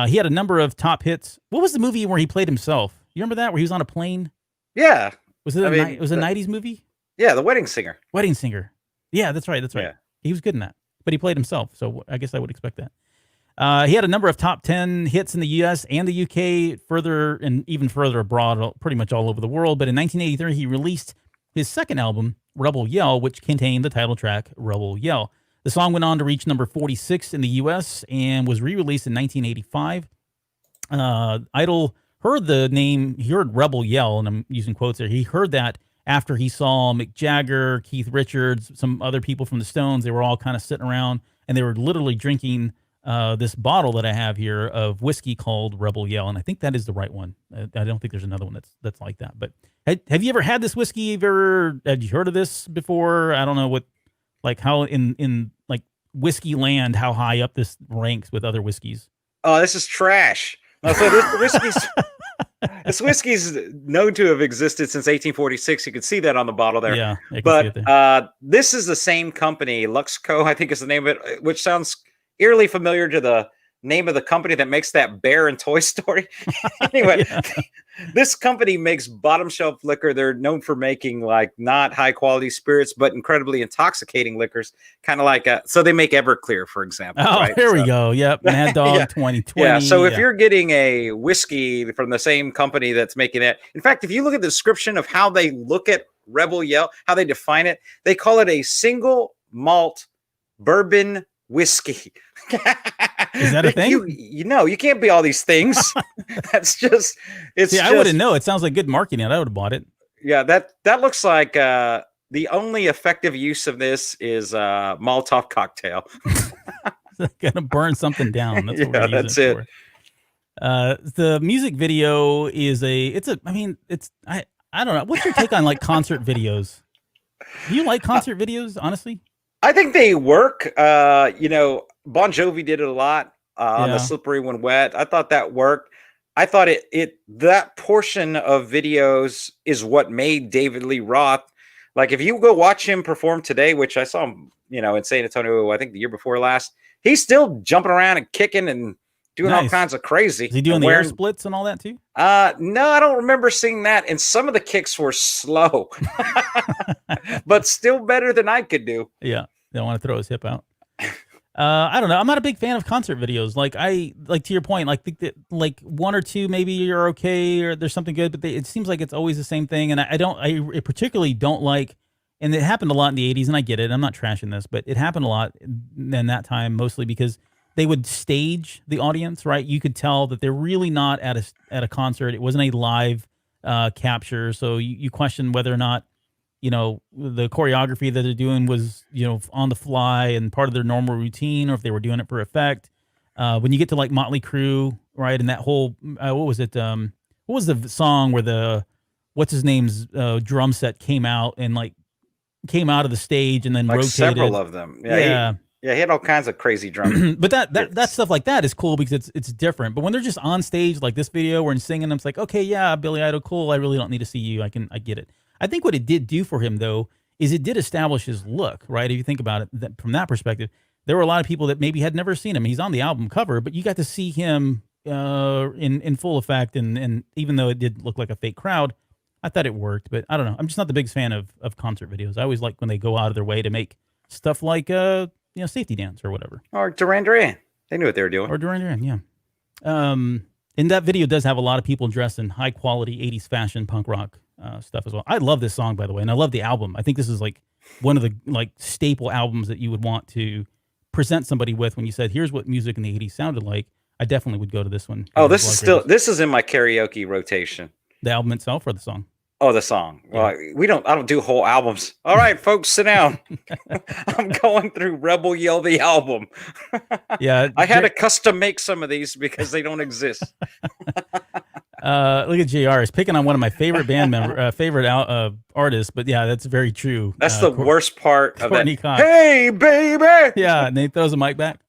[SPEAKER 2] He had a number of top hits. What was the movie where he played himself? You remember that, where he was on a plane?
[SPEAKER 4] Yeah.
[SPEAKER 2] Was it it was a 90s movie?
[SPEAKER 4] Yeah, The Wedding Singer.
[SPEAKER 2] Wedding Singer. Yeah, that's right.
[SPEAKER 4] Yeah.
[SPEAKER 2] He was good in that. But he played himself, so I guess I would expect that. He had a number of top 10 hits in the U.S. and the U.K., further and even further abroad, pretty much all over the world. But in 1983, he released his second album, Rebel Yell, which contained the title track, Rebel Yell. The song went on to reach number 46 in the U.S. and was re-released in 1985. Idol heard the name, he heard Rebel Yell, and I'm using quotes there. He heard that after he saw Mick Jagger, Keith Richards, some other people from the Stones. They were all kind of sitting around, and they were literally drinking this bottle that I have here of whiskey called Rebel Yell, and I think that is the right one. I don't think there's another one that's like that. But have you ever had this whiskey? Had you heard of this before? I don't know how in like whiskey land, how high up this ranks with other whiskeys.
[SPEAKER 4] Oh, this is trash. No, so this whiskey's known to have existed since 1846. You can see that on the bottle there.
[SPEAKER 2] Yeah,
[SPEAKER 4] but this is the same company, Luxco, I think is the name of it, which sounds eerily familiar to the name of the company that makes that bear in Toy Story. Anyway, this company makes bottom shelf liquor. They're known for making like not high quality spirits, but incredibly intoxicating liquors. Kind of like so they make Everclear, for example.
[SPEAKER 2] Oh,
[SPEAKER 4] right?
[SPEAKER 2] Here we go. Yep, Mad Dog 2020.
[SPEAKER 4] Yeah. So if you're getting a whiskey from the same company that's making it, in fact, if you look at the description of how they look at Rebel Yell, how they define it, they call it a single malt bourbon whiskey.
[SPEAKER 2] Is that a thing?
[SPEAKER 4] You can't be all these things. That's just
[SPEAKER 2] I wouldn't know. It sounds like good marketing. I would have bought it.
[SPEAKER 4] Yeah, that looks like the only effective use of this is Molotov cocktail.
[SPEAKER 2] Gonna burn something down. That's what we're
[SPEAKER 4] that's
[SPEAKER 2] using
[SPEAKER 4] it.
[SPEAKER 2] The music video is I don't know. What's your take on like concert videos? Do you like concert videos, honestly?
[SPEAKER 4] I think they work. Bon Jovi did it a lot on the Slippery When Wet. I thought that worked. I thought that portion of videos is what made David Lee Roth. Like if you go watch him perform today, which I saw him, in San Antonio, I think the year before last, he's still jumping around and kicking and doing all kinds of crazy.
[SPEAKER 2] Is he doing the air splits and all that too?
[SPEAKER 4] No, I don't remember seeing that. And some of the kicks were slow, but still better than I could do.
[SPEAKER 2] Yeah. They don't want to throw his hip out. I don't know. I'm not a big fan of concert videos. To your point, think that one or two maybe you're okay or there's something good, but it seems like it's always the same thing. And I particularly don't like, and it happened a lot in the 80s, and I get it. I'm not trashing this, but it happened a lot in that time, mostly because they would stage the audience, right? You could tell that they're really not at a concert. It wasn't a live capture. So you question whether or not, the choreography that they're doing was, on the fly and part of their normal routine, or if they were doing it for effect. When you get to like Motley Crue, right, and that whole, what was it? What was the song where what's his name's drum set came out of the stage and then rotated?
[SPEAKER 4] Several of them. Yeah. He had all kinds of crazy drums.
[SPEAKER 2] But that stuff like that is cool because it's different. But when they're just on stage like this video where he's singing, I'm like, okay, yeah, Billy Idol, cool. I really don't need to see you. I get it. I think what it did do for him, though, is it did establish his look, right? If you think about it from that perspective, there were a lot of people that maybe had never seen him. He's on the album cover, but you got to see him in full effect, and even though it did look like a fake crowd, I thought it worked. But I don't know. I'm just not the biggest fan of concert videos. I always like when they go out of their way to make stuff like Safety Dance or whatever.
[SPEAKER 4] Or Duran Duran. They knew what they were doing.
[SPEAKER 2] Or Duran Duran, yeah. And that video does have a lot of people dressed in high quality 80s fashion punk rock stuff as well. I love this song, by the way, and I love the album. I think this is like one of the staple albums that you would want to present somebody with when you said, here's what music in the 80s sounded like. I definitely would go to this one.
[SPEAKER 4] Oh, this is in my karaoke rotation.
[SPEAKER 2] The album itself or the song?
[SPEAKER 4] Oh, the song. Yeah. Well, I don't do whole albums. All right, folks, sit down. I'm going through Rebel Yell the album.
[SPEAKER 2] Yeah.
[SPEAKER 4] I had to custom make some of these because they don't exist.
[SPEAKER 2] Look at JR. He's picking on one of my favorite band member, artists, but yeah, that's very true.
[SPEAKER 4] That's the worst part of that.
[SPEAKER 2] Cox.
[SPEAKER 4] Hey, baby.
[SPEAKER 2] Yeah, and he throws a mic back.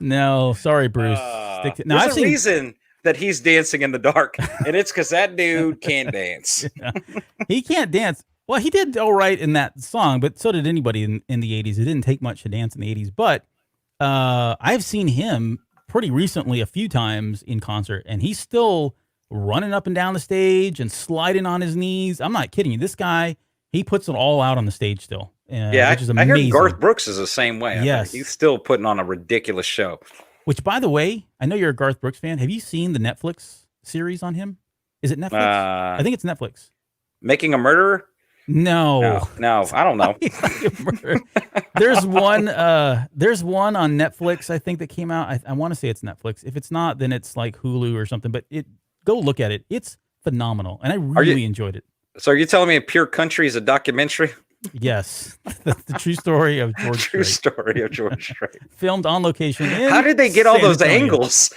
[SPEAKER 2] No, sorry, Bruce.
[SPEAKER 4] There's a reason that he's dancing in the dark, and it's because that dude can dance.
[SPEAKER 2] Yeah. He can't dance. Well, he did all right in that song, but so did anybody in the 80s. It didn't take much to dance in the 80s, but I've seen him pretty recently a few times in concert, and he's still running up and down the stage and sliding on his knees. I'm not kidding you. This guy, he puts it all out on the stage still. Which is amazing.
[SPEAKER 4] I heard Garth Brooks is the same way.
[SPEAKER 2] Yes.
[SPEAKER 4] He's still putting on a ridiculous show.
[SPEAKER 2] Which, by the way, I know you're a Garth Brooks fan. Have you seen the Netflix series on him? Is it Netflix? I think it's Netflix.
[SPEAKER 4] Making a Murderer?
[SPEAKER 2] No,
[SPEAKER 4] I don't know.
[SPEAKER 2] There's one on Netflix, I think, that came out. I want to say it's Netflix. If it's not, then it's like Hulu or something. But go look at it. It's phenomenal, and I really enjoyed it.
[SPEAKER 4] So are you telling me Pure Country is a documentary?
[SPEAKER 2] Yes, the true story of George
[SPEAKER 4] Strait.
[SPEAKER 2] Filmed on location.
[SPEAKER 4] How did they get all those angles?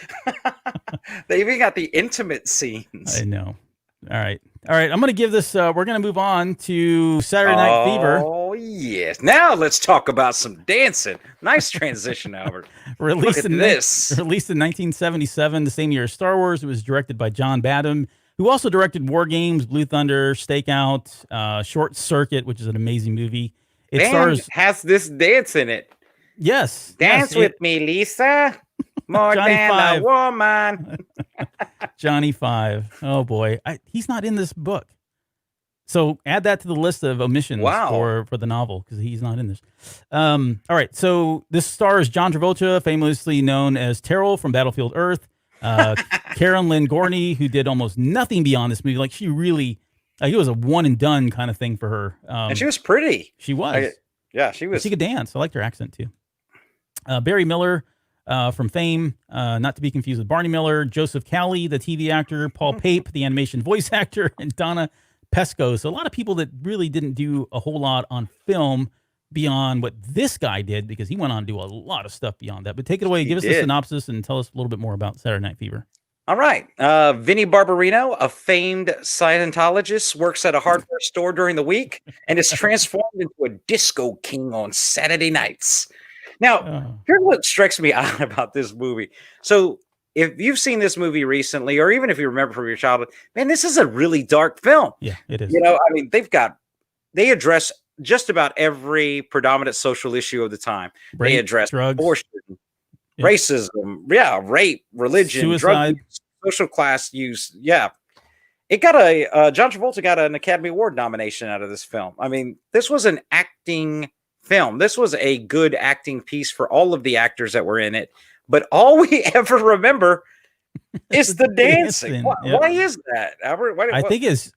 [SPEAKER 4] They even got the intimate scenes.
[SPEAKER 2] I know. All right. I'm going to give this. We're going to move on to Saturday Night Fever.
[SPEAKER 4] Oh yes. Now let's talk about some dancing. Nice transition, Albert.
[SPEAKER 2] Released in 1977, the same year as Star Wars. It was directed by John Badham, who also directed War Games, Blue Thunder, Stakeout, Short Circuit, which is an amazing movie. It
[SPEAKER 4] has this dance in it.
[SPEAKER 2] Yes.
[SPEAKER 4] Dance with me, Lisa. More than a woman.
[SPEAKER 2] Johnny Five. Oh, boy. He's not in this book. So add that to the list of omissions for the novel, because he's not in this. All right. So this stars John Travolta, famously known as Terrell from Battlefield Earth. Karen Lynn Gorney, who did almost nothing beyond this movie. Like, she really, it was a one and done kind of thing for her.
[SPEAKER 4] And she was pretty.
[SPEAKER 2] She was.
[SPEAKER 4] She was.
[SPEAKER 2] She could dance. I liked her accent too. Barry Miller from Fame, not to be confused with Barney Miller, Joseph Cowley, the TV actor, Paul Pape, the animation voice actor, and Donna Pesco. So a lot of people that really didn't do a whole lot on film beyond what this guy did, because he went on to do a lot of stuff beyond that. But take it away, give us a synopsis and tell us a little bit more about Saturday Night Fever.
[SPEAKER 4] All right. Vinnie Barbarino, a famed Scientologist, works at a hardware store during the week and is transformed into a disco king on Saturday nights. Now, here's what strikes me out about this movie. So if you've seen this movie recently, or even if you remember from your childhood, man, this is a really dark film.
[SPEAKER 2] Yeah, it is.
[SPEAKER 4] You know, I mean, they address just about every predominant social issue of the time.
[SPEAKER 2] Rape,
[SPEAKER 4] they address
[SPEAKER 2] drugs,
[SPEAKER 4] abortion, racism, rape, religion,
[SPEAKER 2] suicide,
[SPEAKER 4] drug use, social class use. Yeah. It got John Travolta got an Academy Award nomination out of this film. I mean, this was an acting film. This was a good acting piece for all of the actors that were in it. But all we ever remember is the dancing. Why is that, Albert?
[SPEAKER 2] I think it's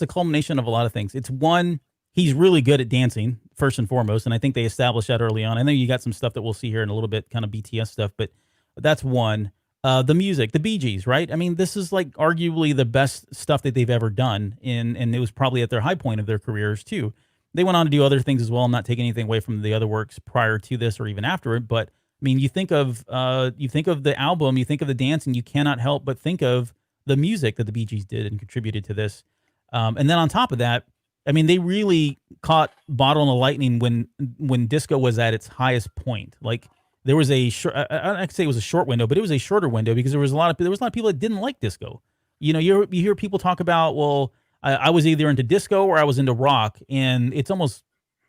[SPEAKER 2] a culmination of a lot of things. It's one, he's really good at dancing, first and foremost, and I think they established that early on. I know you got some stuff that we'll see here in a little bit, kind of BTS stuff, but that's one. The music, the Bee Gees, right? I mean, this is like arguably the best stuff that they've ever done, and it was probably at their high point of their careers too. They went on to do other things as well. I'm not taking anything away from the other works prior to this or even after it, but I mean, you think of the album, you think of the dance, and you cannot help but think of the music that the Bee Gees did and contributed to this. And then on top of that, I mean, they really caught bottle in the lightning when disco was at its highest point. Like, there was I could say it was a short window, but it was a shorter window because there was a lot of people that didn't like disco. You know, you hear people talk about, well, I was either into disco or I was into rock, and it's almost,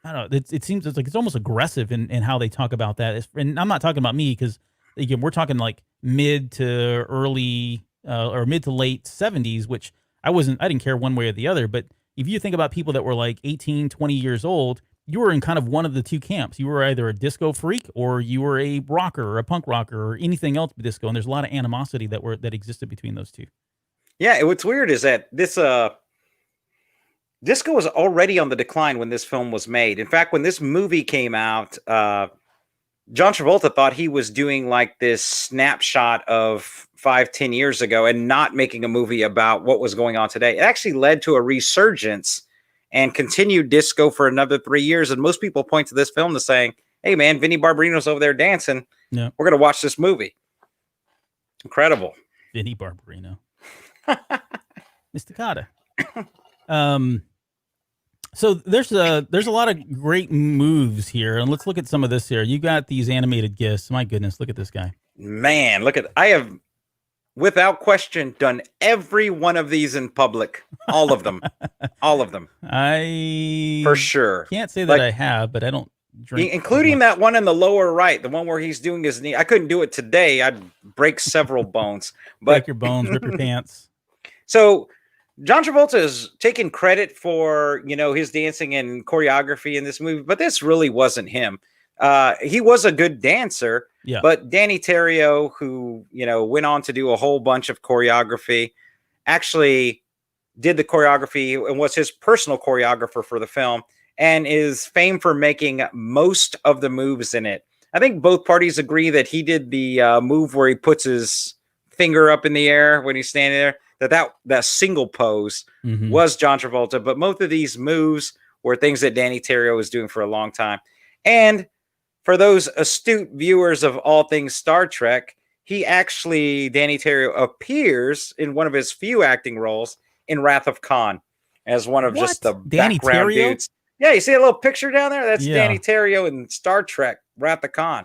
[SPEAKER 2] I don't know, it seems it's almost aggressive in how they talk about that. And I'm not talking about me, because again, we're talking like mid to early or mid to late 70s, which I didn't care one way or the other. But if you think about people that were like 18, 20 years old, you were in kind of one of the two camps. You were either a disco freak or you were a rocker or a punk rocker or anything else but disco. And there's a lot of animosity that existed between those two.
[SPEAKER 4] Yeah, what's weird is that this disco was already on the decline when this film was made. In fact, when this movie came out, John Travolta thought he was doing like this snapshot of 5-10 years ago and not making a movie about what was going on today. It actually led to a resurgence and continued disco for another 3 years. And most people point to this film to saying, hey, man, Vinnie Barbarino's over there dancing.
[SPEAKER 2] Yeah.
[SPEAKER 4] We're going to watch this movie. Incredible.
[SPEAKER 2] Vinnie Barbarino. Mr. Carter. So there's a lot of great moves here, and let's look at some of this here. You got these animated GIFs. My goodness, look at this guy.
[SPEAKER 4] Man, I have, without question, done every one of these in public. All of them. All of them. For sure.
[SPEAKER 2] Can't say that I have, but I don't drink.
[SPEAKER 4] Including that one in the lower right, the one where he's doing his knee. I couldn't do it today. I'd break several bones.
[SPEAKER 2] Break your bones, rip your pants.
[SPEAKER 4] So John Travolta is taking credit for, his dancing and choreography in this movie, but this really wasn't him. He was a good dancer, but Danny Terrio, who, went on to do a whole bunch of choreography, actually did the choreography and was his personal choreographer for the film and is famed for making most of the moves in it. I think both parties agree that he did the move where he puts his finger up in the air when he's standing there. That single pose was John Travolta, but most of these moves were things that Danny Terrio was doing for a long time. And for those astute viewers of all things Star Trek, Danny Terrio appears in one of his few acting roles in Wrath of Khan as one of just the
[SPEAKER 2] Danny
[SPEAKER 4] background
[SPEAKER 2] Terrio?
[SPEAKER 4] dudes. Yeah, you see a little picture down there? That's Danny Terrio in Star Trek, Wrath of Khan.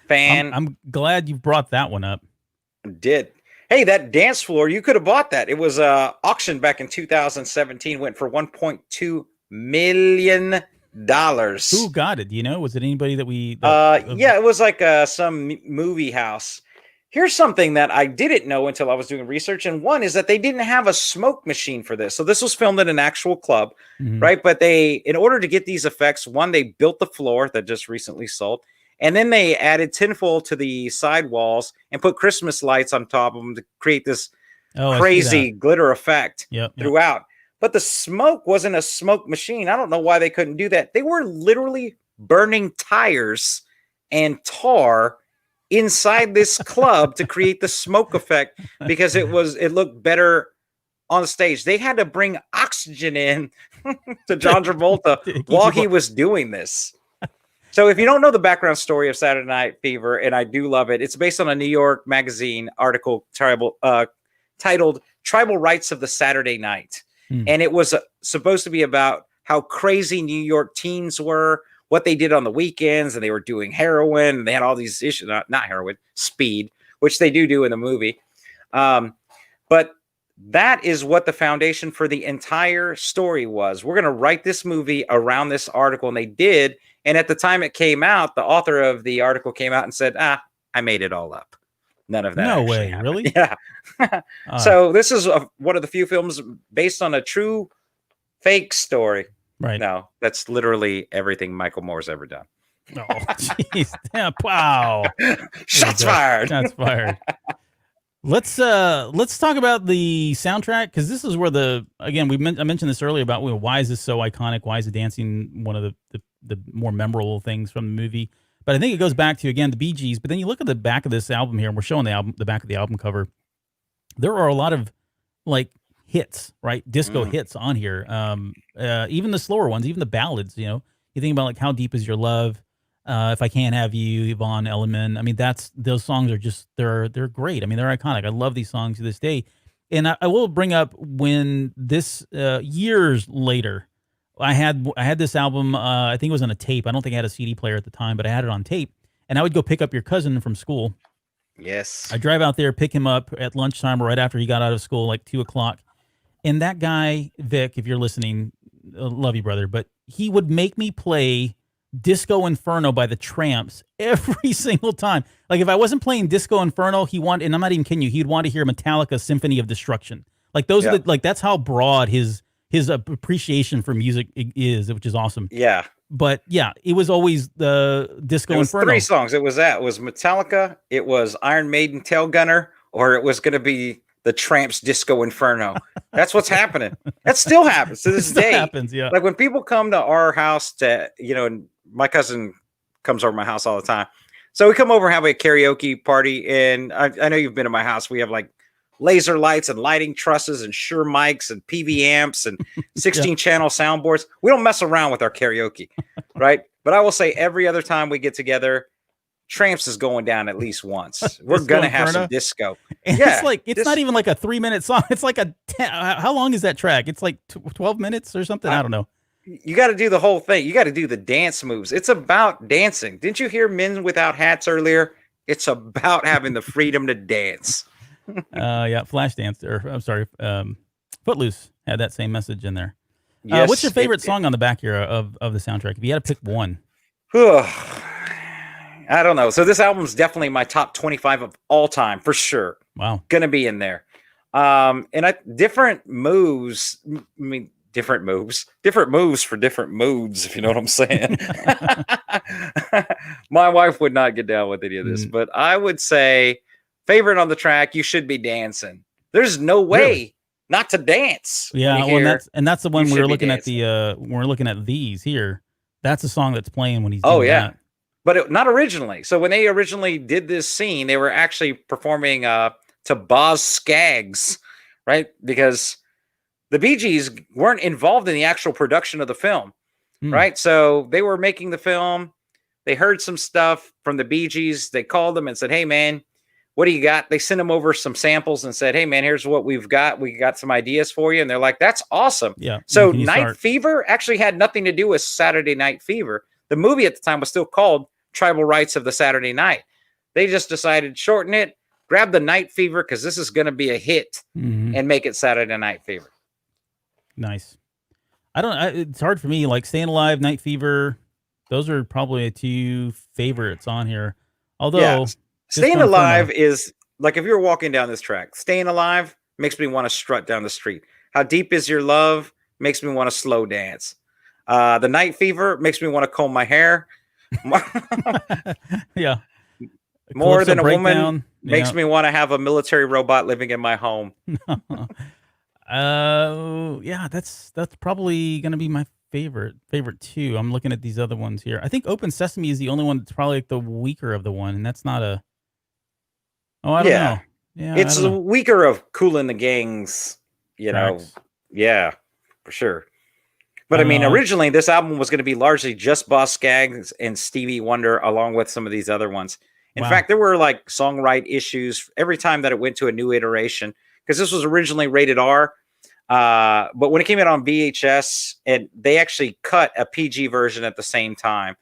[SPEAKER 2] I'm glad you brought that one up.
[SPEAKER 4] Did. Hey, that dance floor, you could have bought that. It was auctioned back in 2017, went for $1.2 million.
[SPEAKER 2] Who got it? Do you know? Was it anybody that we...
[SPEAKER 4] it was like some movie house. Here's something that I didn't know until I was doing research, and one is that they didn't have a smoke machine for this. So this was filmed in an actual club, right? But in order to get these effects, one, they built the floor that just recently sold, and then they added tinfoil to the side walls and put Christmas lights on top of them to create this crazy glitter effect throughout. But the smoke wasn't a smoke machine. I don't know why they couldn't do that. They were literally burning tires and tar inside this club to create the smoke effect because it looked better on the stage. They had to bring oxygen in to John Travolta while he was doing this. So if you don't know the background story of Saturday Night Fever, and I do love it, it's based on a New York Magazine article titled Tribal Rights of the Saturday Night. And it was supposed to be about how crazy New York teens were, what they did on the weekends, and they were doing heroin, and they had all these issues, not heroin, speed, which they do in the movie. But that is what the foundation for the entire story was. We're going to write this movie around this article, and they did. And at the time it came out, the author of the article came out and said, I made it all up. None of that.
[SPEAKER 2] No way,
[SPEAKER 4] happened.
[SPEAKER 2] really?
[SPEAKER 4] Yeah. So this is one of the few films based on a true fake story.
[SPEAKER 2] Right.
[SPEAKER 4] No, that's literally everything Michael Moore's ever done.
[SPEAKER 2] Oh, jeez. Yeah, wow.
[SPEAKER 4] Shots fired.
[SPEAKER 2] Shots fired. Let's talk about the soundtrack, because this is where I mentioned this earlier about why is this so iconic? Why is the dancing one of the more memorable things from the movie? But I think it goes back to, again, the Bee Gees. But then you look at the back of this album here, and we're showing the back of the album cover. There are a lot of like hits, right? Disco hits on here. Even the slower ones, even the ballads. You think about like How Deep Is Your Love, If I Can't Have You, Yvonne Elliman. I mean, those songs are just they're great. I mean, they're iconic. I love these songs to this day. And I will bring up when this years later, I had this album. I think it was on a tape. I don't think I had a CD player at the time, but I had it on tape. And I would go pick up your cousin from school.
[SPEAKER 4] Yes.
[SPEAKER 2] I drive out there, pick him up at lunchtime or right after he got out of school, like 2:00. And that guy, Vic, if you're listening, love you, brother, but he would make me play Disco Inferno by the Tramps every single time. Like if I wasn't playing Disco Inferno, and I'm not even kidding you, he'd want to hear Metallica Symphony of Destruction. Like those are that's how broad his appreciation for music is, which is awesome.
[SPEAKER 4] Yeah.
[SPEAKER 2] But yeah, it was always the Disco Inferno.
[SPEAKER 4] 3 songs. It was Metallica, it was Iron Maiden Tail Gunner, or it was going to be the Tramps Disco Inferno. That's what's happening. That still happens to this day.
[SPEAKER 2] Happens, yeah.
[SPEAKER 4] Like when people come to our house and my cousin comes over to my house all the time. So we come over and have a karaoke party. And I know you've been to my house. We have like laser lights and lighting trusses and Shure mics and PV amps and 16 channel soundboards. We don't mess around with our karaoke, right? But I will say every other time we get together, Tramps is going down at least once. We're going to have some disco.
[SPEAKER 2] And it's not even like a 3-minute song. It's like how long is that track? It's like 12 minutes or something. I don't know.
[SPEAKER 4] You got to do the whole thing. You got to do the dance moves. It's about dancing. Didn't you hear Men Without Hats earlier? It's about having the freedom to dance.
[SPEAKER 2] Yeah, Flashdance, or I'm sorry, Footloose had that same message in there.
[SPEAKER 4] Yes,
[SPEAKER 2] what's your favorite song on the back here of the soundtrack? If you had to pick one.
[SPEAKER 4] I don't know. So this album's definitely my top 25 of all time for sure.
[SPEAKER 2] Wow.
[SPEAKER 4] Gonna be in there. Different moves for different moods, if you know what I'm saying. My wife would not get down with any of this, but I would say favorite on the track, You Should Be Dancing. There's no way not to dance.
[SPEAKER 2] Yeah, well, that's the one we're looking at we're looking at these here. That's a song that's playing when he's doing that.
[SPEAKER 4] But not originally. So when they originally did this scene, they were actually performing to Boz Scaggs, right? Because the Bee Gees weren't involved in the actual production of the film, right? So they were making the film. They heard some stuff from the Bee Gees. They called them and said, hey, man, what do you got? They sent them over some samples and said, hey, man, here's what we've got. We got some ideas for you. And they're like, that's awesome.
[SPEAKER 2] Yeah.
[SPEAKER 4] So Night Fever actually had nothing to do with Saturday Night Fever. The movie at the time was still called Tribal Rights of the Saturday Night. They just decided to shorten it, grab the Night Fever because this is going to be a hit, and make it Saturday Night Fever.
[SPEAKER 2] Nice. It's hard for me. Like Staying Alive, Night Fever, those are probably 2 favorites on here. Although
[SPEAKER 4] Staying Alive is like, if you're walking down this track, Staying Alive makes me want to strut down the street. How Deep Is Your Love makes me want to slow dance. The Night Fever makes me want to comb my hair.
[SPEAKER 2] Yeah.
[SPEAKER 4] More Than a Woman makes me want to have a military robot living in my home.
[SPEAKER 2] Yeah, that's probably gonna be my favorite too. I'm looking at these other ones here. I think Open Sesame is the only one that's probably like the weaker of the one, and that's not a. Oh, I don't know. Yeah,
[SPEAKER 4] it's the weaker of Kool and the Gang's. Yeah, for sure. But I mean, originally this album was going to be largely just Boz Scaggs and Stevie Wonder, along with some of these other ones. In fact, there were like songwrite issues every time that it went to a new iteration, because this was originally rated R. But when it came out on VHS, and they actually cut a PG version at the same time,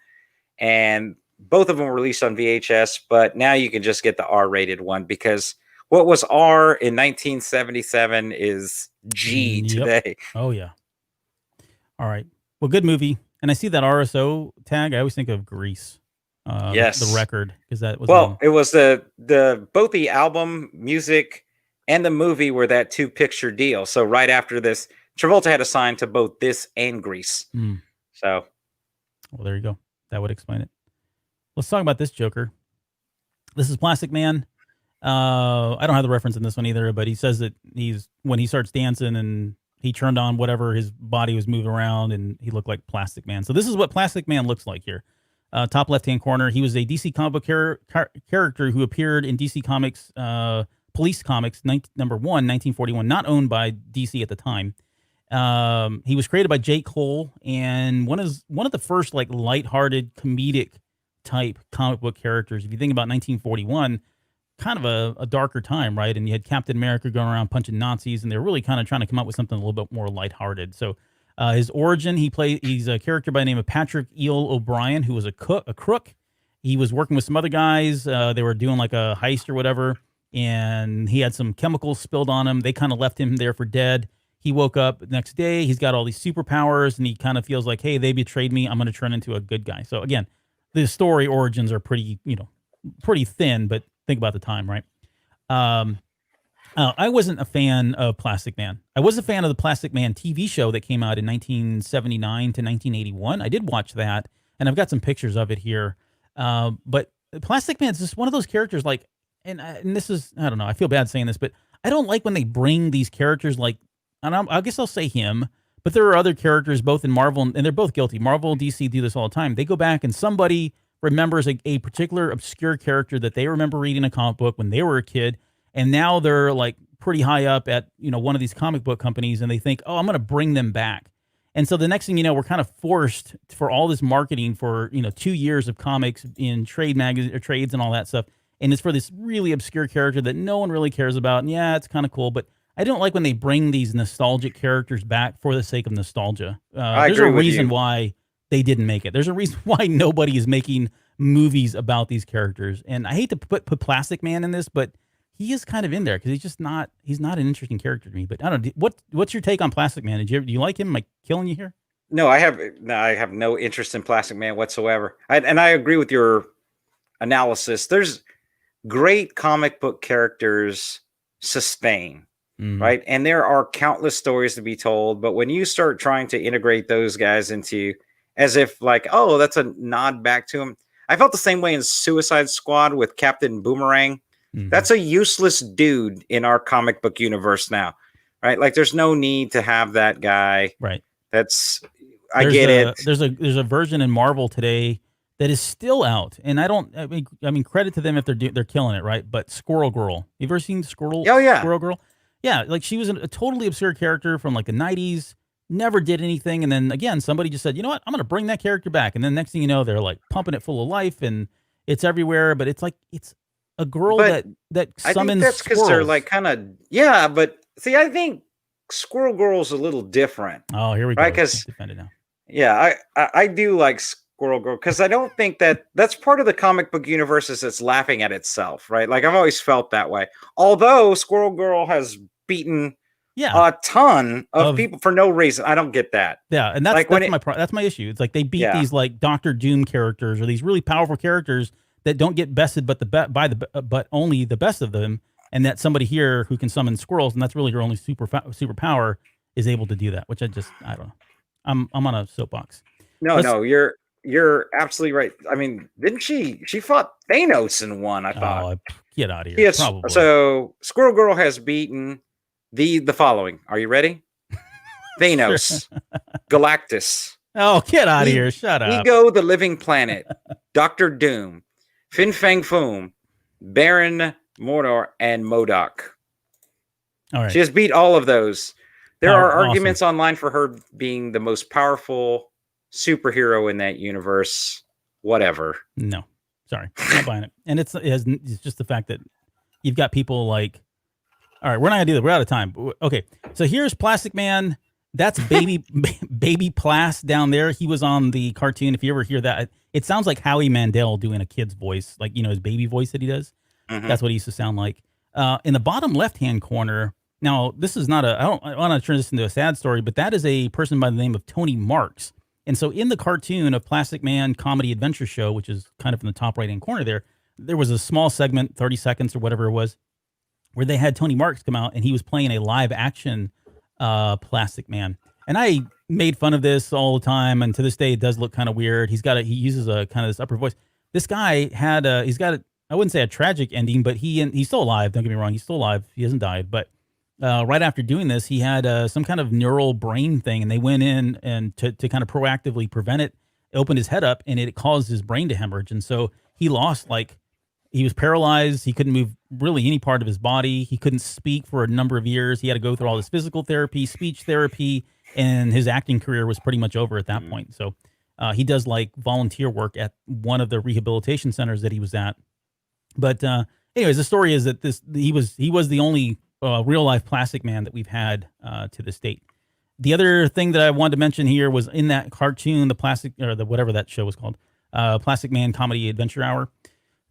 [SPEAKER 4] and both of them were released on VHS. But now you can just get the R-rated one, because what was R in 1977 is G today.
[SPEAKER 2] Oh yeah. All right. Well, good movie. And I see that RSO tag. I always think of Grease.
[SPEAKER 4] Yes.
[SPEAKER 2] The record, because that was
[SPEAKER 4] it was both the album music and the movie were that 2-picture deal. So right after this, Travolta had a sign to both this and Grease. So,
[SPEAKER 2] well, there you go. That would explain it. Let's talk about this Joker. This is Plastic Man. I don't have the reference in this one either, but he says that when he starts dancing and he turned on whatever his body was moving around, and he looked like Plastic Man. So this is what Plastic Man looks like here. Top left-hand corner. He was a DC comic book character who appeared in DC Comics, Police Comics, number 1, 1941, not owned by DC at the time. He was created by Jake Cole, and one of the first like lighthearted comedic type comic book characters. If you think about 1941, kind of a darker time, right? And you had Captain America going around punching Nazis, and they're really kind of trying to come up with something a little bit more lighthearted. So his origin, he's a character by the name of Patrick Eel O'Brien, who was a crook. He was working with some other guys. They were doing like a heist or whatever, and he had some chemicals spilled on him. They kind of left him there for dead. he woke up the next day, he's got all these superpowers, and he kind of feels like, hey, they betrayed me, I'm going to turn into a good guy. So again, the story origins are pretty, pretty thin, but think about the time, right? I wasn't a fan of Plastic Man. I was a fan of the Plastic Man TV show that came out in 1979 to 1981. I did watch that, and I've got some pictures of it here. But Plastic Man's just one of those characters, like, and this is, I don't know, I feel bad saying this, but I don't like when they bring these characters, like, and I guess I'll say him, but there are other characters both in Marvel, and they're both guilty. Marvel and DC do this all the time. They go back and somebody remembers a particular obscure character that they remember reading a comic book when they were a kid, and now they're like pretty high up at, one of these comic book companies, and they think, oh, I'm going to bring them back. And so the next thing you know, we're kind of forced for all this marketing for, 2 years of comics in trades and all that stuff. And it's for this really obscure character that no one really cares about. And yeah, it's kind of cool, but I don't like when they bring these nostalgic characters back for the sake of nostalgia. There's a reason why they didn't make it. There's a reason why nobody is making movies about these characters. And I hate to put Plastic Man in this, but he is kind of in there because he's not an interesting character to me. But I don't know. What's your take on Plastic Man? Do you like him? Am I killing you here?
[SPEAKER 4] No, I have no interest in Plastic Man whatsoever. And I agree with your analysis. There's great comic book characters sustain, right? And there are countless stories to be told. But when you start trying to integrate those guys into as if like, oh, that's a nod back to him. I felt the same way in Suicide Squad with Captain Boomerang. That's a useless dude in our comic book universe now, right? Like, there's no need to have that guy.
[SPEAKER 2] Right.
[SPEAKER 4] I get it.
[SPEAKER 2] There's a version in Marvel today that is still out, and I mean, credit to them if they're killing it, right? But Squirrel Girl, you ever seen Squirrel?
[SPEAKER 4] Oh yeah,
[SPEAKER 2] Squirrel Girl. Yeah, like she was a totally obscure character from like the 90s, never did anything, and then again, somebody just said, you know what, I'm going to bring that character back, and then next thing you know, they're like pumping it full of life, and it's everywhere. But it's like it's a girl that summons
[SPEAKER 4] I think that's because they're like kind of, yeah, but see, I think Squirrel Girl's a little different.
[SPEAKER 2] Oh, here we go.
[SPEAKER 4] Right, because yeah, I do like Squirrel Girl because I don't think that's part of the comic book universe that's laughing at itself, right? Like, I've always felt that way. Although Squirrel Girl has beaten a ton of people for no reason. I don't get that.
[SPEAKER 2] Yeah, and that's my issue. It's like they beat these like Doctor Doom characters or these really powerful characters that don't get bested, but only the best of them, and that somebody here who can summon squirrels, and that's really her only superpower, is able to do that. Which I don't know. I'm on a soapbox.
[SPEAKER 4] No, you're absolutely right. I mean, didn't she fought Thanos in one? I thought.
[SPEAKER 2] Oh, get out of here.
[SPEAKER 4] Yes.
[SPEAKER 2] Probably.
[SPEAKER 4] So Squirrel Girl has beaten the following. Are you ready? Thanos, Galactus.
[SPEAKER 2] Oh, get out of here! Shut up.
[SPEAKER 4] Ego, the Living Planet, Doctor Doom, Fin Fang Foom, Baron Mordor, and MODOK.
[SPEAKER 2] All right.
[SPEAKER 4] She has beat all of those. There are arguments online for her being the most powerful superhero in that universe. Whatever.
[SPEAKER 2] No, sorry, I'm not buying it. And it's just the fact that you've got people like, all right, we're not gonna do that. We're out of time. Okay, so here's Plastic Man. That's baby Plas down there. He was on the cartoon. If you ever hear that, it sounds like Howie Mandel doing a kid's voice, like his baby voice that he does. That's what he used to sound like. In the bottom left-hand corner. Now, this is not I want to turn this into a sad story, but that is a person by the name of Tony Marks. And so in the cartoon of Plastic Man Comedy Adventure Show, which is kind of in the top right-hand corner there was a small segment, 30 seconds or whatever it was, where they had Tony Marks come out, and he was playing a live-action Plastic Man. And I made fun of this all the time, and to this day, it does look kind of weird. He uses a kind of this upper voice. This guy had I wouldn't say a tragic ending, but he's still alive. Don't get me wrong. He's still alive. He hasn't died, but right after doing this, he had some kind of neural brain thing, and they went in and to kind of proactively prevent it, opened his head up, and it caused his brain to hemorrhage. And so he lost, he was paralyzed. He couldn't move really any part of his body. He couldn't speak for a number of years. He had to go through all this physical therapy, speech therapy, and his acting career was pretty much over at that point. So he does volunteer work at one of the rehabilitation centers that he was at. But anyways, the story is that he was the only real life Plastic Man that we've had to this date. The other thing that I wanted to mention here was in that cartoon, whatever that show was called, Plastic Man Comedy Adventure Hour.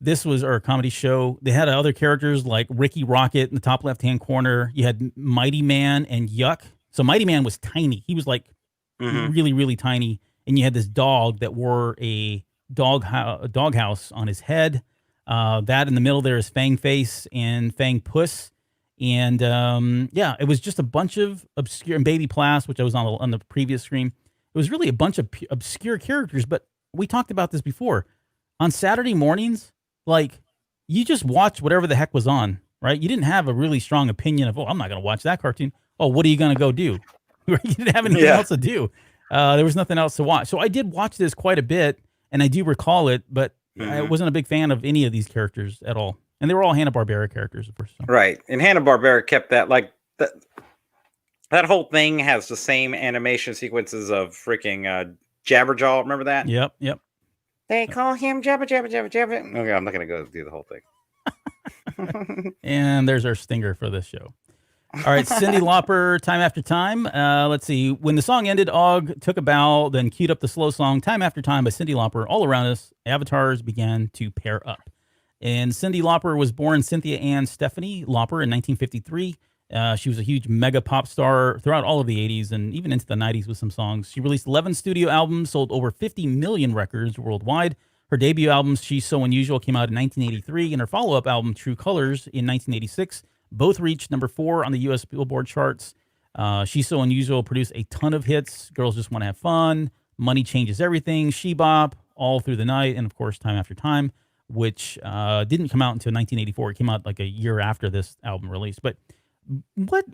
[SPEAKER 2] This was our comedy show. They had other characters like Ricky Rocket in the top left-hand corner. You had Mighty Man and Yuck So Mighty Man was tiny. He was like really, really tiny. And you had this dog that wore a doghouse on his head. That in the middle there is Fang Face and Fang Puss. And yeah, it was just a bunch of obscure, and Baby Plas, which I was on the previous screen. It was really a bunch of obscure characters, but we talked about this before. On Saturday mornings, like, you just watched whatever the heck was on, right? You didn't have a really strong opinion of, oh, I'm not going to watch that cartoon. Oh, what are you going to go do? You didn't have anything else to do. There was nothing else to watch. So I did watch this quite a bit, and I do recall it, but I wasn't a big fan of any of these characters at all. And they were all Hanna-Barbera characters, of course. So.
[SPEAKER 4] Right. And Hanna-Barbera kept that, like, that whole thing has the same animation sequences of freaking Jabberjaw. Remember that?
[SPEAKER 2] Yep.
[SPEAKER 4] They call him Jabba Jabba Jabba Jabba. Okay, I'm not going to go do the whole thing.
[SPEAKER 2] And there's our stinger for this show. All right, Cyndi Lauper, Time After Time. Let's see. When the song ended, Og took a bow, then queued up the slow song, Time After Time by Cyndi Lauper. All around us, avatars began to pair up. And Cyndi Lauper was born Cynthia Ann Stephanie Lauper in 1953. She was a huge mega pop star throughout all of the 80s and even into the 90s with some songs. She released 11 studio albums, sold over 50 million records worldwide. Her debut album, She's So Unusual, came out in 1983, and her follow-up album, True Colors, in 1986. Both reached number 4 on the U.S. Billboard charts. She's So Unusual produced a ton of hits. Girls Just Want to Have Fun, Money Changes Everything, She Bop, All Through the Night, and of course, Time After Time, which didn't come out until 1984. It came out like a year after this album release. But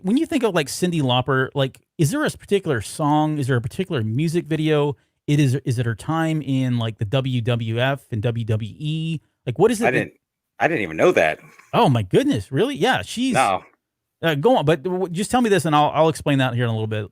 [SPEAKER 2] when you think of like Cyndi Lauper, like, is there a particular song? Is there a particular music video? Is it her time in like the WWF and WWE? Like, what is it?
[SPEAKER 4] I didn't even know that.
[SPEAKER 2] Oh my goodness, really? Yeah, she's
[SPEAKER 4] no.
[SPEAKER 2] Go on, but just tell me this, and I'll explain that here in a little bit.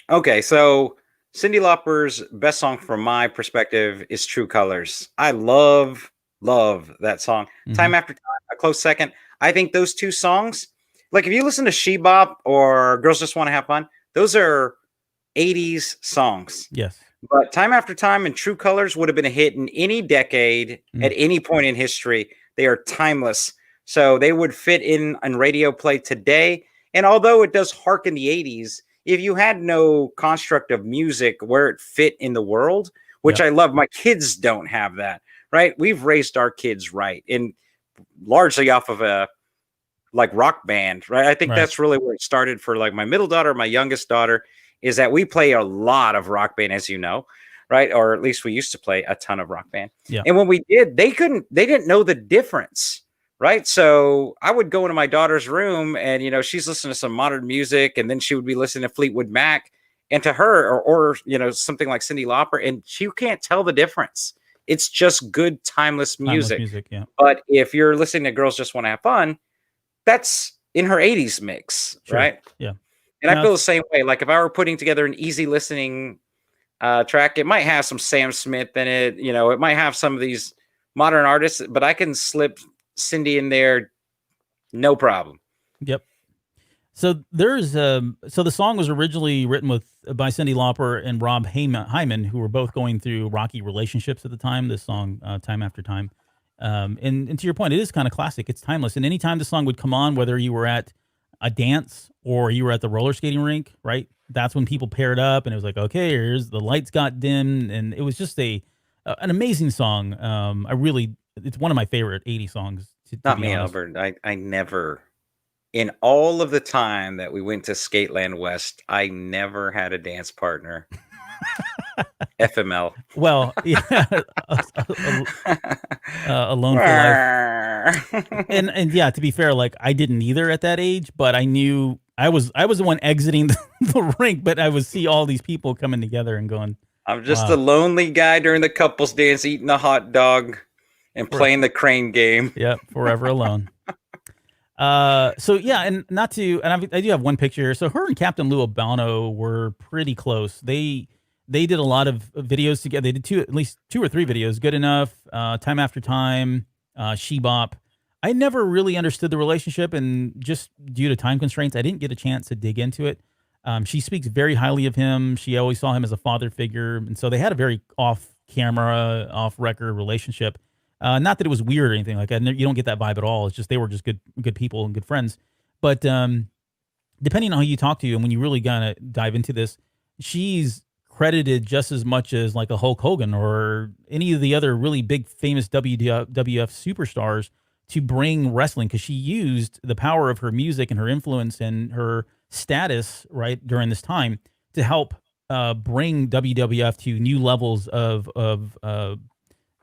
[SPEAKER 4] Okay, so Cyndi Lauper's best song from my perspective is True Colors. I love that song. Time After Time, a close second. I think those two songs, like if you listen to She Bop or Girls Just Want to Have Fun, those are 80s songs.
[SPEAKER 2] Yes.
[SPEAKER 4] But Time After Time and True Colors would have been a hit in any decade, at any point in history. They are timeless. So they would fit in on radio play today. And although it does harken the 80s, if you had no construct of music where it fit in the world, which I love, my kids don't have that, right? We've raised our kids right, and largely off of a like rock band, right? I think that's really where it started for like my middle daughter, my youngest daughter, is that we play a lot of rock band, as you know, right? Or at least we used to play a ton of rock band. Yeah. And when we did, they didn't know the difference, right? So I would go into my daughter's room and, you know, she's listening to some modern music, and then she would be listening to Fleetwood Mac, and to her, or you know, something like Cyndi Lauper, and she can't tell the difference. It's just good, timeless music.
[SPEAKER 2] Yeah.
[SPEAKER 4] But if you're listening to Girls Just Want to Have Fun, that's in her 80s mix, right?
[SPEAKER 2] Yeah.
[SPEAKER 4] And I feel the same way. Like if I were putting together an easy listening track, it might have some Sam Smith in it. You know, it might have some of these modern artists, but I can slip Cyndi in there, no problem.
[SPEAKER 2] Yep. So there's so the song was originally written by Cyndi Lauper and Rob Hyman, who were both going through rocky relationships at the time. This song, Time After Time, and to your point, it is kind of classic. It's timeless, and anytime the song would come on, whether you were at a dance or you were at the roller skating rink, right? That's when people paired up, and it was like, okay, here's the lights got dim, and it was just an amazing song. It's one of my favorite 80s songs.
[SPEAKER 4] Not me, Albert. I never, in all of the time that we went to Skateland West, I never had a dance partner. FML.
[SPEAKER 2] Well, yeah, alone for life. And yeah, to be fair, like I didn't either at that age, but I knew I was the one exiting the rink, but I would see all these people coming together and going.
[SPEAKER 4] I'm just a lonely guy during the couples dance, eating a hot dog and playing the crane game.
[SPEAKER 2] Yep, forever alone. So yeah, and I do have one picture. So her and Captain Lou Albano were pretty close. They did a lot of videos together. They did at least two or three videos. Good Enough, Time After Time, She Bop. I never really understood the relationship, and just due to time constraints, I didn't get a chance to dig into it. She speaks very highly of him. She always saw him as a father figure, and so they had a very off-camera, off-record relationship. Not that it was weird or anything like that. You don't get that vibe at all. It's just they were just good people and good friends. But depending on who you talk to, and when you really gonna dive into this, she's credited just as much as like a Hulk Hogan or any of the other really big famous WWF superstars to bring wrestling, because she used the power of her music and her influence and her status right during this time to help bring WWF to new levels of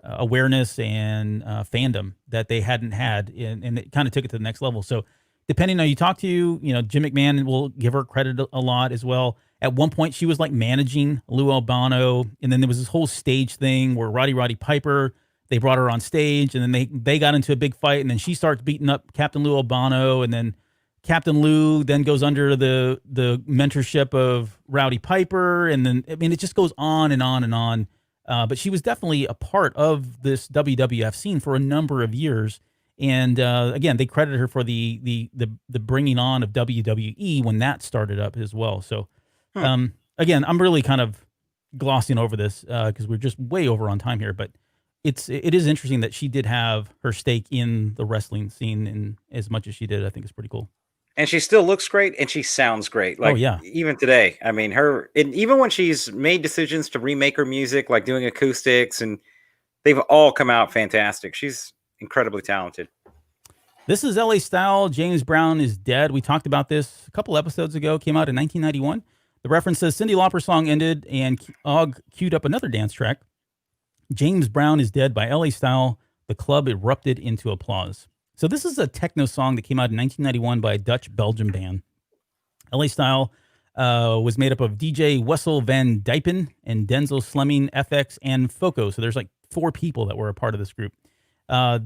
[SPEAKER 2] awareness and fandom that they hadn't had, and it kind of took it to the next level. So depending on who you talk to, Jim McMahon will give her credit a lot as well. At one point, she was like managing Lou Albano, and then there was this whole stage thing where Roddy Piper, they brought her on stage, and then they got into a big fight, and then she starts beating up Captain Lou Albano, and then Captain Lou then goes under the mentorship of Rowdy Piper, and then it just goes on and on and on. But she was definitely a part of this WWF scene for a number of years. And again, they credited her for the bringing on of WWE when that started up as well. So again, I'm really kind of glossing over this because we're just way over on time here. But it is interesting that she did have her stake in the wrestling scene, and as much as she did, I think it's pretty cool.
[SPEAKER 4] And she still looks great, and she sounds great. Like, even today, I mean, even when she's made decisions to remake her music, like doing acoustics, and they've all come out fantastic. She's incredibly talented.
[SPEAKER 2] This is LA Style. James Brown is Dead. We talked about this a couple episodes ago. Came out in 1991. The reference says Cyndi Lauper song ended, and Og queued up another dance track. James Brown is Dead by LA Style. The club erupted into applause. So this is a techno song that came out in 1991 by a Dutch-Belgian band. LA Style was made up of DJ Wessel van Diepen and Denzel Slemming, FX, and Foco. So there's like 4 people that were a part of this group.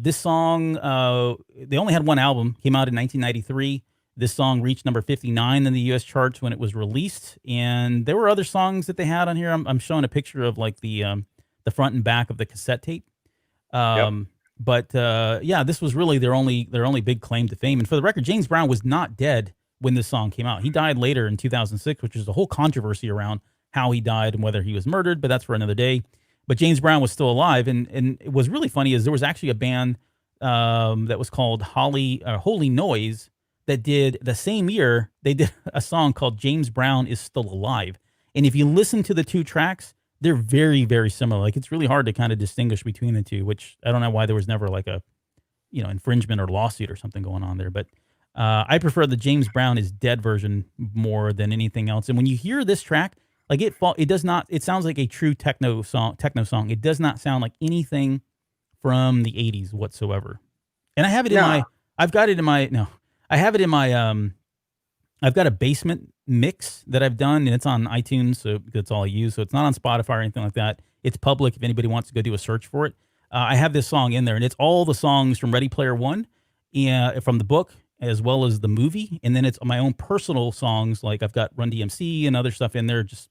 [SPEAKER 2] This song, they only had one album, came out in 1993. This song reached number 59 in the U.S. charts when it was released. And there were other songs that they had on here. I'm showing a picture of like the front and back of the cassette tape. But this was really their only big claim to fame. And for the record, James Brown was not dead when this song came out. He died later in 2006, which is a whole controversy around how he died and whether he was murdered, but that's for another day. But James Brown was still alive. And it was really funny is there was actually a band that was called Holy Noise that did the same year, they did a song called James Brown is Still Alive. And if you listen to the 2 tracks, they're very, very similar. Like, it's really hard to kind of distinguish between the two, which I don't know why there was never like a, infringement or lawsuit or something going on there. But I prefer the James Brown is Dead version more than anything else. And when you hear this track, like it sounds like a true techno song. It does not sound like anything from the 80s whatsoever. And I have it I've got a basement mix that I've done, and it's on iTunes, so that's all I use. So it's not on Spotify or anything like that. It's public if anybody wants to go do a search for it. I have this song in there, and it's all the songs from Ready Player One, from the book, as well as the movie. And then it's my own personal songs, like I've got Run DMC and other stuff in there, just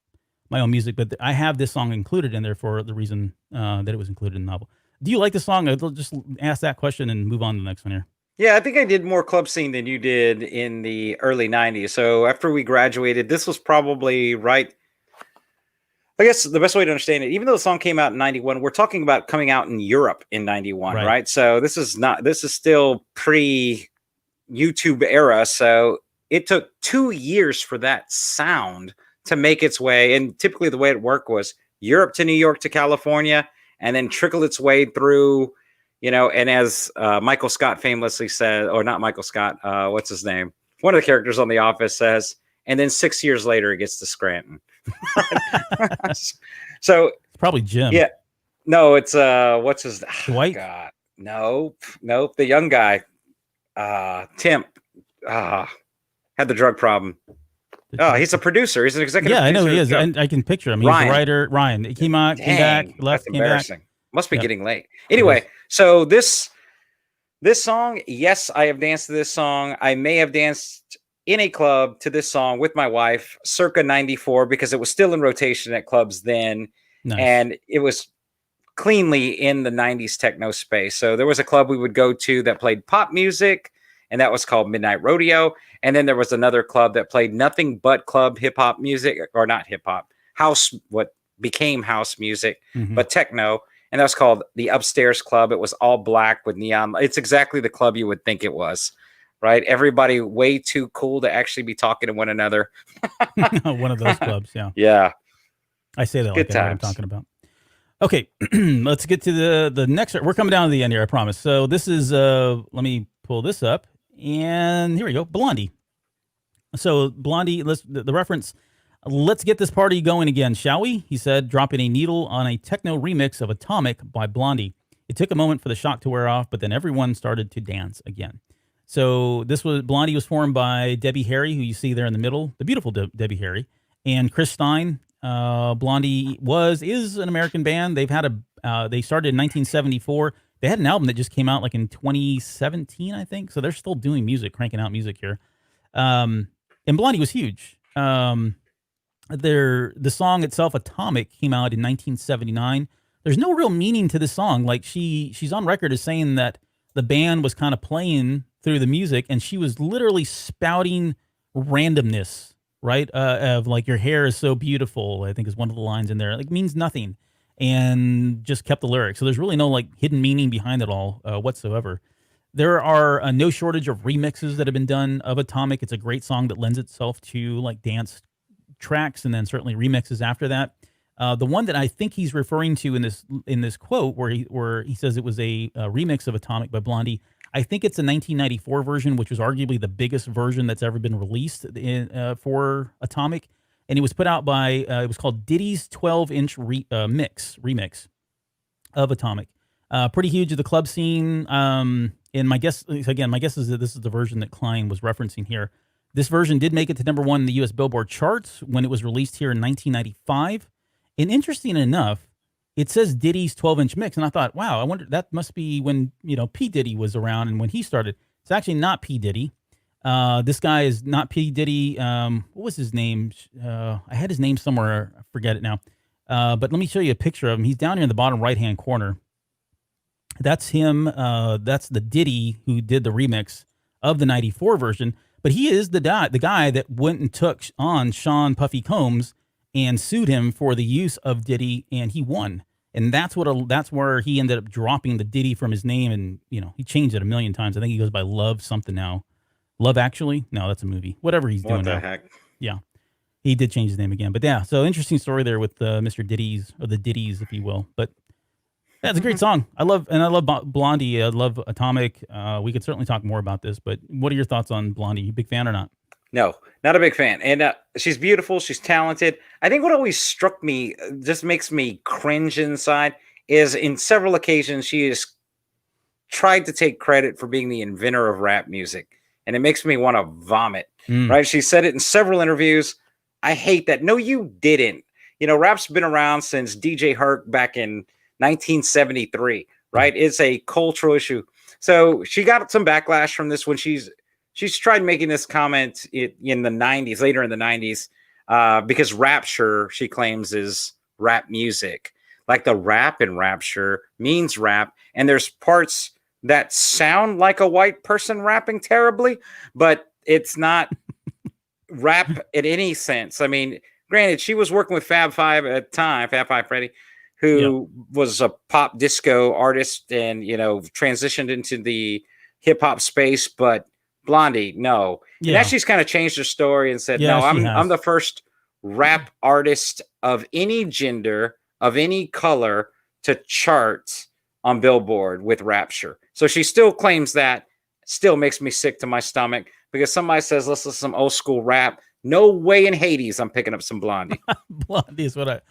[SPEAKER 2] my own music. But I have this song included in there for the reason that it was included in the novel. Do you like the song? I'll just ask that question and move on to the next one here.
[SPEAKER 4] Yeah, I think I did more club scene than you did in the early 90s. So after we graduated, this was probably right. I guess the best way to understand it, even though the song came out in 91, we're talking about coming out in Europe in 91, right? So this is still pre-YouTube era. So it took 2 years for that sound to make its way. And typically the way it worked was Europe to New York to California, and then trickle its way through. And as Michael Scott famously said, or not Michael Scott, what's his name? One of the characters on The Office says, and then 6 years later, it gets to Scranton. So
[SPEAKER 2] it's probably Jim.
[SPEAKER 4] Yeah. No, it's what's his
[SPEAKER 2] Dwight?
[SPEAKER 4] God. Nope. The young guy. Tim. Had the drug problem. He's a producer. He's an executive producer.
[SPEAKER 2] Yeah, I know he is. I can picture him. He's a writer. Ryan. He came back, left, came back.
[SPEAKER 4] Must be getting late. Anyway, so this song, yes, I have danced to this song. I may have danced in a club to this song with my wife circa 94 because it was still in rotation at clubs then. Nice. And it was cleanly in the 90s techno space. So there was a club we would go to that played pop music, and that was called Midnight Rodeo. And then there was another club that played nothing but club hip hop music, or not hip hop, house, what became house music, but techno. And that was called the Upstairs Club. It was all black with neon. It's exactly the club you would think it was. right? Everybody way too cool to actually be talking to one another.
[SPEAKER 2] One of those clubs, yeah.
[SPEAKER 4] Yeah.
[SPEAKER 2] I say that
[SPEAKER 4] Good
[SPEAKER 2] like I know what I'm
[SPEAKER 4] times.
[SPEAKER 2] talking about. Okay, let's get to the next. We're coming down to the end here, I promise. So this is, let me pull this up, and here we go, Blondie. So Blondie, the reference, let's get this party going again, shall we? He said, dropping a needle on a techno remix of Atomic by Blondie. It took a moment for the shock to wear off, but then everyone started to dance again. So Blondie was formed by Debbie Harry, who you see there in the middle, the beautiful Debbie Harry, and Chris Stein. Blondie is an American band. They started in 1974. They had an album that just came out like in 2017, I think. So they're still doing music, cranking out music here. And Blondie was huge. The song itself, Atomic, came out in 1979. There's no real meaning to this song. Like she's on record as saying that the band was kind of playing through the music and she was literally spouting randomness, right? Of like, your hair is so beautiful, I think is one of the lines in there. Like, means nothing, and just kept the lyrics. So there's really no like hidden meaning behind it all whatsoever. There are no shortage of remixes that have been done of Atomic. It's a great song that lends itself to like dance tracks, and then certainly remixes after that. The one that I think he's referring to in this quote, where he says it was a remix of Atomic by Blondie, I think it's a 1994 version, which was arguably the biggest version that's ever been released for Atomic, and it was put out by it was called Diddy's 12-inch remix of Atomic. Pretty huge at the club scene. And my guess is that this is the version that Klein was referencing here. This version did make it to number 1 in the U.S. Billboard charts when it was released here in 1995. And interesting enough, it says Diddy's 12-inch mix. And I thought, wow, I wonder, that must be when, P. Diddy was around and when he started. It's actually not P. Diddy. This guy is not P. Diddy. What was his name? I had his name somewhere. I forget it now. But let me show you a picture of him. He's down here in the bottom right-hand corner. That's him. That's the Diddy who did the remix of the 94 version. But he is the guy that went and took on Sean Puffy Combs and sued him for the use of Diddy, and he won. And that's where he ended up dropping the Diddy from his name, and he changed it a million times. I think he goes by Love something now. Love Actually? No, that's a movie. Whatever he's doing
[SPEAKER 4] What the
[SPEAKER 2] now.
[SPEAKER 4] heck?
[SPEAKER 2] Yeah. He did change his name again. But yeah, so interesting story there with Mr. Diddy's, or the Diddies, if you will. But yeah, it's a great song. I love Blondie. I love Atomic. We could certainly talk more about this, but what are your thoughts on Blondie? You big fan or not?
[SPEAKER 4] No, not a big fan. And she's beautiful. She's talented. I think what always struck me, just makes me cringe inside, is in several occasions she has tried to take credit for being the inventor of rap music. And it makes me want to vomit, right? She said it in several interviews. I hate that. No, you didn't. Rap's been around since DJ Herc back in 1973, right? It's a cultural issue. So she got some backlash from this when she's tried making this comment in the 90s, later in the 90s, because Rapture, she claims, is rap music. Like the rap in Rapture means rap. And there's parts that sound like a white person rapping terribly, but it's not rap in any sense. I mean, granted, she was working with Fab Five at the time, Fab Five Freddy, who was a pop disco artist and, transitioned into the hip hop space, but Blondie, no. Yeah. And now she's kind of changed her story and said, no, I'm the first rap artist of any gender, of any color, to chart on Billboard with Rapture. So she still claims that. Still makes me sick to my stomach because somebody says, let's listen to some old school rap. No way in Hades I'm picking up some Blondie.
[SPEAKER 2] Blondie is what I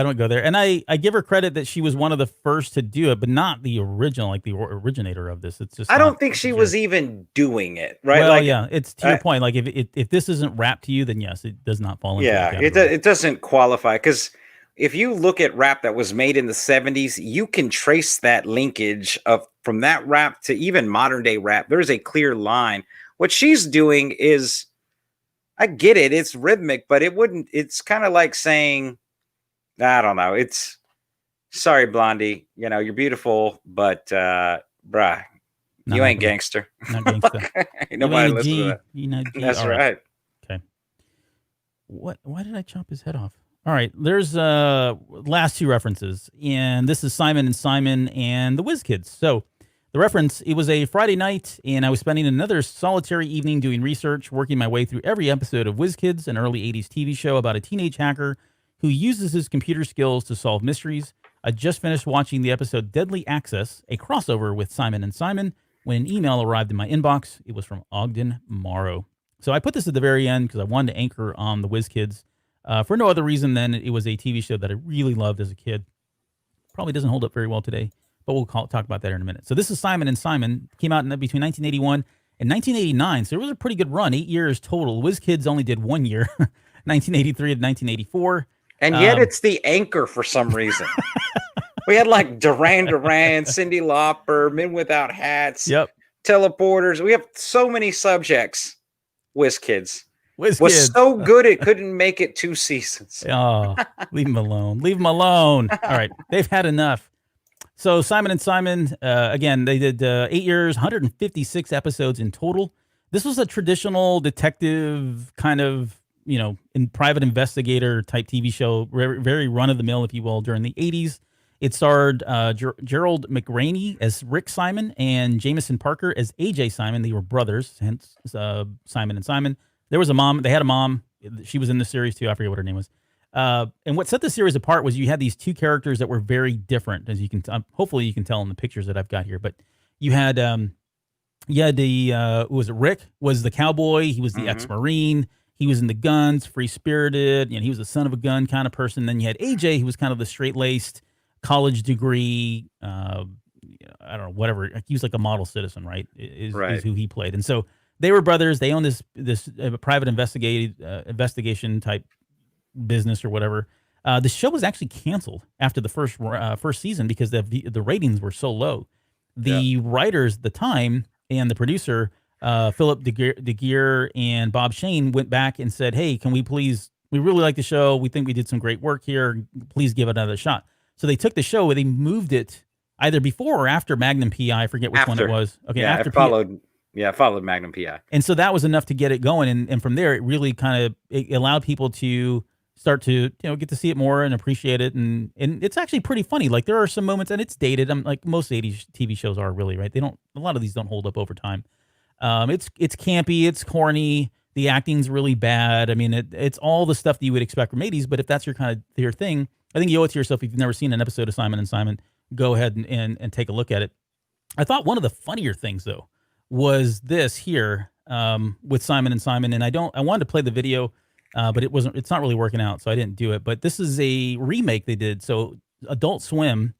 [SPEAKER 2] don't go there. And I give her credit that she was one of the first to do it, but not the original, like the originator of this. It's just,
[SPEAKER 4] I don't think she was even doing it, right?
[SPEAKER 2] Well, yeah, it's to your point. Like if this isn't rap to you, then yes, it does not fall into
[SPEAKER 4] that category. It doesn't qualify, because if you look at rap that was made in the 70s, you can trace that linkage from that rap to even modern day rap. There's a clear line. What she's doing is, I get it, it's rhythmic, but it's kind of like saying, I don't know. It's, sorry, Blondie, you're beautiful, but bruh, you ain't gangster.
[SPEAKER 2] Not gangster.
[SPEAKER 4] Ain't nobody listen to that. That's right.
[SPEAKER 2] Okay. Why did I chop his head off? All right, there's last two references, and this is Simon and Simon and the Whiz Kids. So The reference, it was a Friday night, and I was spending another solitary evening doing research, working my way through every episode of Whiz Kids, an early 80s TV show about a teenage hacker who uses his computer skills to solve mysteries. I just finished watching the episode Deadly Access, a crossover with Simon & Simon, when an email arrived in my inbox. It was from Ogden Morrow. So I put this at the very end because I wanted to anchor on the Whiz Kids for no other reason than it was a TV show that I really loved as a kid. Probably doesn't hold up very well today, but we'll talk about that in a minute. So this is Simon & Simon. Came out between 1981 and 1989, so it was a pretty good run, 8 years total. Whiz Kids only did 1 year, 1983 to 1984.
[SPEAKER 4] And yet it's the anchor for some reason. We had like Duran Duran, Cyndi Lauper, Men Without Hats, teleporters. We have so many subjects. Whiz Kids was so good it couldn't make it 2 seasons.
[SPEAKER 2] Oh, leave them alone. Leave them alone. All right, they've had enough. So Simon & Simon, again, they did 8 years, 156 episodes in total. This was a traditional detective kind of, in private investigator type TV show, very run-of-the-mill, if you will, during the 80s. It starred Gerald McRaney as Rick Simon and Jameson Parker as AJ Simon. They were brothers, hence Simon & Simon. There was a mom. They had a mom. She was in the series too. I forget what her name was. And what set the series apart was you had these two characters that were very different, as you can hopefully you can tell in the pictures that I've got here. But you had Rick was the cowboy. He was the ex-Marine. He was in the guns, free-spirited. He was a son of a gun kind of person. Then you had AJ, who was kind of the straight-laced, college degree, I don't know, whatever. He was like a model citizen, right? Is who he played. And so they were brothers. They owned this private investigation type business or whatever. The show was actually canceled after the first season because the ratings were so low. The writers at the time and the producer, Philip DeGeer and Bob Shane, went back and said, "Hey, can we please? We really like the show. We think we did some great work here. Please give it another shot." So they took the show and they moved it either before or after Magnum PI. I forget which one it was. Okay,
[SPEAKER 4] after it followed. Yeah, it followed Magnum PI.
[SPEAKER 2] And so that was enough to get it going. And from there, it really it allowed people to start to get to see it more and appreciate it. And it's actually pretty funny. Like there are some moments, and it's dated. I'm like most 80s TV shows are really, right. A lot of these don't hold up over time. It's campy, it's corny. The acting's really bad. I mean, it's all the stuff that you would expect from 80s. But if that's your thing, I think you owe it to yourself. If you've never seen an episode of Simon & Simon, go ahead and take a look at it. I thought one of the funnier things though was this here with Simon & Simon, and I wanted to play the video, but it's not really working out, so I didn't do it. But this is a remake they did. So Adult Swim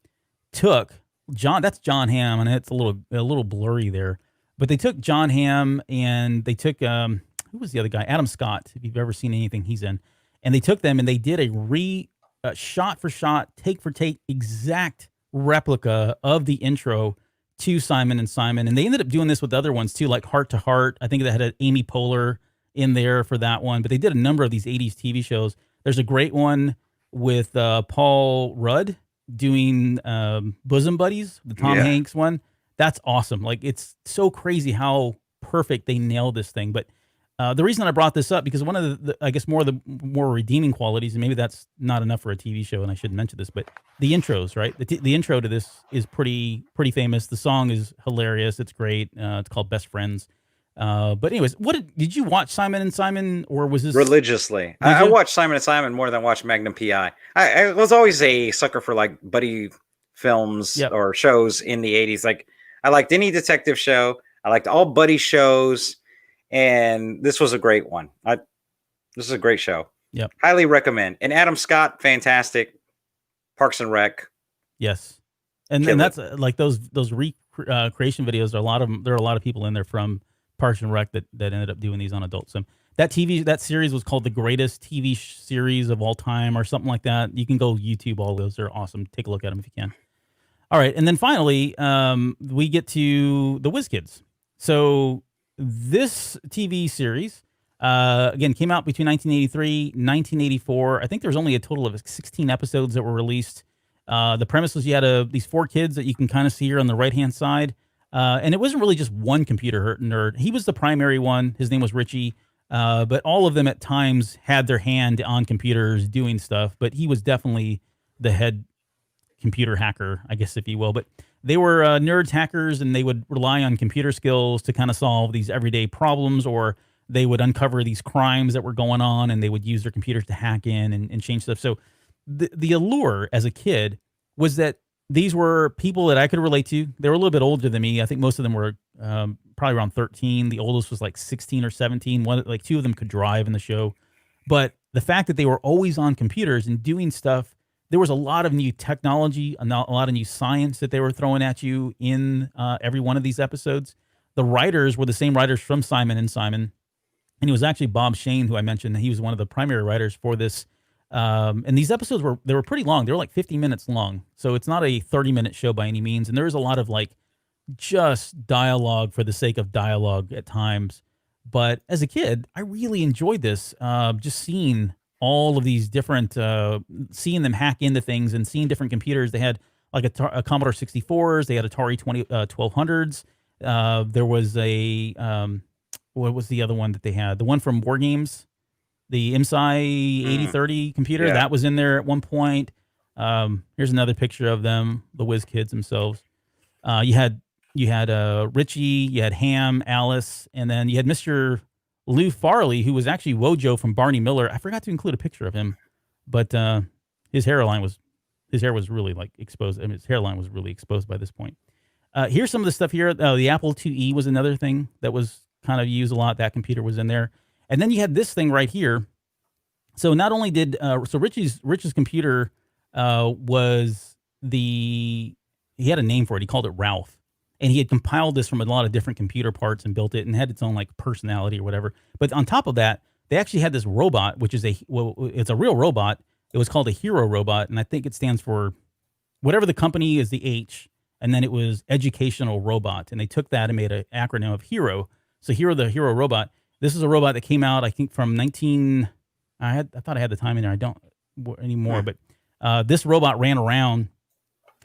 [SPEAKER 2] took that's John Hamm, and it's a little blurry there, but they took John Hamm and they took who was the other guy? Adam Scott, if you've ever seen anything he's in, and they took them and they did a shot for shot, take for take, exact replica of the intro to Simon & Simon. And they ended up doing this with other ones too, like Heart to Heart. I think they had Amy Poehler in there for that one, but they did a number of these 80s TV shows. There's a great one with Paul Rudd doing Bosom Buddies, the Tom Hanks one. That's awesome. Like it's so crazy how perfect they nailed this thing. But the reason I brought this up, because one of the I guess more redeeming qualities, and maybe that's not enough for a TV show, and I shouldn't mention this, but the intros, right? The intro to this is pretty famous. The song is hilarious. It's great. It's called Best Friends. But anyways, did you watch Simon & Simon, or was this
[SPEAKER 4] religiously? I watched Simon & Simon more than I watched Magnum PI. I was always a sucker for like buddy films or shows in the 80s. Like I liked any detective show. I liked all buddy shows. And this was a great one. This is a great show.
[SPEAKER 2] Yep.
[SPEAKER 4] Highly recommend. And Adam Scott, fantastic. Parks and Rec.
[SPEAKER 2] Yes. And that's like those recreation videos. There are a lot of people in there from Parks and Rec that ended up doing these on Adult Swim. That series was called The Greatest TV Series of All Time or something like that. You can go YouTube all those. They're awesome. Take a look at them if you can. All right. And then finally, we get to the Whiz Kids. So this TV series, again, came out between 1983 and 1984. I think there was only a total of 16 episodes that were released. The premise was you had these 4 kids that you can kind of see here on the right-hand side. And it wasn't really just one computer nerd. He was the primary one. His name was Richie. But all of them at times had their hand on computers doing stuff. But he was definitely the head computer hacker, I guess, if you will. But they were nerds, hackers, and they would rely on computer skills to kind of solve these everyday problems, or they would uncover these crimes that were going on, and they would use their computers to hack in and change stuff. So the allure as a kid was that these were people that I could relate to. They were a little bit older than me. I think most of them were probably around 13. The oldest was like 16 or 17. Like two of them could drive in the show. But the fact that they were always on computers and doing stuff, there was a lot of new technology, a lot of new science that they were throwing at you in every one of these episodes. The writers were the same writers from Simon and Simon. And it was actually Bob Shane, who I mentioned. He was one of the primary writers for this. And these episodes were pretty long. They were like 50 minutes long. So it's not a 30-minute show by any means. And there is a lot of like just dialogue for the sake of dialogue at times. But as a kid, I really enjoyed this. Just seeing all of these different, seeing them hack into things and seeing different computers. They had like a Commodore 64s. They had Atari 1200s. There was a, what was the other one that they had? The one from War Games, the MSI 8030 computer, that was in there at one point. Here's another picture of them, the Whiz Kids themselves. You had Richie, you had Ham, Alice, and then you had Mr. Lou Farley, who was actually Wojo from Barney Miller. I forgot to include a picture of him, but his hair was really like exposed. I mean, his hairline was really exposed by this point. Here's some of the stuff here. The Apple IIe was another thing that was kind of used a lot. That computer was in there. And then you had this thing right here. So not only did Rich's computer was he had a name for it. He called it Ralph, and he had compiled this from a lot of different computer parts and built it and had its own like personality or whatever. But on top of that, they actually had this robot, which is it's a real robot. It was called a Hero robot, and I think it stands for whatever the company is, the H, and then it was Educational Robot, and they took that and made an acronym of Hero. So Hero, the Hero robot. This is a robot that came out, I think, from I thought I had the time in there. I don't anymore, but this robot ran around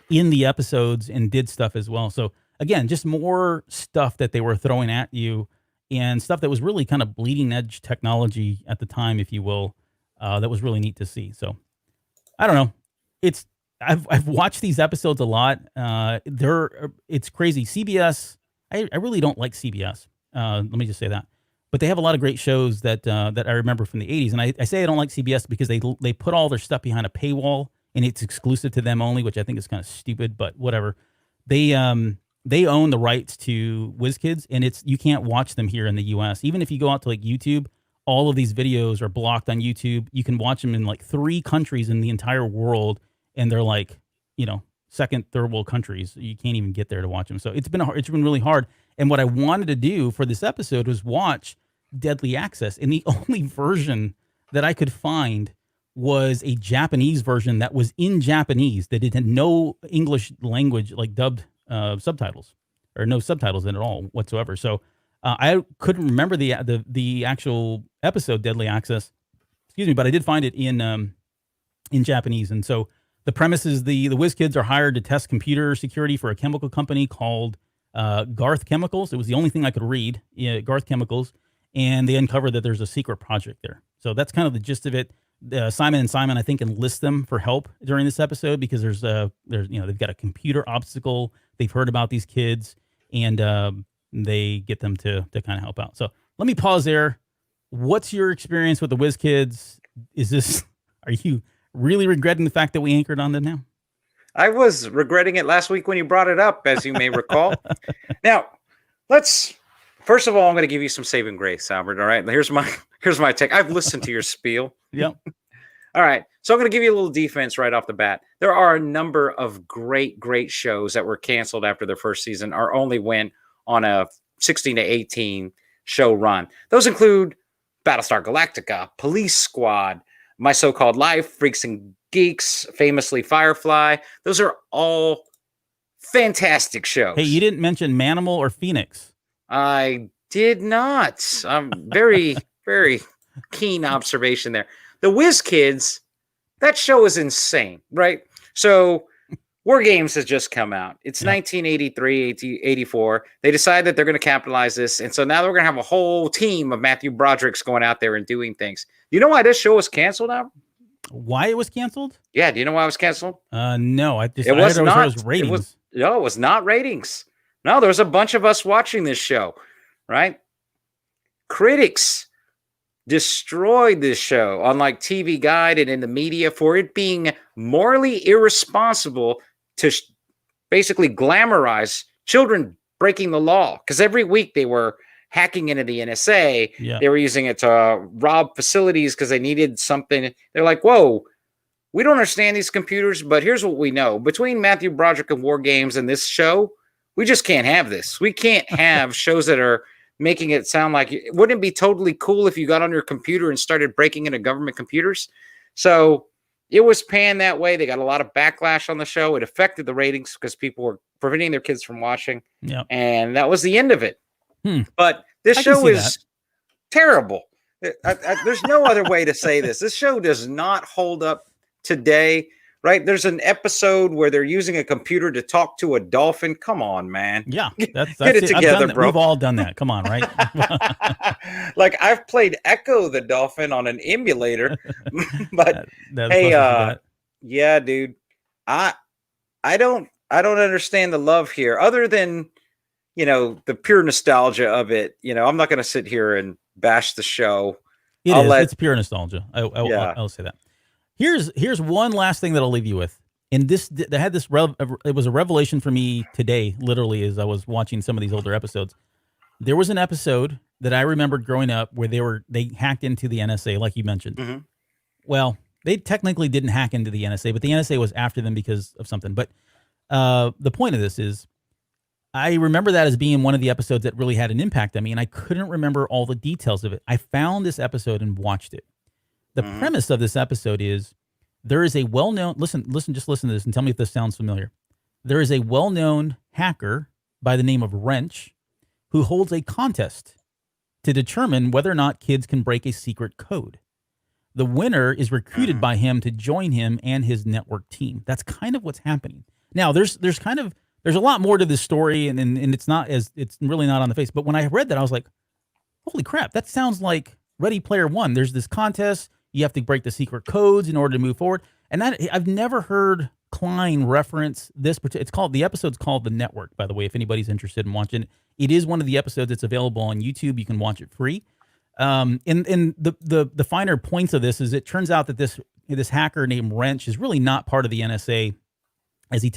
[SPEAKER 2] in the episodes and did stuff as well. So again, just more stuff that they were throwing at you, and stuff that was really kind of bleeding edge technology at the time, if you will. That was really neat to see. So I don't know. I've watched these episodes a lot. It's crazy. CBS. I really don't like CBS. Let me just say that. But they have a lot of great shows that I remember from the 80s. And I say I don't like CBS because they put all their stuff behind a paywall, and it's exclusive to them only, which I think is kind of stupid, but whatever. They own the rights to Whiz Kids, and you can't watch them here in the US. Even if you go out to like YouTube, all of these videos are blocked on YouTube. You can watch them in like 3 countries in the entire world, and they're like, second, third world countries. You can't even get there to watch them. So it's been really hard. And what I wanted to do for this episode was watch Deadly Access. And the only version that I could find was a Japanese version that was in Japanese, that it had no English language, like dubbed subtitles, or no subtitles in it at all whatsoever. So I couldn't remember the actual episode Deadly Access, but I did find it in Japanese. And so the premise is the Whiz Kids are hired to test computer security for a chemical company called Garth Chemicals. It was the only thing I could read, Garth Chemicals, and they uncover that there's a secret project there. So that's kind of the gist of it. Simon and Simon, I think, enlist them for help during this episode because there's they've got a computer obstacle. They've heard about these kids, and they get them to kind of help out. So let me pause there. What's your experience with the Whiz Kids? Are you really regretting the fact that we anchored on them now?
[SPEAKER 4] I was regretting it last week when you brought it up, as you may recall. Now, first of all, I'm going to give you some saving grace, Albert. All right. Here's my take. I've listened to your spiel.
[SPEAKER 2] Yep.
[SPEAKER 4] All right. So I'm going to give you a little defense right off the bat. There are a number of great shows that were canceled after their first season or only went on a 16 to 18 show run. Those include Battlestar Galactica, Police Squad, My So-Called Life, Freaks and Geeks, famously Firefly. Those are all fantastic shows.
[SPEAKER 2] Hey, you didn't mention Manimal or Phoenix.
[SPEAKER 4] I did not. Very, very keen observation there. The Whiz Kids, that show is insane, right? So War Games has just come out. It's 1983, 84. They decide that they're going to capitalize this. And so now they're going to have a whole team of Matthew Broderick's going out there and doing things. You know why this show was canceled now?
[SPEAKER 2] Why it was canceled?
[SPEAKER 3] Yeah, do you know why it was canceled?
[SPEAKER 2] No,
[SPEAKER 3] It was
[SPEAKER 2] always
[SPEAKER 3] not.
[SPEAKER 2] heard it was ratings.
[SPEAKER 3] It was not ratings. No, there was a bunch of us watching this show, right? Critics destroyed this show on like TV Guide and in the media for it being morally irresponsible to basically glamorize children breaking the law. Because every week they were hacking into the NSA.
[SPEAKER 2] Yeah.
[SPEAKER 3] They were using it to rob facilities because they needed something. They're like, whoa, we don't understand these computers, but here's what we know. Between Matthew Broderick and War Games and this show, we just can't have this. We can't have shows that are making it sound like, wouldn't it be totally cool if you got on your computer and started breaking into government computers? So it was panned that way. They got a lot of backlash on the show. It affected the ratings because people were preventing their kids from watching.
[SPEAKER 2] Yeah.
[SPEAKER 3] And that was the end of it. But this
[SPEAKER 2] I can
[SPEAKER 3] show
[SPEAKER 2] see
[SPEAKER 3] is terrible. There's no other way to say this. This show does not hold up today, right? There's an episode where they're using a computer to talk to a dolphin. Come on, man.
[SPEAKER 2] Yeah, that's
[SPEAKER 3] get it together, bro.
[SPEAKER 2] We've all done that. Come on, right?
[SPEAKER 3] Like I've played Echo the Dolphin on an emulator, but
[SPEAKER 2] That's
[SPEAKER 3] hey,
[SPEAKER 2] that.
[SPEAKER 3] yeah, dude, I don't understand the love here, other than the pure nostalgia of it. I'm not going to sit here and bash the show.
[SPEAKER 2] It's pure nostalgia. I'll say that. Here's one last thing that I'll leave you with. And it was a revelation for me today, literally, as I was watching some of these older episodes. There was an episode that I remembered growing up where they hacked into the NSA, like you mentioned.
[SPEAKER 3] Mm-hmm.
[SPEAKER 2] Well, they technically didn't hack into the NSA, but the NSA was after them because of something. But the point of this is, I remember that as being one of the episodes that really had an impact on me, and I couldn't remember all the details of it. I found this episode and watched it. The premise of this episode is there is a well-known, listen to this and tell me if this sounds familiar. There is a well-known hacker by the name of Wrench who holds a contest to determine whether or not kids can break a secret code. The winner is recruited by him to join him and his network team. That's kind of what's happening. Now, there's a lot more to this story, and it's really not on the face. But when I read that, I was like, holy crap, that sounds like Ready Player One. There's this contest. You have to break the secret codes in order to move forward. And that I've never heard Klein reference this. The episode's called The Network, by the way, if anybody's interested in watching it. It is one of the episodes that's available on YouTube. You can watch it free. And the finer points of this is it turns out that this hacker named Wrench is really not part of the NSA, as he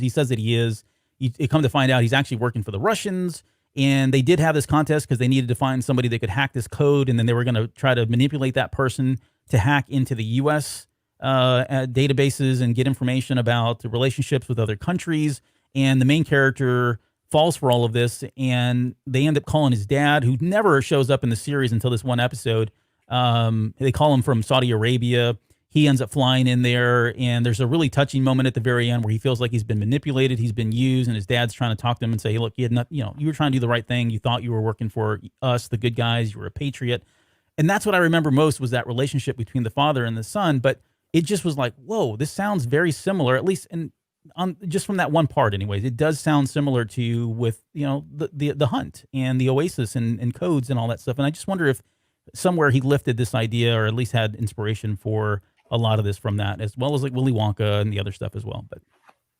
[SPEAKER 2] says that he is. You come to find out he's actually working for the Russians. And they did have this contest because they needed to find somebody that could hack this code, and then they were going to try to manipulate that person to hack into the U.S. Databases and get information about the relationships with other countries. And the main character falls for all of this, and they end up calling his dad, who never shows up in the series until this one episode. They call him from Saudi Arabia. He ends up flying in there, and there's a really touching moment at the very end where he feels like he's been manipulated, he's been used, and his dad's trying to talk to him and say, hey, look, you were trying to do the right thing. You thought you were working for us, the good guys. You were a patriot. And that's what I remember most was that relationship between the father and the son. But it just was like, whoa, this sounds very similar, at least just from that one part anyways. It does sound similar to with, the hunt and the Oasis and codes and all that stuff. And I just wonder if somewhere he lifted this idea or at least had inspiration for a lot of this from that, as well as like Willy Wonka and the other stuff as well. But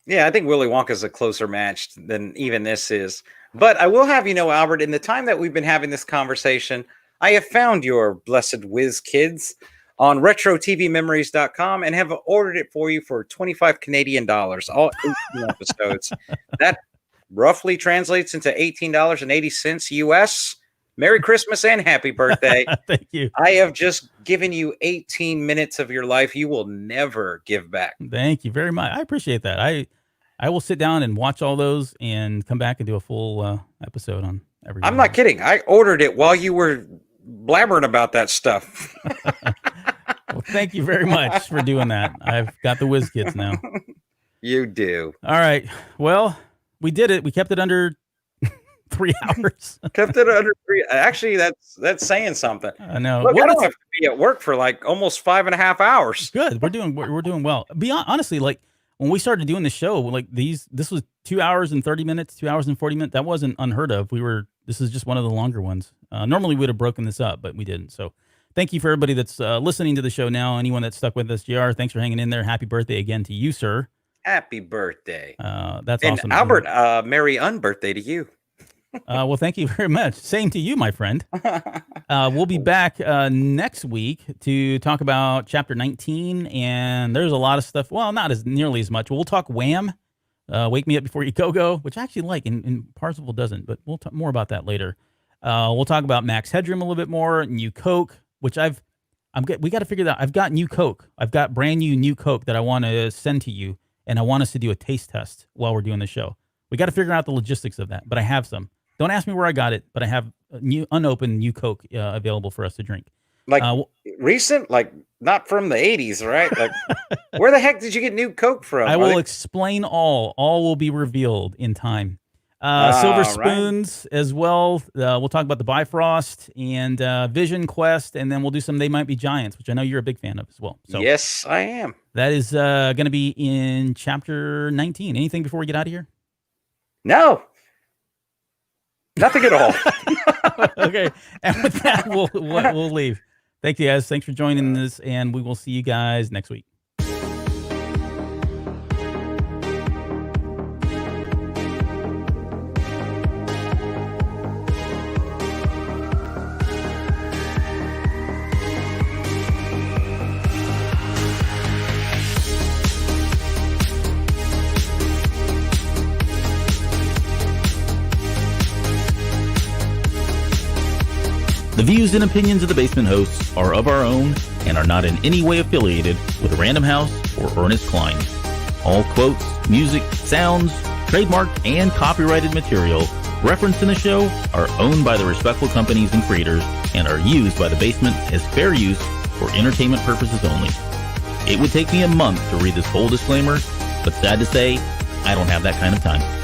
[SPEAKER 4] yeah, I think Willy Wonka is a closer match than even this is. But I will have you know, Albert, in the time that we've been having this conversation, I have found your blessed Whiz Kids on RetroTVMemories.com and have ordered it for you for 25 Canadian dollars, all 18 episodes. That roughly translates into $18.80 US. Merry Christmas and happy birthday.
[SPEAKER 2] Thank you.
[SPEAKER 4] I have just given you 18 minutes of your life you will never give back.
[SPEAKER 2] Thank you very much. I appreciate that. I will sit down and watch all those and come back and do a full episode on every.
[SPEAKER 4] I'm not kidding. I ordered it while you were blabbering about that stuff.
[SPEAKER 2] Well, thank you very much for doing that. I've got the Whiz Kids now.
[SPEAKER 4] You do.
[SPEAKER 2] All right. Well, we did it. We kept it under 3 hours.
[SPEAKER 4] Kept it under 3. Actually, that's saying something.
[SPEAKER 2] I know.
[SPEAKER 4] Look, I don't have to be at work for like almost 5.5 hours.
[SPEAKER 2] Good. We're doing well. Honestly, like when we started doing the show, like this was 2 hours and 30 minutes, 2 hours and 40 minutes. That wasn't unheard of. This is just one of the longer ones. Normally we'd have broken this up, but we didn't. So thank you for everybody that's listening to the show now. Anyone that's stuck with us, JR, thanks for hanging in there. Happy birthday again to you, sir.
[SPEAKER 4] Happy birthday.
[SPEAKER 2] That's
[SPEAKER 4] and
[SPEAKER 2] awesome.
[SPEAKER 4] Albert, merry unbirthday to you.
[SPEAKER 2] Well, thank you very much. Same to you, my friend. We'll be back next week to talk about Chapter 19, and there's a lot of stuff. Well, not as nearly as much. We'll talk Wham! Wake Me Up Before You Go, which I actually like, and Parsifal doesn't, but we'll talk more about that later. We'll talk about Max Headroom a little bit more, New Coke, which we got to figure that out. I've got New Coke. I've got brand new Coke that I want to send to you, and I want us to do a taste test while we're doing the show. We got to figure out the logistics of that, but I have some. Don't ask me where I got it, but I have unopened New Coke available for us to drink.
[SPEAKER 4] Like recent, like not from the 80s, right? Like, where the heck did you get New Coke from?
[SPEAKER 2] I will explain all. All will be revealed in time. Silver Spoons as well. We'll talk about the Bifrost and Vision Quest, and then we'll do some They Might Be Giants, which I know you're a big fan of as well. So
[SPEAKER 4] yes, I am.
[SPEAKER 2] That is going to be in Chapter 19. Anything before we get out of here?
[SPEAKER 4] No. Nothing at all.
[SPEAKER 2] Okay. And with that, we'll leave. Thank you, guys. Thanks for joining us, and we will see you guys next week.
[SPEAKER 1] The views and opinions of the Basement hosts are of our own and are not in any way affiliated with Random House or Ernest Klein. All quotes, music, sounds, trademarked, and copyrighted material referenced in the show are owned by the respectful companies and creators and are used by the Basement as fair use for entertainment purposes only. It would take me a month to read this whole disclaimer, but sad to say, I don't have that kind of time.